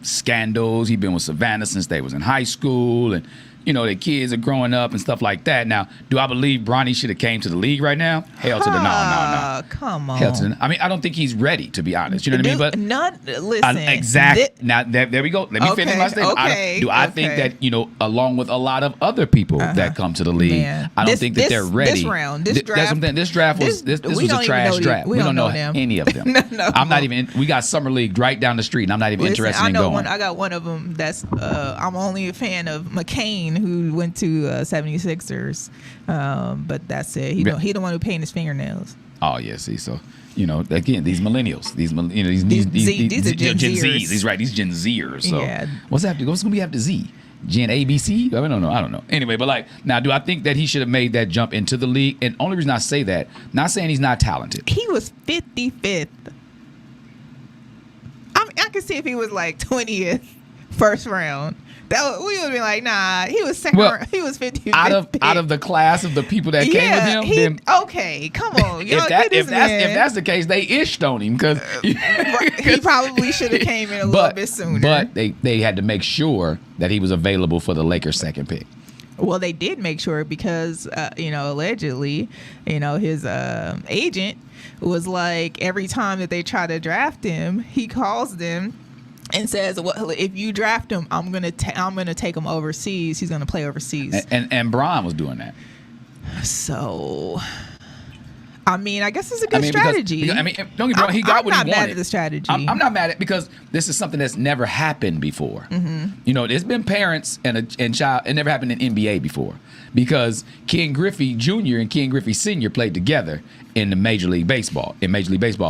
scandals. He's been with Savannah since they was in high school. And, you know, the kids are growing up and stuff like that. Now, do I believe Bronny should have came to the league right now? Hell to the no. Come on. Hell to the, I mean, I don't think he's ready, to be honest. You know what I mean? But listen. Exactly. Now, there we go. Let me finish my statement. I think that, you know, along with a lot of other people that come to the league, I don't think that they're ready. This round, this draft. This draft was a trash draft. We don't know any of them. No. I'm not even. We got Summer League right down the street, and I'm not even interested in going. I got one of them. That's I'm only a fan of McCain Green, who went to 76ers. But that's it. He the one who painted his fingernails. Oh yeah, see, so again, these millennials, these are Gen Zs. These right, these Gen Zers. So Yeah. what's gonna be after Z? Gen ABC? I don't know. Anyway, but now, do I think that he should have made that jump into the league? And only reason I say that, not saying he's not talented. He was 55th. I could see if he was like 20th, first round. We would be like, nah, he was second round. He was 55th. Out of the class of the people that came with him, okay, come on. If that's the case, they ished on him because he probably should have came in a little bit sooner. But they had to make sure that he was available for the Lakers' second pick. Well, they did make sure because, allegedly, his agent was like, every time that they try to draft him, he calls them and says, "Well, if you draft him, I'm gonna take him overseas. He's gonna play overseas." And Bron was doing that. So, I guess it's a good strategy. Don't get me wrong. He got what he wanted. I'm not mad at the strategy. I'm not mad at it because this is something that's never happened before. Mm-hmm. There's been parents and child. It never happened in NBA before because Ken Griffey Jr. and Ken Griffey Sr. played together in the Major League Baseball.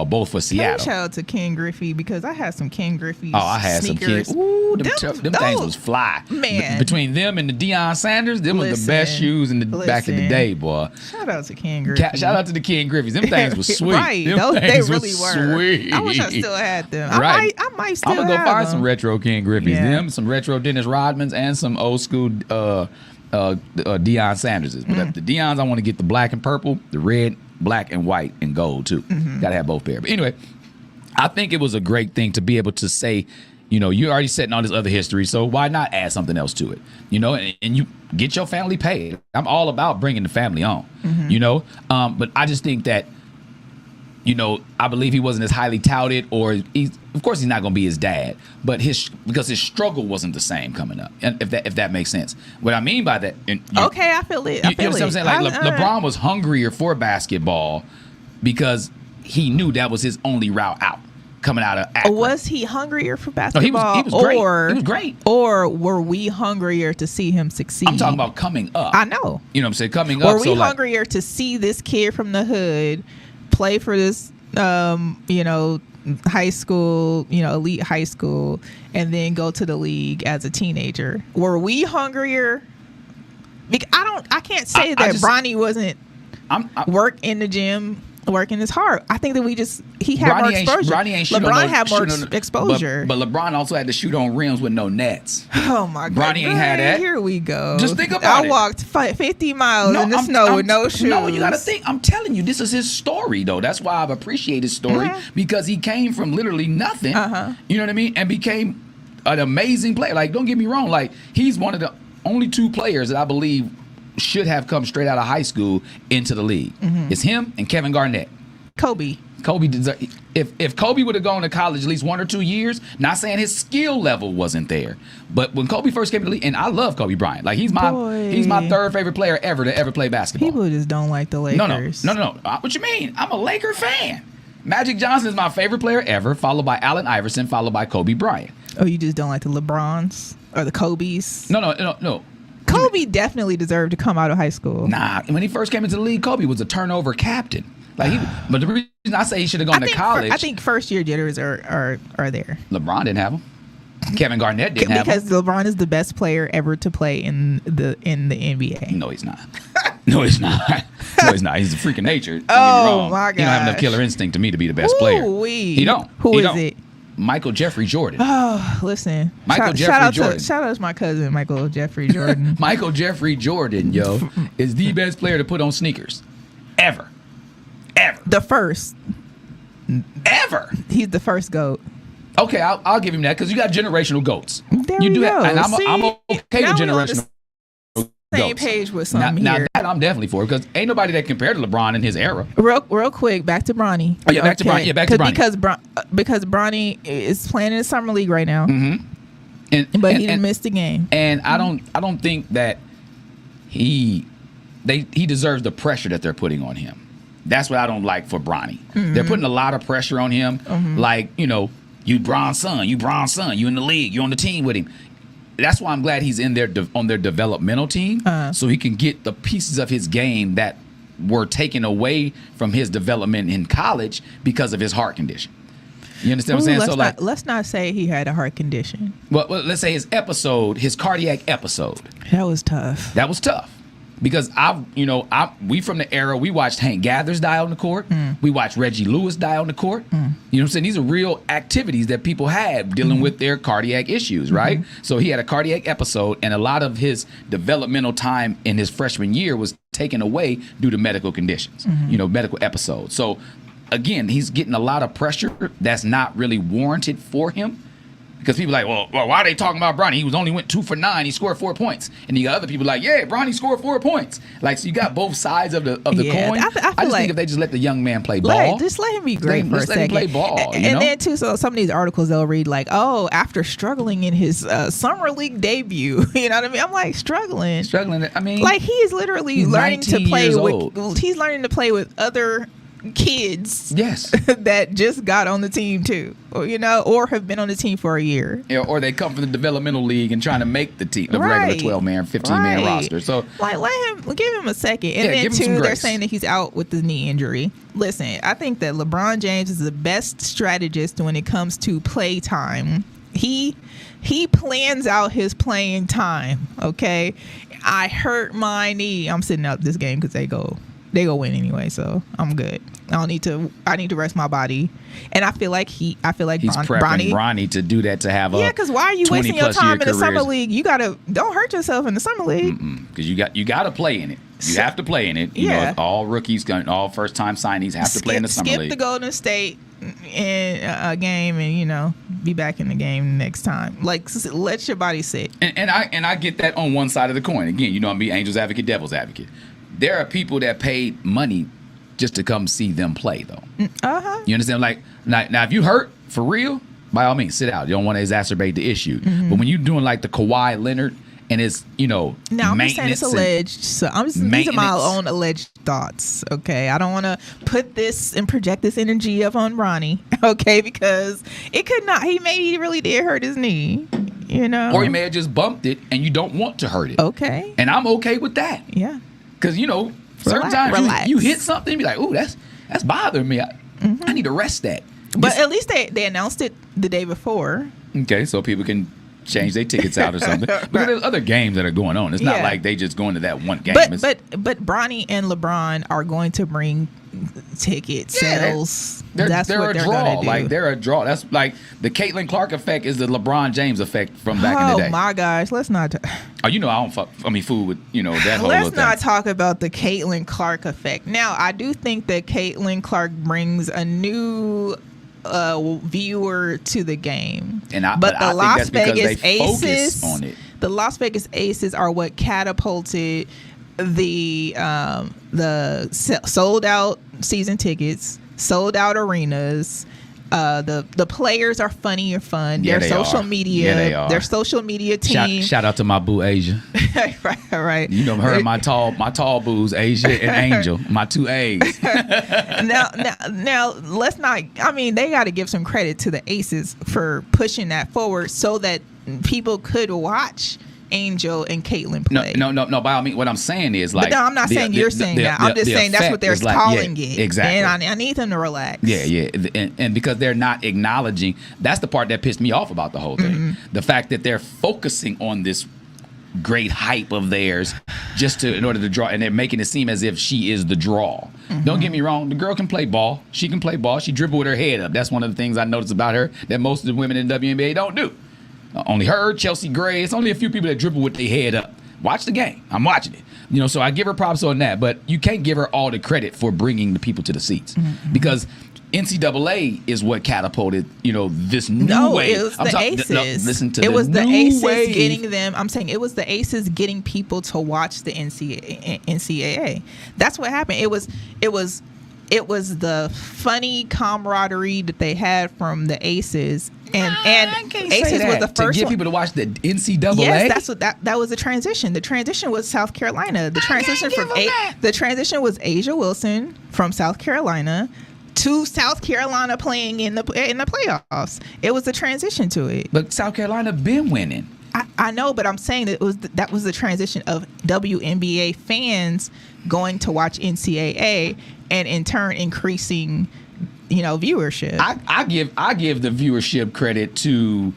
Both for Seattle. Shout out to Ken Griffey because I had some Ken Griffey. Oh, I had sneakers. some Ken. Ooh, them things was fly. Man. Between them and the Deion Sanders, them was the best shoes back in the day, boy. Shout out to Ken Griffey. Shout out to the Ken Griffies. Them things was sweet. Right. They really were. Sweet. I wish I still had them. Right. I might still have I'm going to go find them. some retro Ken Griffies. Yeah. Them, some retro Dennis Rodmans, and some old school Deion Sanderses. But the Deons, I want to get the black and purple, the red, black and white, and gold too. Got to have both pair. But anyway, I think it was a great thing to be able to say, you're already setting all this other history, so why not add something else to it? And you get your family paid. I'm all about bringing the family on, but I just think that, I believe he wasn't as highly touted, or of course he's not going to be his dad, but because his struggle wasn't the same coming up, and if that makes sense. What I mean by that, okay, I feel it. You know what I'm saying? Like LeBron was hungrier for basketball because he knew that was his only route out. Coming out of Akron. Was he hungrier for basketball? No, he was great. He was great. Or were we hungrier to see him succeed? I'm talking about coming up. I know. You know what I'm saying? Coming up. Were we hungrier to see this kid from the hood play for this, high school, elite high school, and then go to the league as a teenager? Were we hungrier? I can't say that Bronny wasn't work in the gym, working his heart. I think that he had more exposure. LeBron had more exposure. But LeBron also had to shoot on rims with no nets. Oh my God. Bronny ain't had that. Here we go. Just think about it. I walked 50 miles in the snow with no shoes. No, you got to think. I'm telling you, this is his story, though. That's why I've appreciated his story, because he came from literally nothing. You know what I mean? And became an amazing player. Like, don't get me wrong. Like, he's one of the only two players that I believe should have come straight out of high school into the league. It's him and Kevin Garnett. Kobe if Kobe would have gone to college at least 1 or 2 years, not saying his skill level wasn't there, but when Kobe first came to the league, and I love Kobe Bryant, like he's my third favorite player ever to ever play basketball. People just don't like the Lakers. No. What you mean? I'm a Laker fan. Magic Johnson is my favorite player ever, followed by Allen Iverson, followed by Kobe Bryant. Oh, you just don't like the LeBrons or the Kobes? No. Kobe definitely deserved to come out of high school. Nah, when he first came into the league, Kobe was a turnover captain. But the reason I say he should have gone to college, I think first year jitters are there. LeBron didn't have them. Kevin Garnett didn't have them. Because LeBron is the best player ever to play in the NBA. No, he's not. No, he's not. He's a freak of nature. Oh my God! He don't have enough killer instinct to me to be the best player. He don't. Who is it? Michael Jeffrey Jordan. Oh, listen. Shout out to my cousin, Michael Jeffrey Jordan. Michael Jeffrey Jordan, is the best player to put on sneakers. Ever. The first. Ever. He's the first GOAT. Okay, I'll give him that because you got generational GOATs. There you go. And I'm okay with generational same page with some now here. That I'm definitely for because ain't nobody that compared to LeBron in his era. Real quick, back to Bronny. Oh, yeah, back to Bronny. Yeah, back to Bronny. Because Bronny is playing in the summer league right now. But he didn't miss the game. And I don't think that he deserves the pressure that they're putting on him. That's what I don't like for Bronny. They're putting a lot of pressure on him. Like, you Bron's son, you in the league, you on the team with him. that's why I'm glad he's in on their developmental team, so he can get the pieces of his game that were taken away from his development in college because of his heart condition. You understand what I'm saying? So let's not say he had a heart condition. Well, let's say his cardiac episode. That was tough. That was tough. Because we from the era, we watched Hank Gathers die on the court. We watched Reggie Lewis die on the court. You know what I'm saying? These are real activities that people have dealing with their cardiac issues, right? So he had a cardiac episode, and a lot of his developmental time in his freshman year was taken away due to medical conditions, medical episodes. So again, he's getting a lot of pressure that's not really warranted for him. Because people are like, well, why are they talking about Bronny? He went 2 for 9. He scored 4 points. And you got other people like, yeah, Bronny scored 4 points. Like, so you got both sides of the coin. I just think if they just let the young man play ball. Just let him be great for a second. Let him play ball. And then, too, so some of these articles, they'll read like, oh, after struggling in his summer league debut. You know what I mean? I'm like, struggling. I mean. Like, he is literally learning to play with. He's learning to play with other kids that just got on the team too, or have been on the team for a year, or they come from the developmental league and trying to make the team, the regular 12-man, 15-man roster. So give him a second. And then too, they're saying that he's out with the knee injury. Listen, I think that LeBron James is the best strategist when it comes to play time. He plans out his playing time. Okay, I hurt my knee. I'm sitting out this game because they go win anyway, so I'm good. I need to rest my body, and I feel like he's prepping Bronny to do that, to have because why are you wasting your time in the summer league? You don't hurt yourself in the summer league, because you got to play in it. You have to play in it. You know, all rookies, all first time signees have to play in the summer league. Skip the Golden State in a game, and be back in the game next time. Like, let your body sit. And I get that on one side of the coin. Again, I'm be Angel's advocate, devil's advocate. There are people that paid money just to come see them play, though. You understand? Like, now if you hurt for real, by all means, sit out. You don't want to exacerbate the issue. But when you're doing like the Kawhi Leonard and it's, now I'm just saying it's alleged. So I'm just using my own alleged thoughts. Okay, I don't want to put this and project this energy up on Bronny. Okay, because it could not. He really did hurt his knee. Or he may have just bumped it and you don't want to hurt it. Okay, and I'm okay with that. Yeah. Because, certain times you hit something, be like, ooh, that's bothering me. I need to rest that. But at least they announced it the day before. Okay, so people can change their tickets out or something. Because there's other games that are going on. It's not like they just going to that one game. But Bronny and LeBron are going to bring ticket sales. They're what a draw. Like, they're a draw. That's like the Caitlin Clark effect is the LeBron James effect from back in the day. Oh my gosh, let's not. I don't fool with that whole. Let's not talk about the Caitlin Clark effect. Now, I do think that Caitlin Clark brings a new viewer to the game, but the Las Vegas Aces on it. The Las Vegas Aces are what catapulted the sold out season tickets, sold out arenas. The players are funny and fun. Yeah, their social media, yeah, they are. Their social media team. Shout out to my boo Asia. right. Her and my tall boos, Asia and Angel, my two A's. now let's not. I mean, they got to give some credit to the Aces for pushing that forward so that people could watch Angel and Caitlin play. No. By all means, what I'm saying is like. But no, I'm not saying you're saying that. I'm just saying that's what they're calling it. Exactly. And I need them to relax. Yeah. And because they're not acknowledging, that's the part that pissed me off about the whole thing. The fact that they're focusing on this great hype of theirs in order to draw, and they're making it seem as if she is the draw. Don't get me wrong, the girl can play ball. She can play ball. She dribble with her head up. That's one of the things I noticed about her that most of the women in the WNBA don't do. Only her, Chelsea Gray. It's only a few people that dribble with their head up. Watch the game. I'm watching it. So I give her props on that, but you can't give her all the credit for bringing the people to the seats because NCAA is what catapulted, this new wave. It was the Aces. Listen to it was the new Aces wave. getting them. I'm saying it was the Aces getting people to watch the NCAA. That's what happened. It was the funny camaraderie that they had from the Aces. And Aces was the first to get people to watch the NCAA. Yes, that's what that was a transition. The transition was South Carolina. The transition was Asia Wilson from South Carolina to South Carolina playing in the playoffs. It was a transition to it. But South Carolina been winning. I know, but I'm saying that was the transition of WNBA fans going to watch NCAA, and in turn increasing, viewership. I give the viewership credit to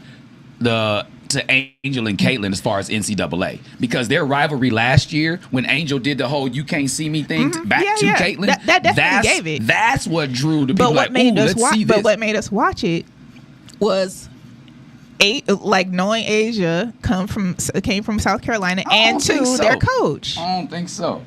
Angel and Caitlin as far as NCAA, because their rivalry last year when Angel did the whole "you can't see me" thing back to Caitlin, that definitely gave it. That's what drew the people. But what made us watch it was knowing Asia came from South Carolina, and their coach. I don't think so.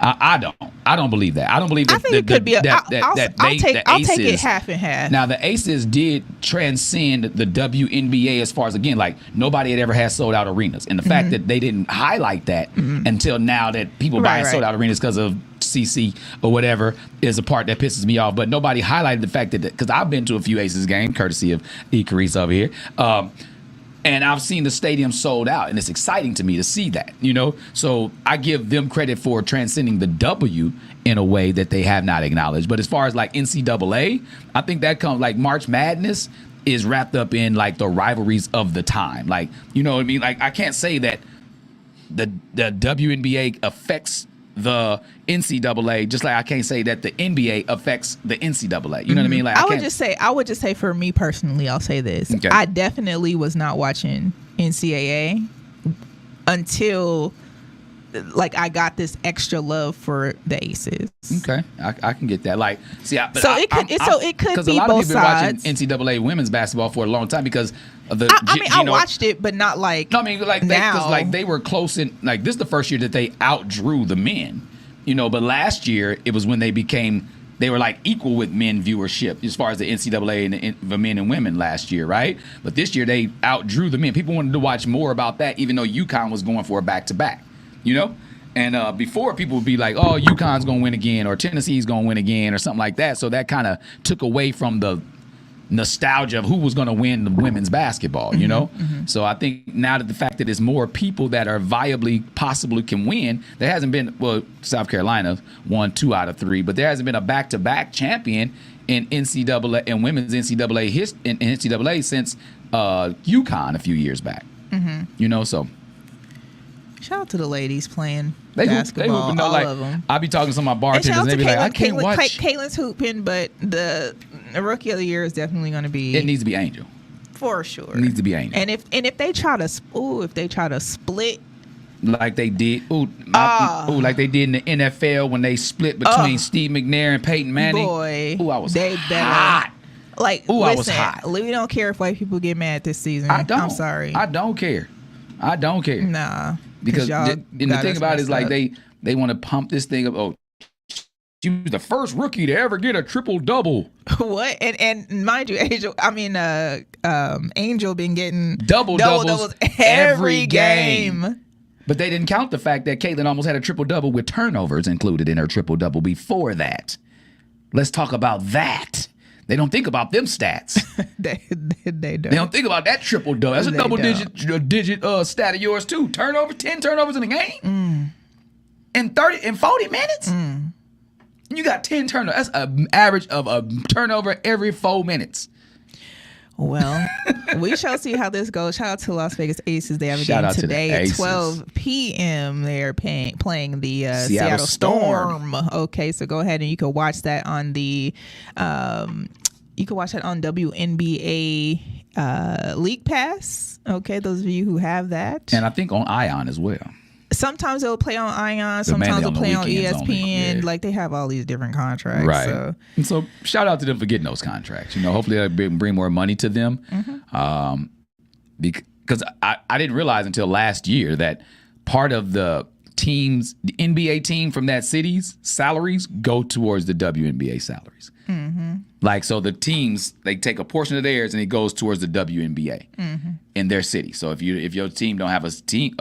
I don't believe that. I don't believe that. I think it could be. I'll take it half and half. Now the Aces did transcend the WNBA as far as, again, like nobody had ever had sold out arenas, and the fact that they didn't highlight that until now that people buying sold out arenas because of CC or whatever is a part that pisses me off. But nobody highlighted the fact that, because I've been to a few Aces games, courtesy of Carrice over here. And I've seen the stadium sold out, and it's exciting to me to see that, So I give them credit for transcending the W in a way that they have not acknowledged. But as far as like NCAA, I think that comes like March Madness is wrapped up in like the rivalries of the time. Like, you know what I mean? Like, I can't say that the WNBA affects the NCAA, just like I can't say that the NBA affects the NCAA. You know what I mean? Like, I would just say for me personally, I'll say this. Okay. I definitely was not watching NCAA until I got this extra love for the Aces. Okay, I can get that. Like, see, it could be both sides. Because a lot of people been watching NCAA women's basketball for a long time because of the. I watched it, but not like. No, I mean, like now. They were close in. Like, this is the first year that they outdrew the men. But last year it was when they were like equal with men viewership as far as the NCAA and the men and women last year, right? But this year they outdrew the men. People wanted to watch more about that, even though UConn was going for a back-to-back, And before, people would be like, oh, UConn's going to win again, or Tennessee's going to win again, or something like that. So that kind of took away from the nostalgia of who was going to win the women's basketball, So I think now that the fact that there's more people that are possibly can win, there hasn't been, South Carolina won 2 out of 3, but there hasn't been a back-to-back champion in NCAA and women's NCAA since UConn a few years back, so. Shout out to the ladies playing basketball. All of them. I be talking to some of my bartenders and they be like, I can't watch. Caitlin's hooping, but the rookie of the year is definitely going to be. It needs to be Angel. For sure. It needs to be Angel. And if they try to split. Like they did, like they did in the NFL when they split between Steve McNair and Peyton Manning. Boy, I was hot. Like, listen, I was hot. We don't care if white people get mad this season. I'm sorry. I don't care. Nah. Because the thing about it is like they want to pump this thing up. Oh, she was the first rookie to ever get a triple-double. What? And mind you, Angel been getting double-doubles every game. But they didn't count the fact that Caitlin almost had a triple-double with turnovers included in her triple-double before that. Let's talk about that. They don't think about them stats. they don't. They don't think about that triple double. That's a double-digit stat of yours too. 10 turnovers in a game, in 40 minutes. You got 10 turnovers. That's an average of a turnover every 4 minutes. Well, we shall see how this goes. Shout out to Las Vegas Aces. They have a game today at 12 p.m. They're playing the Seattle Storm. Okay, so go ahead and you can watch that on the WNBA League Pass. Okay, those of you who have that, and I think on Ion as well. Sometimes they'll play on Ion. Sometimes they'll play on ESPN. Like, they have all these different contracts. Right. So shout out to them for getting those contracts. Hopefully that'll bring more money to them. Because I didn't realize until last year that part of the NBA team from that city's salaries go towards the WNBA salaries. Like, so the teams, they take a portion of theirs and it goes towards the WNBA in their city. So if your team don't have a team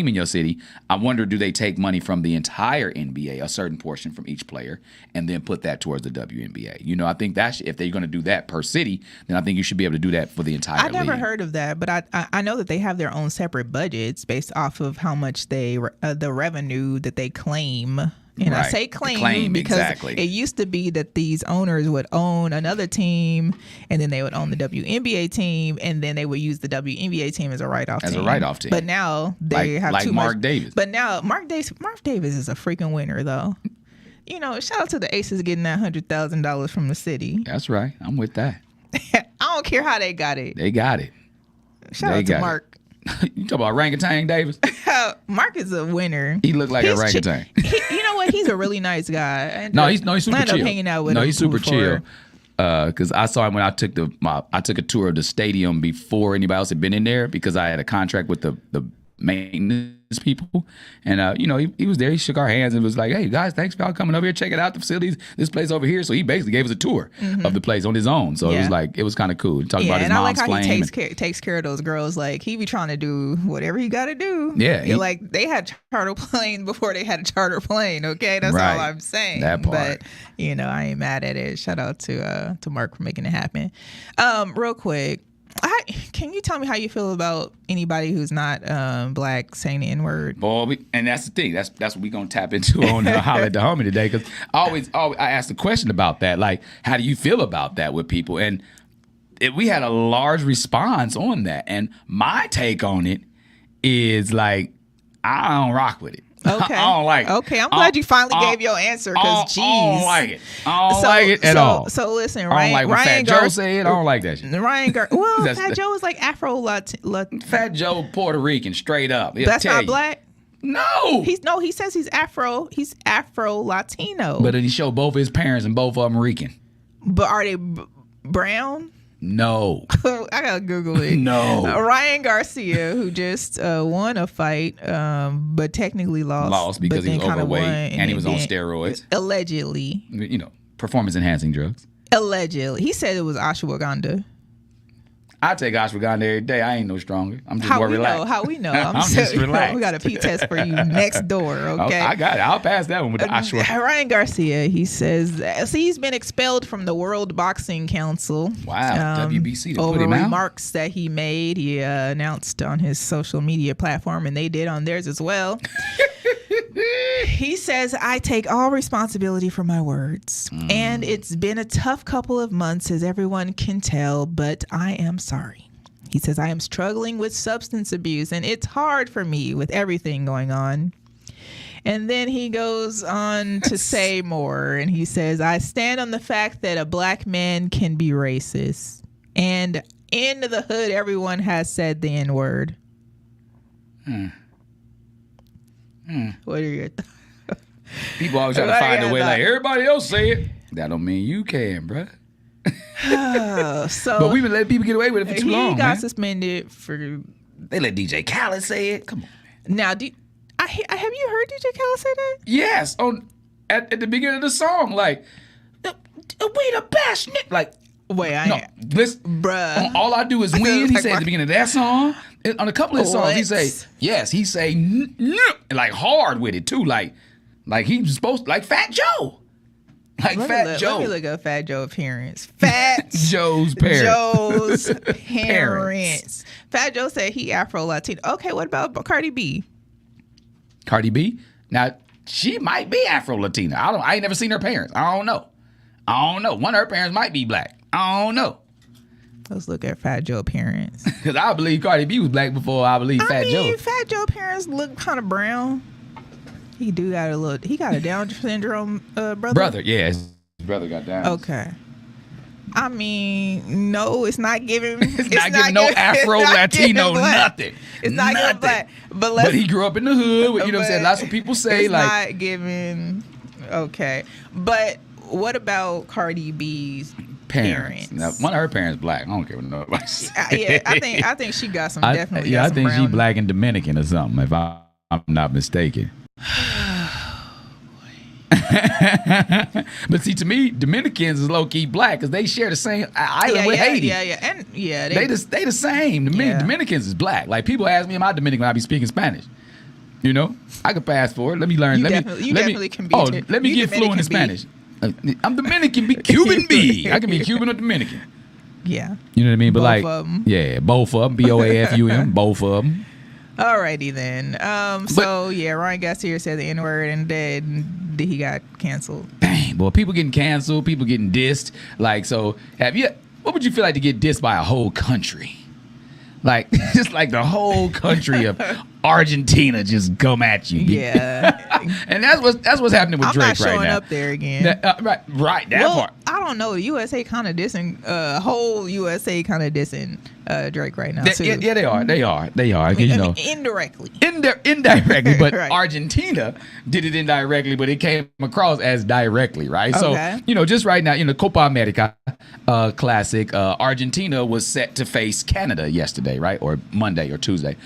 in your city, I wonder, do they take money from the entire NBA, a certain portion from each player, and then put that towards the WNBA? I think that if they're going to do that per city, then I think you should be able to do that for the entire league. I never heard of that, but I know that they have their own separate budgets based off of how much the revenue that they claim And I Right. say claim because exactly. it used to be that these owners would own another team, and then they would own the WNBA team, and then they would use the WNBA team as a write-off team. As a write-off team. But now they have like too Mark much. Davis. But now Mark Davis is a freaking winner, though. You know, shout out to the Aces getting that $100,000 from the city. That's right. I'm with that. I don't care how they got it. They got it. Shout They out to got Mark. You talk about orangutan Davis? Mark is a winner. He looked like a orangutan. You know what? He's a really nice guy. No, he's super I ended up chill. hanging out with no, him he's super before. chill. Because I saw him when I took a tour of the stadium before anybody else had been in there because I had a contract with the maintenance people, and he was there. He shook our hands and was like, "Hey guys, thanks for coming over here, check it out, the facilities, this place over here." So he basically gave us a tour of the place on his own. So it was kind of cool. Talking about his and I mom's like how flame. he takes care of those girls. Like he be trying to do whatever he got to do. Yeah, like they had charter plane before they had a charter plane. Okay, that's Right. all I'm saying. That part. But I ain't mad at it. Shout out to Mark for making it happen. Real quick. Can you tell me how you feel about anybody who's not black saying the N-word? Boy, and that's the thing. That's what we're gonna tap into on Holla at the Homie today. Because I asked a question about that. Like, how do you feel about that with people? And we had a large response on that. And my take on it is like, I don't rock with it. Okay. I don't like it. Okay, I'm glad you finally gave your answer because, jeez. I don't like it. I don't like it at all. So listen, I don't like when Fat Joe say it. I don't like that shit. Well, Fat Joe is like Afro-Latin. Fat Joe Puerto Rican, straight up. That's not black? No. He says he's He's Afro-Latino. But he showed both his parents and both of them Rican. But are they brown? No. I gotta Google it. No. Ryan Garcia, who just won a fight, but technically lost. Lost because he was overweight and he was on steroids. Allegedly. Performance enhancing drugs. Allegedly. He said it was ashwagandha. I take ashwagandha every day. I ain't no stronger. I'm just more relaxed. How we know? I'm just relaxed. We got a P test for you next door, okay? I got it. I'll pass that one with the ashwagandha. Ryan Garcia, he says, he's been expelled from the World Boxing Council. Wow, WBC to over put him out? remarks that he made. He announced on his social media platform, and they did on theirs as well. He says, I take all responsibility for my words. And it's been a tough couple of months, as everyone can tell, but I am sorry. He says, I am struggling with substance abuse, and it's hard for me with everything going on. And then he goes on to say more, and he says, I stand on the fact that a black man can be racist. And in the hood, everyone has said the N-word. What are your thoughts? People always try to find a way like everybody else say it. That don't mean you can, bruh. So, but we've been letting people get away with it for too long, He got man. suspended for... They let DJ Khaled say it. Come on. Now, have you heard DJ Khaled say that? Yes. At the beginning of the song, like, we the best. Like, wait, listen, bruh. All I do is win. He said at the beginning of that song. On a couple of songs, he say, yes, he say, like hard with it too. Like he's supposed, like Fat Joe. Like Fat Joe. Let me look up Fat Joe appearance. Fat Joe's parents. Joe's parents. Fat Joe said he Afro-Latino. Okay, what about Cardi B? Cardi B? Now, she might be Afro-Latina. I ain't never seen her parents. I don't know. One of her parents might be black. I don't know. Let's look at Fat Joe parents. Because I believe Cardi B was black before I believe Fat Joe. Fat Joe parents look kind of brown. He got a Down syndrome brother. Yeah, his brother got Down. Okay. I mean, no, it's not giving. It's not giving no Afro-Latino nothing. It's not giving black. But he grew up in the hood. You know what I'm saying? That's what people say. It's like, not giving. Okay. But what about Cardi B's parents? Now, one of her parents black. I don't care what nobody says. Yeah, I think she got some definitely. Yeah, got I some think she brown. black and Dominican or something, if I'm not mistaken. But see, to me, Dominicans is low key black because they share the same island with Haiti. They the same. Dominicans is black. Like people ask me, am I Dominican when I be speaking Spanish? You know, I could pass for it. Let me learn. You definitely can be. Let me get fluent in Spanish. I'm Dominican, be Cuban B. I can be Cuban or Dominican. Yeah. You know what I mean? But both like, of them. yeah, both of them. BOAFUM, both of them. Alrighty then. So yeah, Ryan Gassier said the N-word and then he got canceled. Dang, boy, people getting canceled, people getting dissed. Like, so what would you feel like to get dissed by a whole country? Like, just like the whole country of Argentina just come at you. Yeah. And that's what's happening with Drake right now. I'm not showing up there again. Right, that part. I don't know. USA kind of dissing, whole USA kind of dissing Drake right now, too. Yeah, they are. You know, indirectly. Indirectly, but Right. Argentina did it indirectly, but it came across as directly, right? Okay. So, you know, just right now, in the Copa America Classic, Argentina was set to face Canada yesterday, right? Or Monday or Tuesday.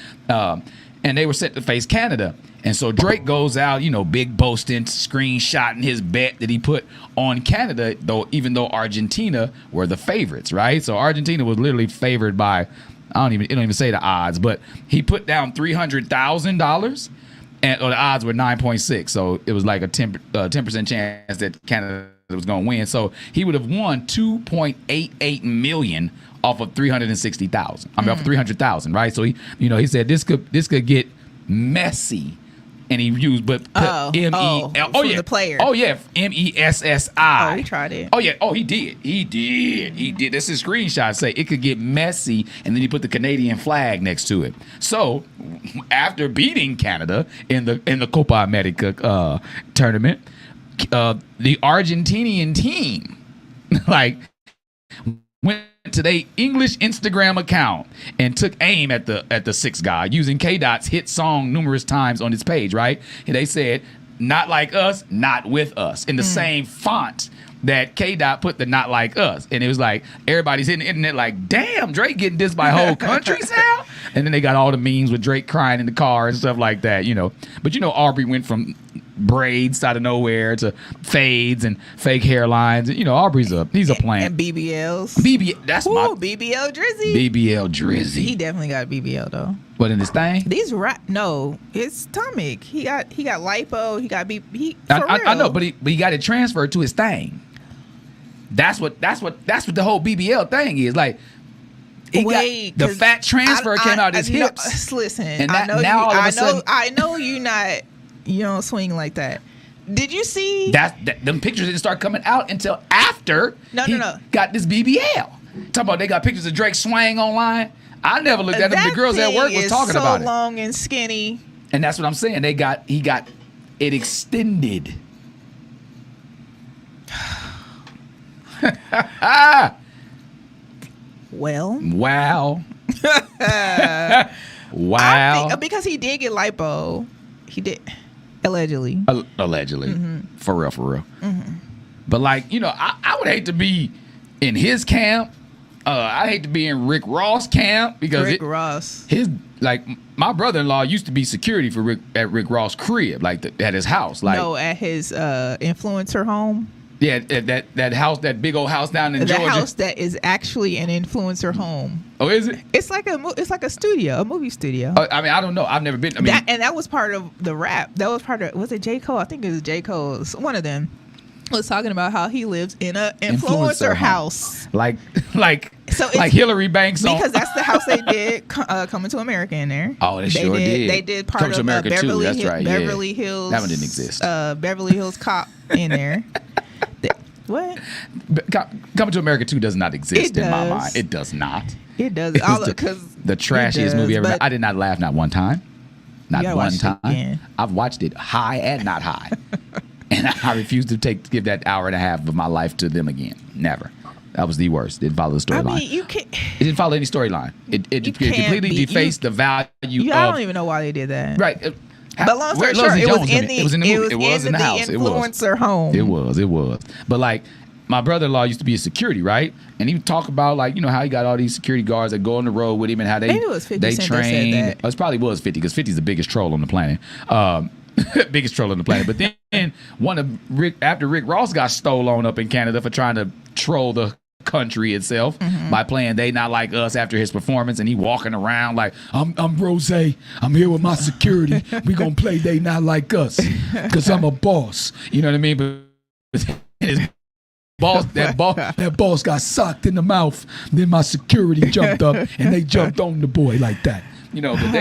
And they were set to face Canada. And so Drake goes out, you know, big boasting, screenshotting his bet that he put on Canada, even though Argentina were the favorites, right? So Argentina was literally favored by, it don't even say the odds, but he put down $300,000, and the odds were 9.6. So it was like a 10% chance that Canada was going to win. So he would have won $2.88 million off of 360,000. I mean, off of 300,000, right? So he said this could get messy. And he used, but M-E-L. Oh, yeah. The player. Oh, yeah. M-E-S-S-I. Oh, he tried it. Oh, yeah. Oh, he did. He did. That's his screenshot. Say it could get messy. And then he put the Canadian flag next to it. So, after beating Canada in the Copa America tournament, the Argentinian team, went to their English Instagram account and took aim at the sixth guy using K-Dot's hit song numerous times on his page, right? And they said, "Not like us, not with us," in the same font that K-Dot put the "not like us." And it was like, everybody's hitting the internet like, damn, Drake getting dissed by whole countries now? And then they got all the memes with Drake crying in the car and stuff like that, you know. But you know, Aubrey went from braids out of nowhere to fades and fake hairlines. You know, Aubrey's he's a plant. And BBLs. That's BBL Drizzy. BBL Drizzy. He definitely got a BBL though. What, in his thing? No, his stomach. He got lipo. He got I know, but he got it transferred to his thing. That's what the whole BBL thing is. Like, the fat transfer came out his hips. Listen, and I know you don't swing like that. Did you see them pictures didn't start coming out until after he got this BBL? Talking about they got pictures of Drake swang online. I never looked at them. The girls at work was talking about it. So long and skinny. And that's what I'm saying. He got it extended. Well. Wow. Wow. Because he did get lipo. He did. Allegedly. Allegedly. Mm-hmm. For real. Mm-hmm. But like, you know, I would hate to be in his camp. I hate to be in Rick Ross camp because my brother-in-law used to be security for at Rick Ross' crib, like at his house. Like, no, at his influencer home. Yeah, that house, that big old house down in Georgia. The house that is actually an influencer home. Oh, is it? It's like a studio, a movie studio. I mean, I don't know. I've never been. That was part of the rap. That was part of. Was it J. Cole? I think it was J. Cole's. One of them was talking about how he lives in a influencer house. Like Hillary Banks. Because that's the house they did Coming to America in there. Oh, they sure did. They did part Coming to America Beverly, too. That's right. Beverly Hills. That one didn't exist. Beverly Hills Cop in there. What? Coming to America 2 does not exist in my mind. It does not. It does. Because the trashiest movie ever. I did not laugh not one time. Not one time. I've watched it high and not high. And I refuse to give that hour and a half of my life to them again. Never. That was the worst. It didn't follow the storyline. I mean, you can't. It didn't follow any storyline. It completely defaced the value of. I don't even know why they did that. Right. But long story short, it was in the movie. It was in the house. Influencer home. It was. But like, my brother-in-law used to be a security, right? And he would talk about, like, you know, how he got all these security guards that go on the road with him and how they maybe it was 50 they Cent train. That said that. It probably was 50 because 50 is the biggest troll on the planet. Biggest troll on the planet. But then after Rick Ross got stole on up in Canada for trying to troll the country itself by playing They Not Like Us after his performance, and he walking around like, I'm Rose, I'm here with my security, we gonna play They Not Like Us because I'm a boss, you know what I mean? But his boss, that boss got socked in the mouth, then my security jumped up and they jumped on the boy like that. You know, but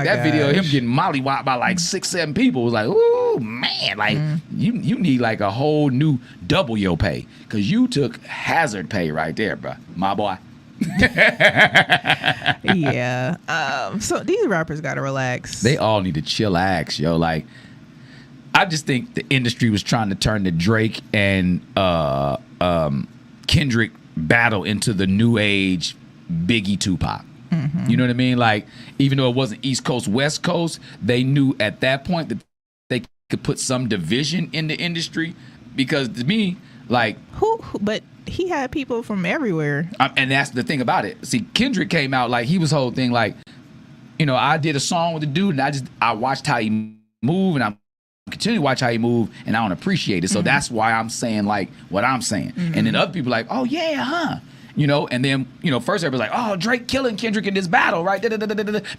that video of him getting mollywopped by like 6-7 people was like, ooh man, like you need like a whole new double your pay, because you took hazard pay right there, bro, my boy. Yeah. So these rappers gotta relax. They all need to chillax, yo. Like, I just think the industry was trying to turn the Drake and Kendrick battle into the new age Biggie Tupac. You know what I mean? Like, even though it wasn't East Coast, West Coast, they knew at that point that they could put some division in the industry, because to me, like, but he had people from everywhere. And that's the thing about it. See, Kendrick came out like he was whole thing like, you know, I did a song with the dude and I watched how he moved, and I'm continue to watch how he move, and I don't appreciate it. So that's why I'm saying like what I'm saying. And then other people are like, oh yeah, huh? You know, and then, you know, first everybody's like, oh, Drake killing Kendrick in this battle, right?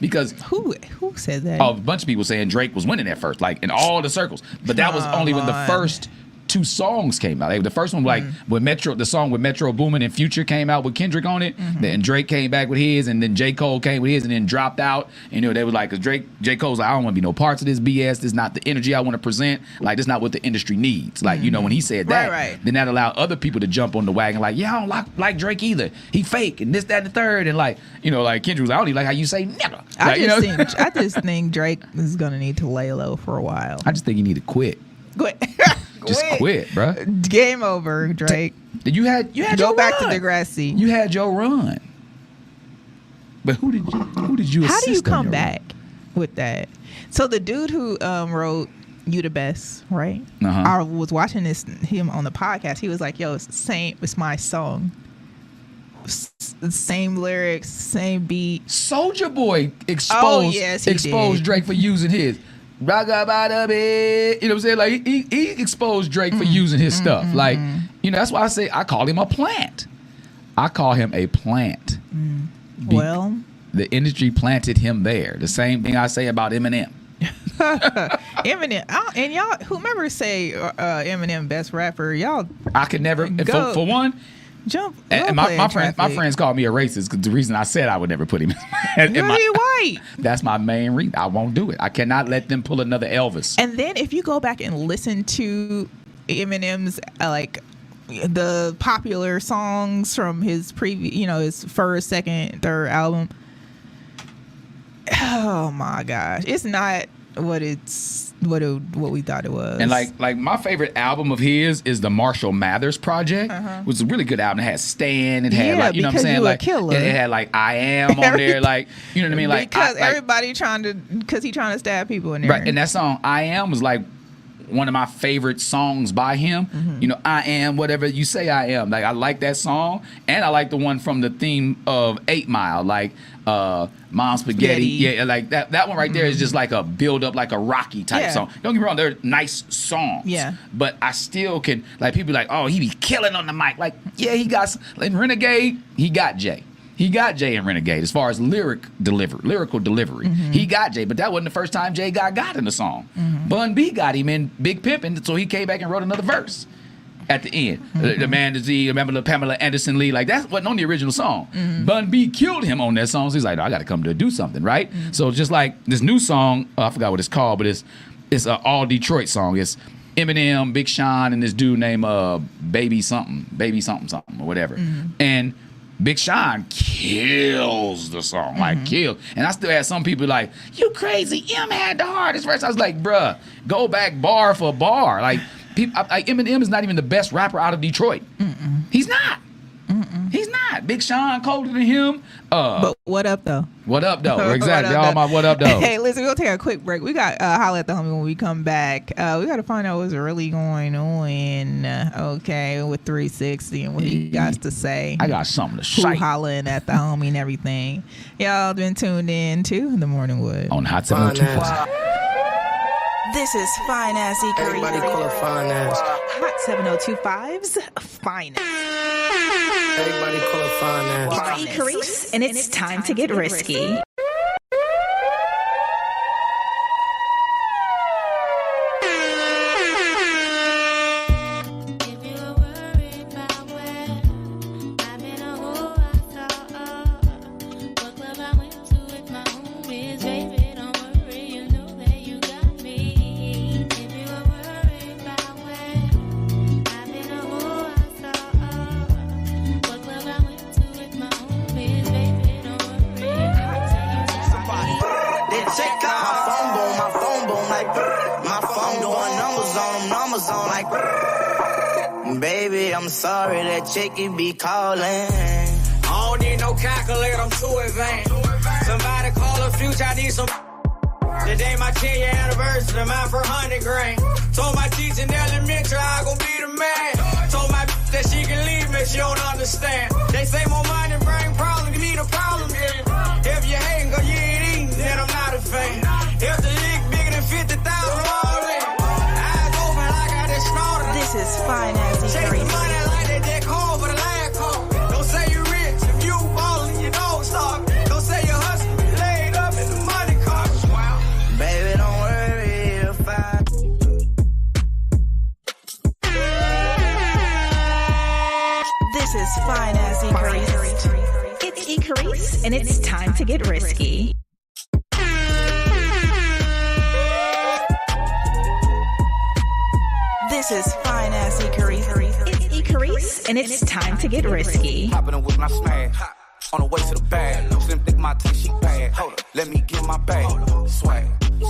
Because who said that? Oh, a bunch of people saying Drake was winning at first, like in all the circles. But that was only when the first 2 songs came out. The first one, like when the song with Metro Boomin and Future came out with Kendrick on it, then Drake came back with his, and then J. Cole came with his, and then dropped out. And, you know, they was like, cause J. Cole's like, I don't want to be no parts of this BS. This is not the energy I want to present. Like, this is not what the industry needs. Like, you know, when he said that, then that allowed other people to jump on the wagon. Like, yeah, I don't like Drake either. He fake and this, that, and the third. And like, you know, like Kendrick was like, I don't even like how you say never. Like, I just think Drake is gonna need to lay low for a while. I just think he need to quit. Just quit, bro. Game over, Drake. You had go back to Degrassi. You had your run. But who did you assist? How do you come your back with that? So the dude who wrote You the Best, right? I was watching him on the podcast. He was like, yo, it's my song. Same lyrics, same beat. Soulja Boy exposed Drake for using his. Rock about a bit. You know what I'm saying? Like, he exposed Drake for using his stuff. Like, you know, that's why I say I call him a plant. I call him a plant. Well, the industry planted him there. The same thing I say about Eminem. Eminem, and y'all, whomever say Eminem best rapper, y'all. I could never. For one. Jump. And my friends called me a racist because the reason I said I would never put him in You're white. That's my main reason. I won't do it. I cannot let them pull another Elvis. And then if you go back and listen to Eminem's like the popular songs from his previous, you know, his first, second, third album. Oh my gosh, it's not what we thought it was. And like my favorite album of his is the Marshall Mathers Project, which is a really good album. It had Stan, it had like, you know what I'm saying, like it had like I Am on there, like, you know what I mean, like because everybody he's trying to stab people in there, right? And that song I Am was like one of my favorite songs by him. You know, I am whatever you say I am. Like, I like that song, and I like the one from the theme of 8 Mile, like Mom Spaghetti. Yeah, like that one right there is just like a build up, like a Rocky type song. Don't get me wrong, they're nice songs. Yeah. But I still can, like, people like, oh, he be killing on the mic. Like, yeah, he got in Renegade, he got Jay. He got Jay in Renegade as far as lyrical delivery. He got Jay, but that wasn't the first time Jay got in the song. Bun B got him in Big Pimpin', so he came back and wrote another verse at the end. The Man to Z, remember the Pamela Anderson Lee, like that wasn't on the original song. Bun B killed him on that song, so he's like, no, I got to come to do something, right? So just like this new song, I forgot what it's called, but it's an all Detroit song. It's Eminem, Big Sean, and this dude named Baby something, or whatever. And Big Sean kills the song, like kill. And I still had some people like, you crazy, M had the hardest verse. I was like, bruh, go back bar for bar. Like, Eminem is not even the best rapper out of Detroit. He's not. He's not. Big Sean colder than him. But what up though? What up though? Exactly. All my what up though. Hey, listen, we'll take a quick break. We got holla at the homie when we come back. We got to find out what's really going on. Okay, with 360 and what he got to say. I got something to say. Who hollering at the homie and everything. Y'all been tuned in to The Morning Wood on Hot 702. This is Fine Ass E. Carrice. Everybody call her Fine Ass. Hot 702.5's Finest. Everybody call her Fine Ass. It's E. Carrice, and it's time to get risky. song like. Baby, I'm sorry that chicken be calling. I don't need no calculator, I'm too advanced. Somebody call a future, I need some. Today my 10-year anniversary, mine for 100 grand. Told my teacher in elementary I gon' be the man. Told my that she can leave me, she don't understand. They say more money bring problems, give me the problem then. If you hating cause you ain't eating, then I'm not a fan. If the lick bigger than 50,000 all in. Eyes open like I just snorted. This is fine as he Chase the money like they dead cold for the land call. Don't say you rich if you ballin', you don't stop. Don't say you hustle, you laid up in the money car. Wow. Baby, don't worry if I. This is fine as Carrice. It's Carrice, and it's time to get risky. This is fine as Carrice. It's Carrice, and it's time to get risky. Hopping in with my smash. On the way to the bag. Slim thick my taste, she bad. Hold up, let me get my bag. Swag,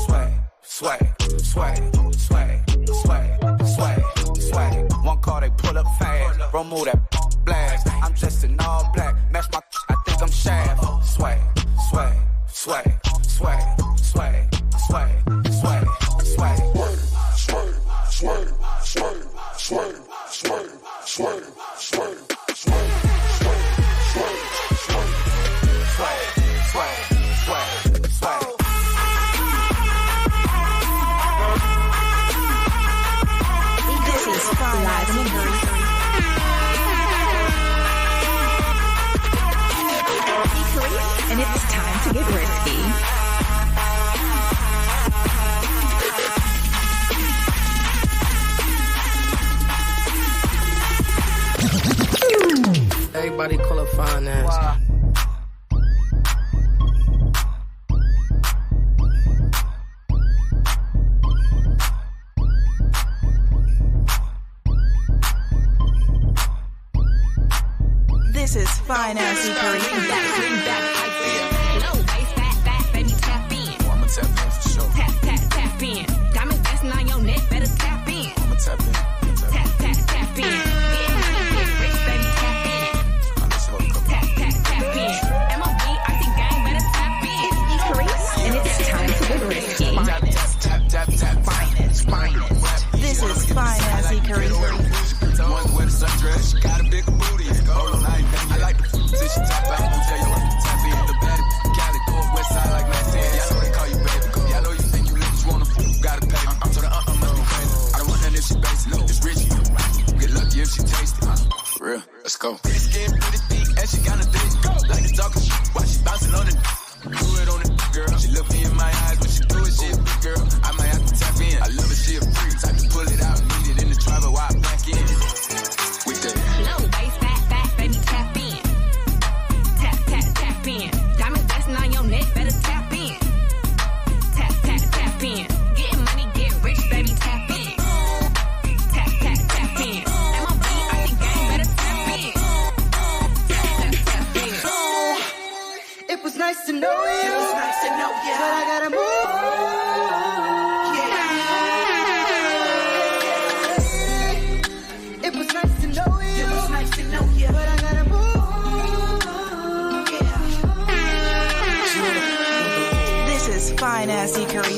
swag, swag, swag, swag, swag, swag, swag. One car they pull up fast. Bro, move that blast. I'm dressed in all black. Match my, I think I'm Shaft. Swag, swag, swag, swag, swag, swag, swag, swag. Swag, swag, swag, swag, swag, swag, swag, swag, and it's time to get risky. Everybody call her fine ass. This is fine as he Carrice. Low waist, fat, baby, tap in. I'ma tap in for sure. Tap in. Diamond dancing on your neck, better tap in. I'ma tap in. Tap in. Get money, get rich, baby, tap in. Tap in. MOB, icy gang, better tap in. It's Carrice, and it's time to get risky. Finest. This is fine as he Carrice. One with a sundress, she got a big booty. Hold on, I like the till she tap out. Don't tell you what to tap in. The bad Cali, go west side like Manhattan. Yeah, I know they call you baby. Yeah, I know you think you lit, you wanna gotta pay. I'm to the must be crazy. I don't want that if she basic. It's rich. Get lucky if she taste it. For real, let's go. This game pretty thick, and she got a dick. Like the talking shit, while she bouncing on it. Do it on it, girl. She look me in my eyes when she do it, shit, girl. I might have to tap in. I love it, she a freak. Type to pull it out, need it in the driver while I back in. With the low waist, fat, baby, tap in. Tap in. Diamond dancing on your neck, better tap in. Tap in. Getting money, get rich, baby, tap in. Tap in. MOB, icy gang, better tap in. Tap in. It was nice to know you. But I gotta move. It was nice to know you. But I gotta move. This is fine as he Carrice.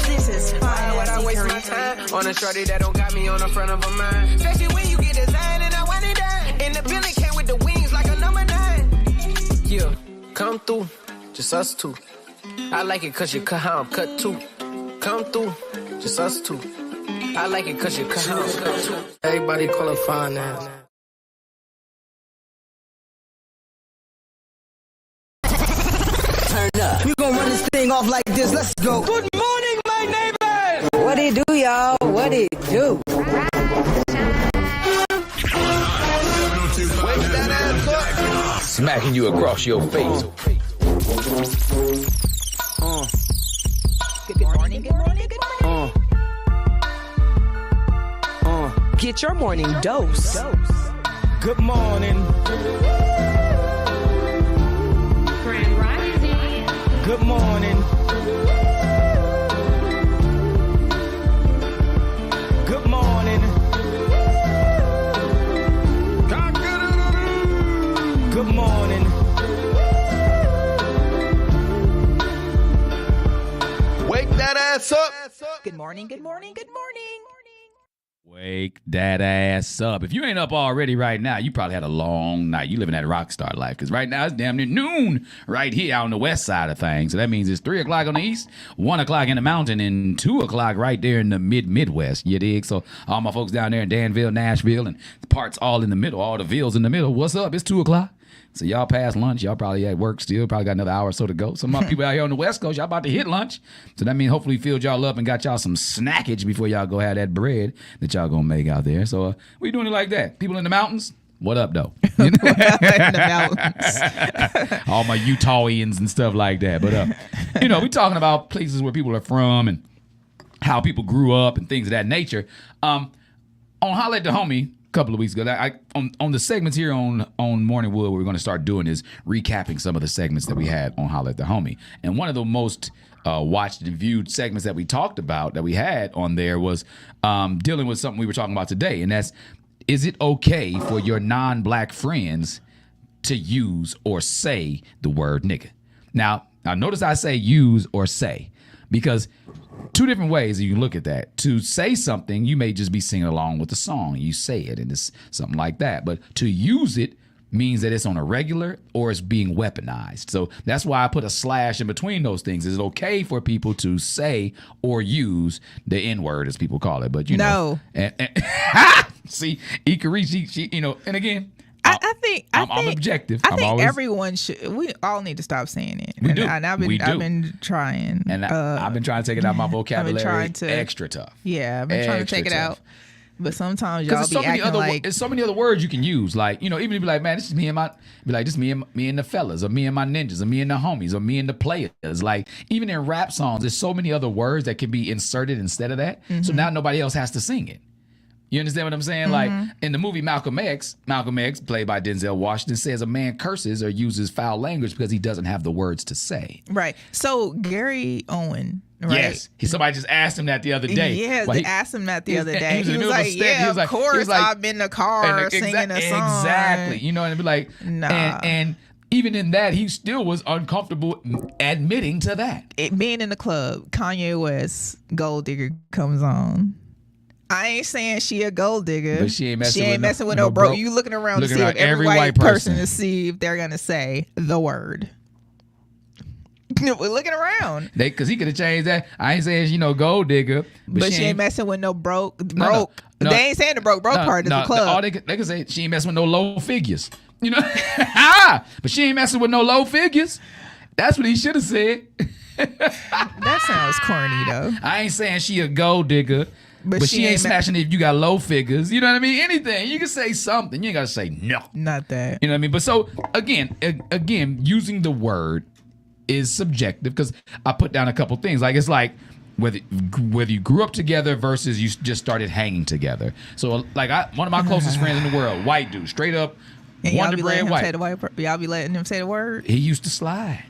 This is fine as he Carrice. On a shorty that don't got me on the front of her mind. Especially when you get designed and I want it done. And the building came with the wings like a number 9. Yeah, come through, just us two. I like it cause you cut how I'm cut too. Come through, just us two. I like it cause you cut how I'm cut too. Everybody call her fine ass. Turn up. We gon' run this thing thing off like this. Let's go. Good morning, my neighbors. What it do, y'all? What it do? Smacking you across your face. Good morning, good morning, good morning. Get your morning dose. Good morning. Grand Rising. Good morning. Good morning. Good morning. Wake that ass up. Good morning, good morning, good morning. Wake that ass up. If you ain't up already right now, you probably had a long night. You living that rock star life. Because right now it's damn near noon right here on the west side of things. So that means it's 3 o'clock on the east, 1 o'clock in the mountain, and 2 o'clock right there in the Midwest. You dig? So all my folks down there in Danville, Nashville, and parts all in the middle, all the villes in the middle. What's up? It's 2 o'clock. So y'all past lunch. Y'all probably at work still. Probably got another hour or so to go. Some of my people out here on the West Coast, y'all about to hit lunch. So that means hopefully filled y'all up and got y'all some snackage before y'all go have that bread that y'all gonna make out there. So we doing it like that. People in the mountains, what up, though? In the mountains. All my Utahians and stuff like that. But, we talking about places where people are from and how people grew up and things of that nature. On Holla at the Homie, a couple of weeks ago, on the segments here on Morning Wood, what we're going to start doing is recapping some of the segments that we had on Holla at the Homie. And one of the most watched and viewed segments that we talked about that we had on there was dealing with something we were talking about today, and that's, is it okay for your non-black friends to use or say the word nigga? Now notice I say use or say, because two different ways you can look at that. To say something, you may just be singing along with the song. You say it, and it's something like that. But to use it means that it's on a regular or it's being weaponized. So that's why I put a slash in between those things. Is it okay for people to say or use the N-word, as people call it? But know. And see, Carrice, she and again, I think I'm objective. I think everyone should. We all need to stop saying it. We do. And I've been trying. And I've been trying to take it out of my vocabulary. Extra tough. Yeah, I've been trying to take it out. But sometimes y'all be acting like there's so many other words you can use. Like, even if you be like, man, this is me and my, be like, this is me and the fellas, or me and my ninjas, or me and the homies, or me and the players. Like, even in rap songs, there's so many other words that can be inserted instead of that. Mm-hmm. So now nobody else has to sing it. You understand what I'm saying? Mm-hmm. Like in the movie Malcolm X, played by Denzel Washington, says a man curses or uses foul language because he doesn't have the words to say. Right. So Gary Owen, right? Yes. Somebody just asked him that the other day. Yeah, they asked him that the other day. He was like, yeah, of course, I've been in the car singing a song. Exactly. And it'd be like, nah. And even in that, he still was uncomfortable admitting to that. Being in the club, Kanye West, Gold Digger comes on. I ain't saying she a gold digger. But she ain't messing with no broke. You looking around to see if every white person to see if they're gonna say the word. We're looking around. Because he could have changed that. I ain't saying she no gold digger, but she ain't messing with no broke. No. They ain't saying the broke part is the club. All they can say she ain't messing with no low figures. But she ain't messing with no low figures. That's what he should have said. That sounds corny though. I ain't saying she a gold digger. But she ain't smashing it if you got low figures. You know what I mean? Anything. You can say something. You ain't got to say no. Not that. You know what I mean? But so, again, using the word is subjective because I put down a couple things. Like, it's like whether you grew up together versus you just started hanging together. So, like, one of my closest friends in the world, white dude, straight up, Wonder Bread white. Y'all be letting him say the word? He used to slide.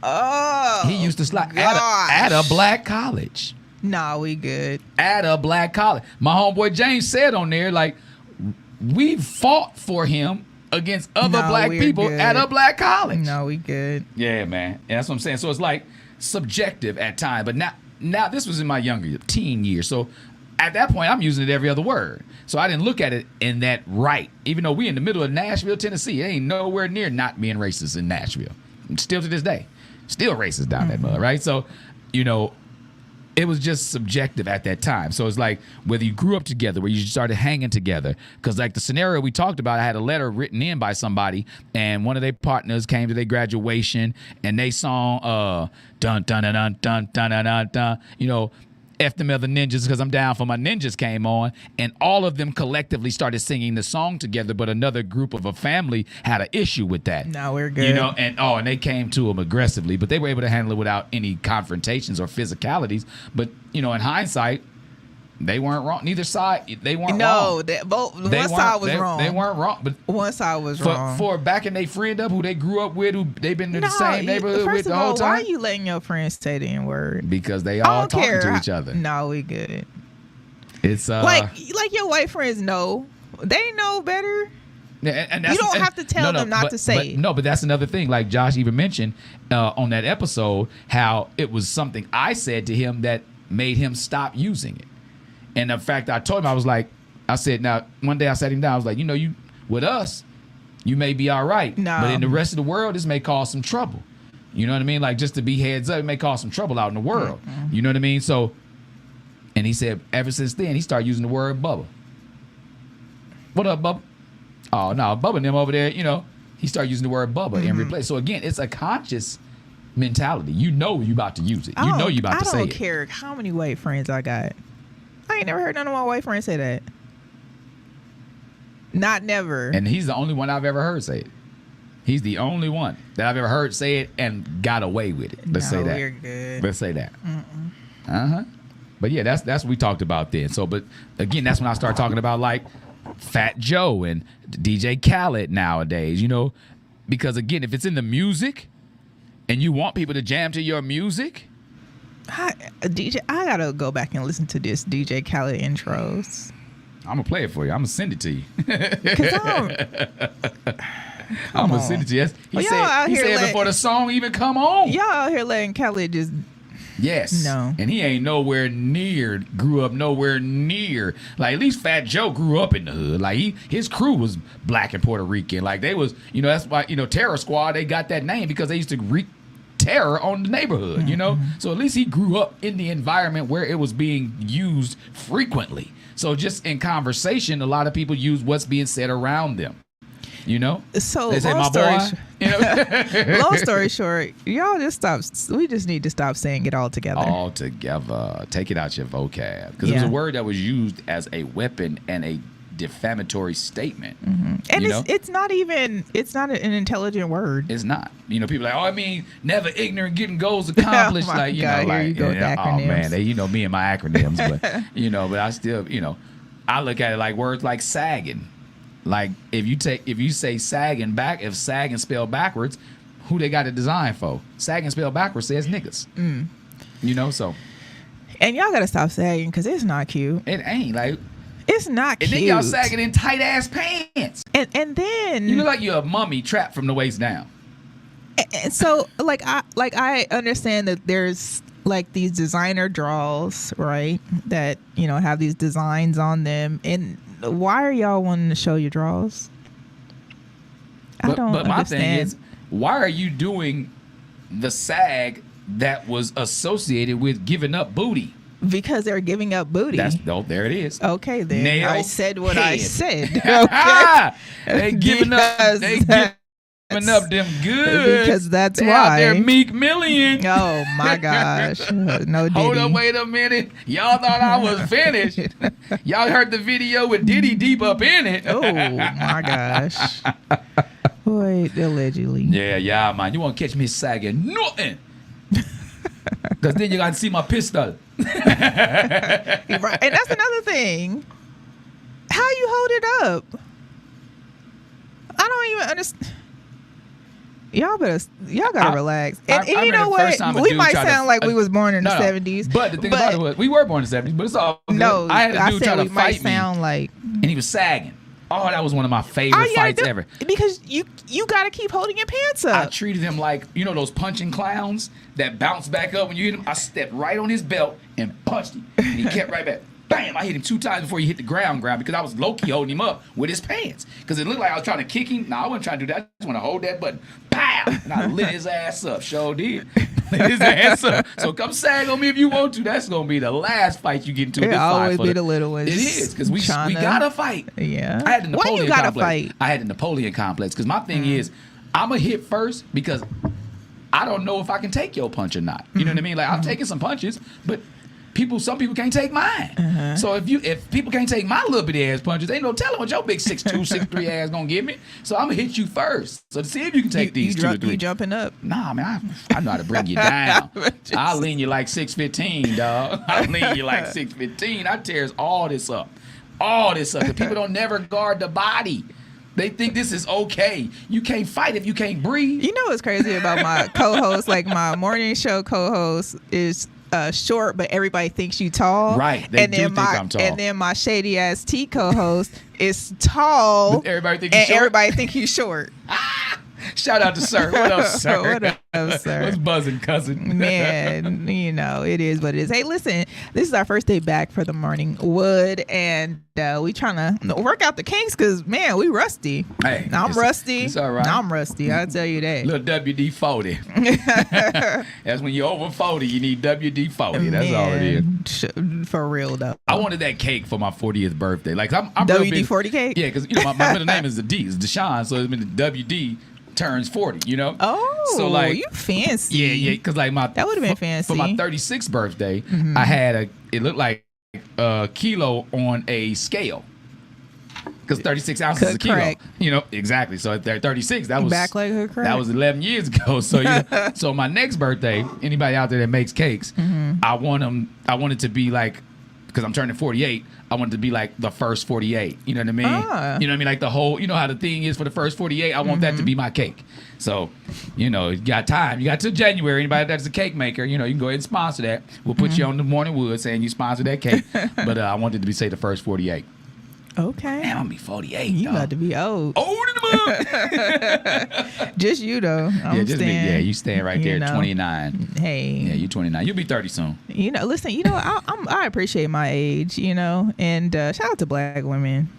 Oh, he used to slide at a black college. Nah, we good. At a black college. My homeboy James said on there, like, we fought for him against other black people at a black college. No, we good. Yeah, man. And that's what I'm saying. So it's like subjective at times. But now this was in my younger teen years. So at that point, I'm using it every other word. So I didn't look at it in that right. Even though we in the middle of Nashville, Tennessee, it ain't nowhere near not being racist in Nashville. Still to this day. Still racist down that mud, right? So, it was just subjective at that time. So it's like whether you grew up together, where you started hanging together. Because like the scenario we talked about, I had a letter written in by somebody, and one of their partners came to their graduation, and they song dun dun dun dun dun dun dun dun. You know, F them other ninjas because I'm down for my ninjas came on, and all of them collectively started singing the song together. But another group of a family had an issue with that. No, we're good. You know, and they came to them aggressively, but they were able to handle it without any confrontations or physicalities. But you know, in hindsight, they weren't wrong. Neither side, they weren't wrong. No, one side was wrong. They weren't wrong, but one side was wrong. For back in their friend up, who they grew up with, who they've been in the same neighborhood with the whole time. Why are you letting your friends say the N-word? Because they all talking to each other. No, we good. It's like your white friends know. They know better. And you don't have to tell them not to say it. No, but that's another thing. Like Josh even mentioned on that episode, how it was something I said to him that made him stop using it. And in fact, I told him, I said, now, one day I sat him down, I was like, you know, you with us, you may be all right. No. But in the rest of the world, this may cause some trouble. You know what I mean? Like, just to be heads up, it may cause some trouble out in the world. Mm-hmm. You know what I mean? So, and he said, ever since then, he started using the word Bubba. What up, Bubba? Oh, no, Bubba and them over there, you know, he started using the word Bubba in replace. So, again, it's a conscious mentality. You know you about to use it. You know you about to say it. I don't care how many white friends I got. I ain't never heard none of my white friends say that. Not never. And he's the only one I've ever heard say it. He's the only one that I've ever heard say it and got away with it. Let's say that. We're good. Let's say that. But yeah, that's what we talked about then. So, but again, that's when I started talking about like Fat Joe and DJ Khaled nowadays. You know, because again, if it's in the music and you want people to jam to your music. I gotta go back and listen to this DJ Khaled intros. I'm gonna play it for you. I'm gonna send it to you. I'm gonna send it to you. He said before the song even come on. Y'all out here letting Khaled just. Yes. No. And he ain't grew up nowhere near. Like at least Fat Joe grew up in the hood. Like his crew was black and Puerto Rican. Like they was, you know, that's why, you know, Terror Squad, they got that name because they used to wreak terror on the neighborhood, you know? So at least he grew up in the environment where it was being used frequently. So just in conversation, a lot of people use what's being said around them, you know? So they say, my boy, you know? Long story short, y'all just stop. We just need to stop saying it all together. All together. Take it out your vocab. Because it was a word that was used as a weapon and a defamatory statement. And it's not an intelligent word. It's not. You know, people are like, oh, I mean, never ignorant, getting goals accomplished. Oh like, you God, know, like, here you go with oh acronyms. man, you know me and my acronyms, but you know, but I still, you know, I look at it like words like sagging. Like if you say sagging back, if sagging spelled backwards, who they got it designed for? Sagging spelled backwards says niggas. You know, so. And y'all gotta stop sagging because it's not cute. It ain't like. It's not cute. And then y'all sagging in tight ass pants. And then you look like you're a mummy trapped from the waist down. And so I understand that there's like these designer draws, right? That, you know, have these designs on them. And why are y'all wanting to show your draws? I don't understand. But my thing is, why are you doing the sag that was associated with giving up booty? Because they're giving up booty. There it is. Okay, then. Nail I said what I said. Okay. They giving up them good. Because that's they why. Out there Meek Million. Oh my gosh. No Diddy. Hold up, wait a minute. Y'all thought I was finished. Y'all heard the video with Diddy deep up in it. Oh my gosh. Wait, allegedly. Yeah, man. You won't catch me sagging nothing. Because then you got to see my pistol. Right. And that's another thing. How you hold it up? I don't even understand. Y'all gotta relax. And you know what? We might sound like we was born in the 70s. But the thing about it was, we were born in the 70s, but it's all good. No, I had a dude try to fight me. Sound like, and he was sagging. Oh, that was one of my favorite fights ever. Because you got to keep holding your pants up. I treated him like, you know, those punching clowns that bounce back up when you hit him. I stepped right on his belt and punched him. And he kept right back. Bam! I hit him 2 times before he hit the ground because I was low-key holding him up with his pants. Because it looked like I was trying to kick him. No, I wasn't trying to do that. I just want to hold that button. Pow! And I lit his ass up. Sure did. His answer. So come sag on me if you want to. That's gonna be the last fight you get into. It always be the little ones. It is because we gotta fight. Yeah. I had the Why Napoleon you gotta complex. fight? I had the Napoleon complex because my thing is I'm gonna hit first because I don't know if I can take your punch or not. You know what I mean? Like I'm taking some punches, but some people can't take mine. So if people can't take my little bitty ass punches, ain't no telling what your big 6'2", 6'3" ass gonna give me. So I'm gonna hit you first. So to see if you can take these 2 to 3. You jumping up? Nah, man, I know how to bring you down. I'll lean you like 6'15", dog. I'll lean you like 6'15". I tears all this up. Cause people don't never guard the body. They think this is okay. You can't fight if you can't breathe. You know what's crazy about my co-host? Like my morning show co-host is short, but everybody thinks you tall. Right. They do think I'm tall. And then my shady ass T co-host is tall. But everybody think he's short. Everybody think he's short. Shout out to Sir. What up, Sir? What up, Sir? What's buzzing, cousin? Man, it is what it is. Hey, listen, this is our first day back for the morning wood, and we trying to work out the kinks because, man, we rusty. Hey, I'm rusty. It's all right. I'm rusty. I'll tell you that. Little WD-40. That's when you're over 40, you need WD-40. That's all it is. For real, though. I wanted that cake for my 40th birthday. Like I'm WD-40 cake? Yeah, because my middle name is the D. It's Deshaun, so it's been the WD turns 40, you know? Oh, so like, you fancy. Yeah, because like that would have been fancy. For my 36th birthday, I had it looked like a kilo on a scale. Because 36 ounces is a kilo. Correct. You know, exactly. So at 36, that was back leg hook crack. That was 11 years ago. So so my next birthday, anybody out there that makes cakes, I want it to be like, because I'm turning 48, I want it to be like the first 48. You know what I mean? You know what I mean? Like the whole, you know how the thing is for the first 48? I want that to be my cake. So, you know, you got time. You got till January. Anybody that's a cake maker, you know, you can go ahead and sponsor that. We'll put you on the morning wood saying you sponsor that cake. But I want it to be, say, the first 48. Okay. Man, I'm gonna be 48. You about to be old. Old in the mud. Just you though. You stand right there at 29. Hey. Yeah, you 29. You'll be 30 soon. You know, listen. You know, I appreciate my age. You know, and shout out to black women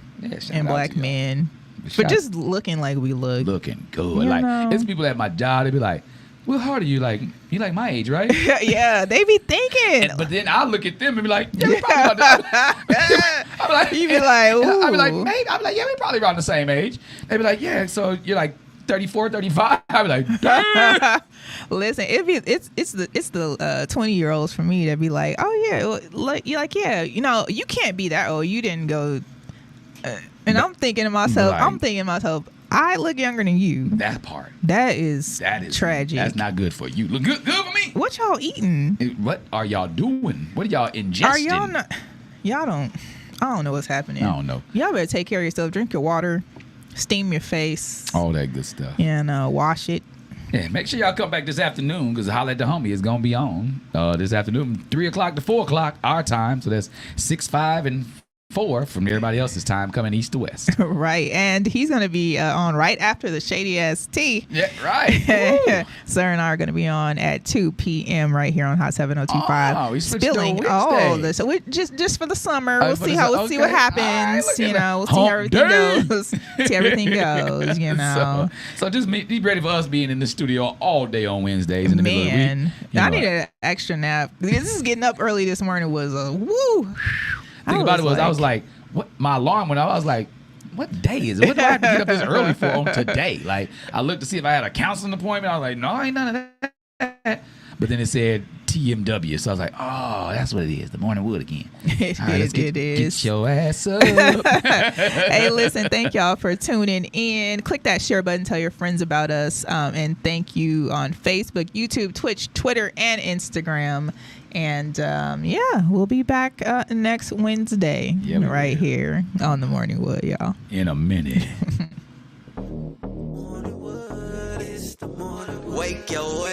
and black men for just looking like we look. Looking good. Like it's people at my job. They be like, "Well, how old are you? Like, you like my age, right?" Yeah, they be thinking. But then I look at them and be like, "Yeah, we probably about that." I'm like, you be like, "Ooh." I be like, "Maybe." I be like, "Yeah, we probably around the same age." They be like, "Yeah, so you're like 34, 35." I be like, "Damn." Listen, it's the 20-year-olds for me that be like, "Oh yeah," like you're like, "Yeah, you know, you can't be that old. You didn't go." And I'm thinking to myself, I look younger than you. That part. That is tragic. That's not good for you. Look good for me. What y'all eating? What are y'all doing? What are y'all ingesting? Are y'all not? Y'all don't. I don't know what's happening. I don't know. Y'all better take care of yourself. Drink your water. Steam your face. All that good stuff. And wash it. Yeah, make sure y'all come back this afternoon because Holla at the Homie is going to be on this afternoon, 3 o'clock to 4 o'clock our time. So that's 6, 5, and 4 from everybody else's time coming east to west. Right. And he's going to be on right after the Shady Ass Tea. Yeah, right. Sir and I are going to be on at 2 p.m. right here on Hot 7025. Oh, we switched spilling all this. So just for the summer. We'll see what happens. Right, we'll see how everything goes. See everything goes, you know. So just be ready for us being in the studio all day on Wednesdays in the middle of the week. I need an extra nap. This is getting up early this morning was a woo. Thing about it was, I was like, what? My alarm went off. I was like, what day is it? What do I have to get up this early for on today? Like, I looked to see if I had a counseling appointment. I was like, no, ain't none of that. But then it said TMW. So I was like, oh, that's what it is. The morning wood again. All right, get your ass up. Hey, listen, thank y'all for tuning in. Click that share button. Tell your friends about us. And thank you on Facebook, YouTube, Twitch, Twitter, and Instagram. And we'll be back next Wednesday here on the Morning Wood, y'all. In a minute. Wake your